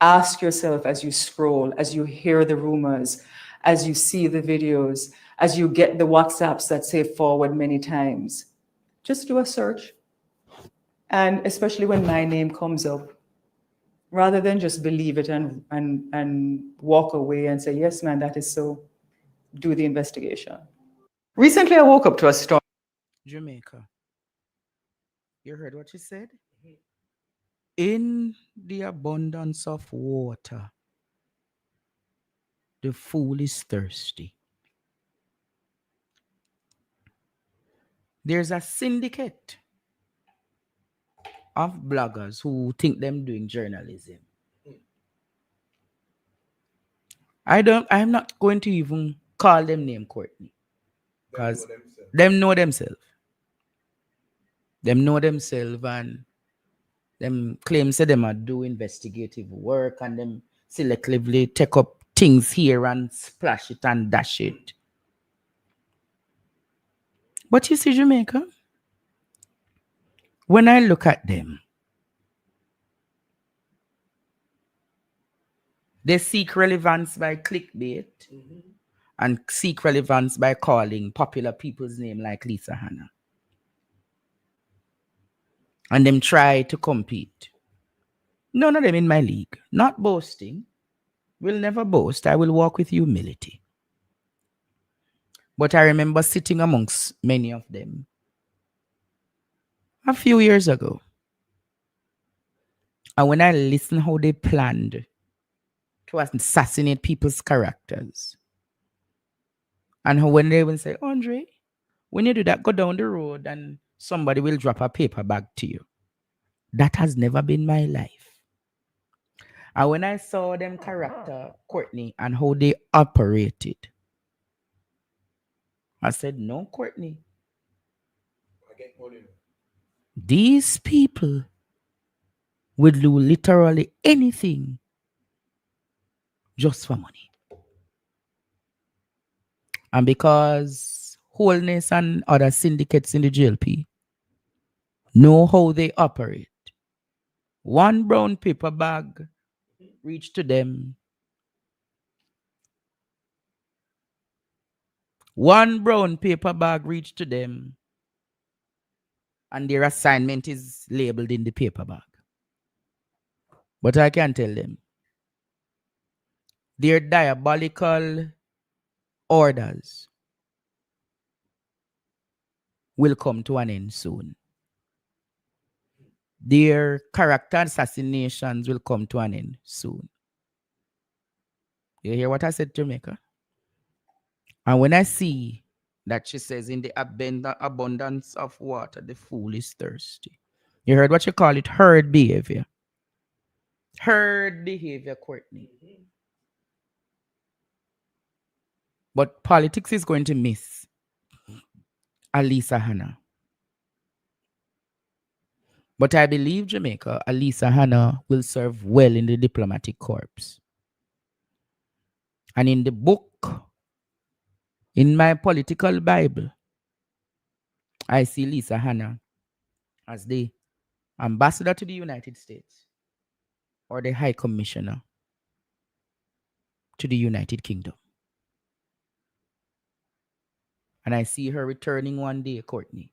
Ask yourself as you scroll, as you hear the rumors, as you see the videos, as you get the WhatsApps that say forward many times, just do a search. And especially when my name comes up, rather than just believe it and walk away and say, yes, man, that is so, do the investigation. Recently, I woke up to a storm. Jamaica. You heard what she said? In the abundance of water, the fool is thirsty. There's a syndicate of bloggers who think them doing journalism. I'm not going to even call them name Courtney. Because them know themselves. Them know themselves and them claim say them are do investigative work and them selectively take up things here and splash it and dash it. But you see, Jamaica, when I look at them, They seek relevance by clickbait and seek relevance by calling popular people's name like Lisa Hanna. And them try to compete. None of them in my league. Not boasting. Will never boast. I will walk with humility. But I remember sitting amongst many of them a few years ago. And when I listened how they planned to assassinate people's characters, and how when they will say, Andre, when you do that, go down the road and somebody will drop a paper bag to you. That has never been my life. And when I saw them character, Courtney, and how they operated, I said, no, Courtney. These people would do literally anything just for money. And because Wholeness and other syndicates in the GLP know how they operate, one brown paper bag reached to them. One brown paper bag reached to them, and their assignment is labeled in the paper bag. But I can tell them, their diabolical orders will come to an end soon. Their character assassinations will come to an end soon. You hear what I said, Jamaica? And when I see that she says, in the abundance of water, the fool is thirsty. You heard what you call it? Herd behavior. Herd behavior, Courtney. But politics is going to miss Lisa Hanna. But I believe, Jamaica, Lisa Hanna will serve well in the diplomatic corps. And in the book, in my political Bible, I see Lisa Hanna as the ambassador to the United States or the High Commissioner to the United Kingdom. And I see her returning one day, Courtney.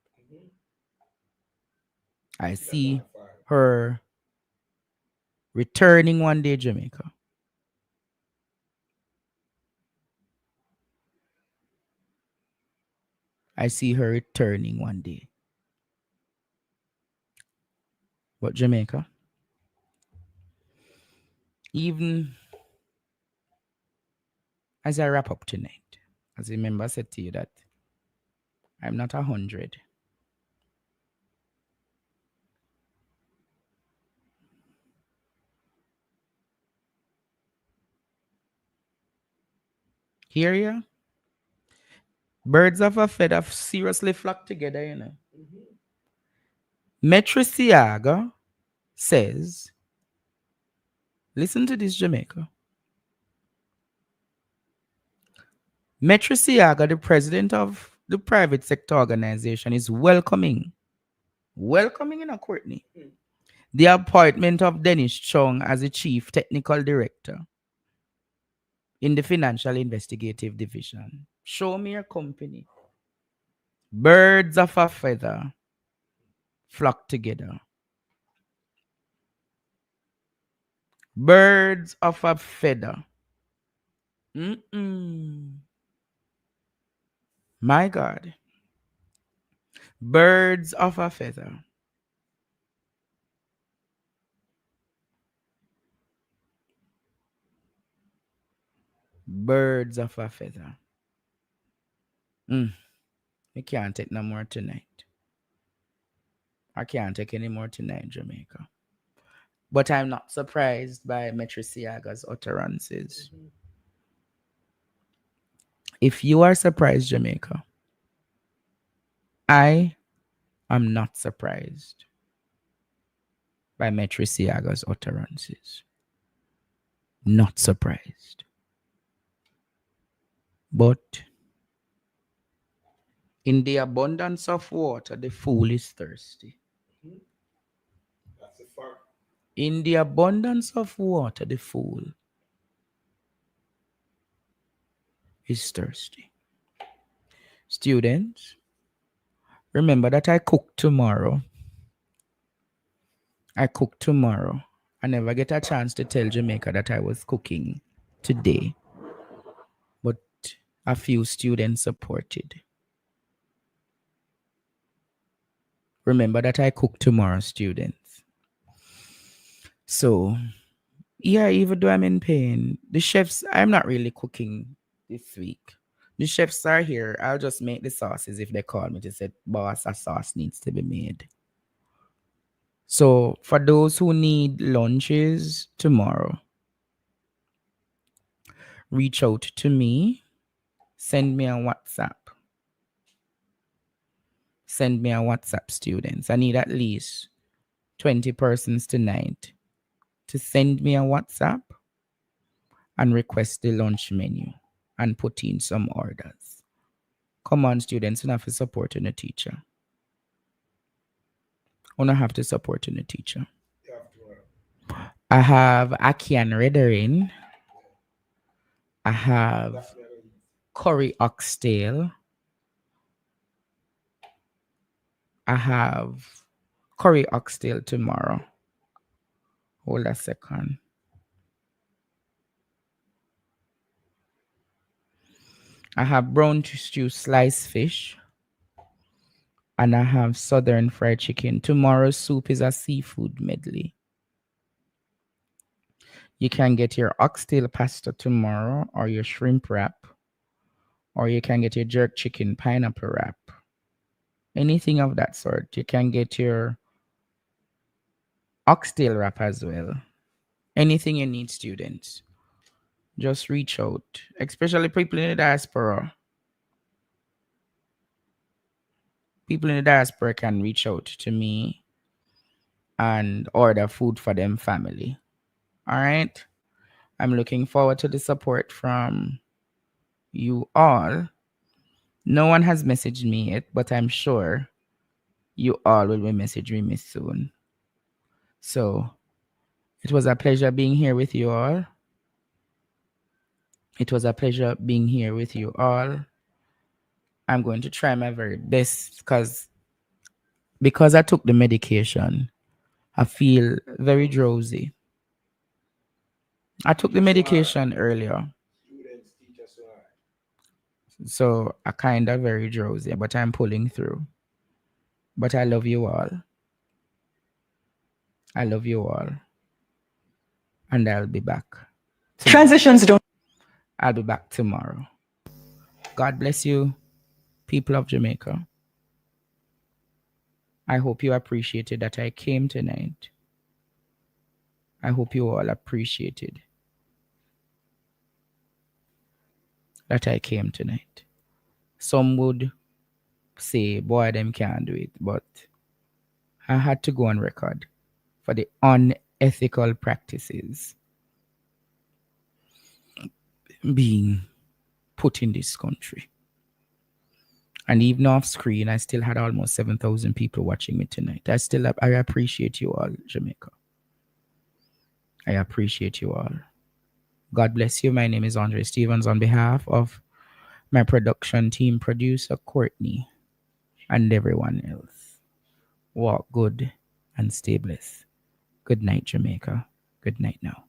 I see her returning one day, Jamaica. I see her returning one day. But Jamaica, even as I wrap up tonight, as I remember I said to you that I'm not 100. Hear ya? Birds of a feather seriously flock together, you know. Metriciaga says, listen to this, Jamaica. Metriciaga, the president of the private sector organization, is welcoming in a Courtney, the appointment of Dennis Chung as the chief technical director in the Financial Investigative Division. Show me your company. Birds of a feather flock together. Birds of a feather. My God. Birds of a feather. Birds of a feather. I can't take no more tonight. I can't take any more tonight, Jamaica. But I'm not surprised by Metriciaga's utterances. If you are surprised, Jamaica, I am not surprised by Metriciaga's utterances. Not surprised. But in the abundance of water, the fool is thirsty. That's a fact. In the abundance of water, the fool is thirsty. Students, remember that I cook tomorrow. I cook tomorrow. I never get a chance to tell Jamaica that I was cooking today. But a few students supported. Remember that I cook tomorrow, students. So, yeah, even though I'm in pain, the chefs, I'm not really cooking this week. The chefs are here. I'll just make the sauces if they call me to say, boss, a sauce needs to be made. So, for those who need lunches tomorrow, reach out to me. Send me a WhatsApp. Send me a WhatsApp, students. I need at least 20 persons tonight to send me a WhatsApp and request the lunch menu and put in some orders. Come on, students, you have to support the teacher. You have to support the teacher. I have Akian Redderin. I have curry oxtail. I have curry oxtail tomorrow. Hold a second. I have brown stew sliced fish. And I have southern fried chicken. Tomorrow's soup is a seafood medley. You can get your oxtail pasta tomorrow, or your shrimp wrap, or you can get your jerk chicken pineapple wrap. Anything of that sort. You can get your oxtail wrap as well. Anything you need, students. Just reach out, especially people in the diaspora. People in the diaspora can reach out to me and order food for them family. All right? I'm looking forward to the support from you all. No one has messaged me yet, but I'm sure you all will be messaging me soon. So it was a pleasure being here with you all. It was a pleasure being here with you all. I'm going to try my very best because I took the medication, I feel very drowsy. I took the medication earlier. So I kind of very drowsy, but I'm pulling through. But I love you all. I love you all. And I'll be back. Transitions don't. I'll be back tomorrow. God bless you, people of Jamaica. I hope you appreciated that I came tonight. I hope you all appreciated that I came tonight. Some would say, boy, them can't do it, but I had to go on record for the unethical practices being put in this country. And even off screen, I still had almost 7,000 people watching me tonight. I appreciate you all, Jamaica. I appreciate you all. God bless you. My name is Andre Stevens on behalf of my production team, producer Courtney, and everyone else. Walk good and stay blessed. Good night, Jamaica. Good night now.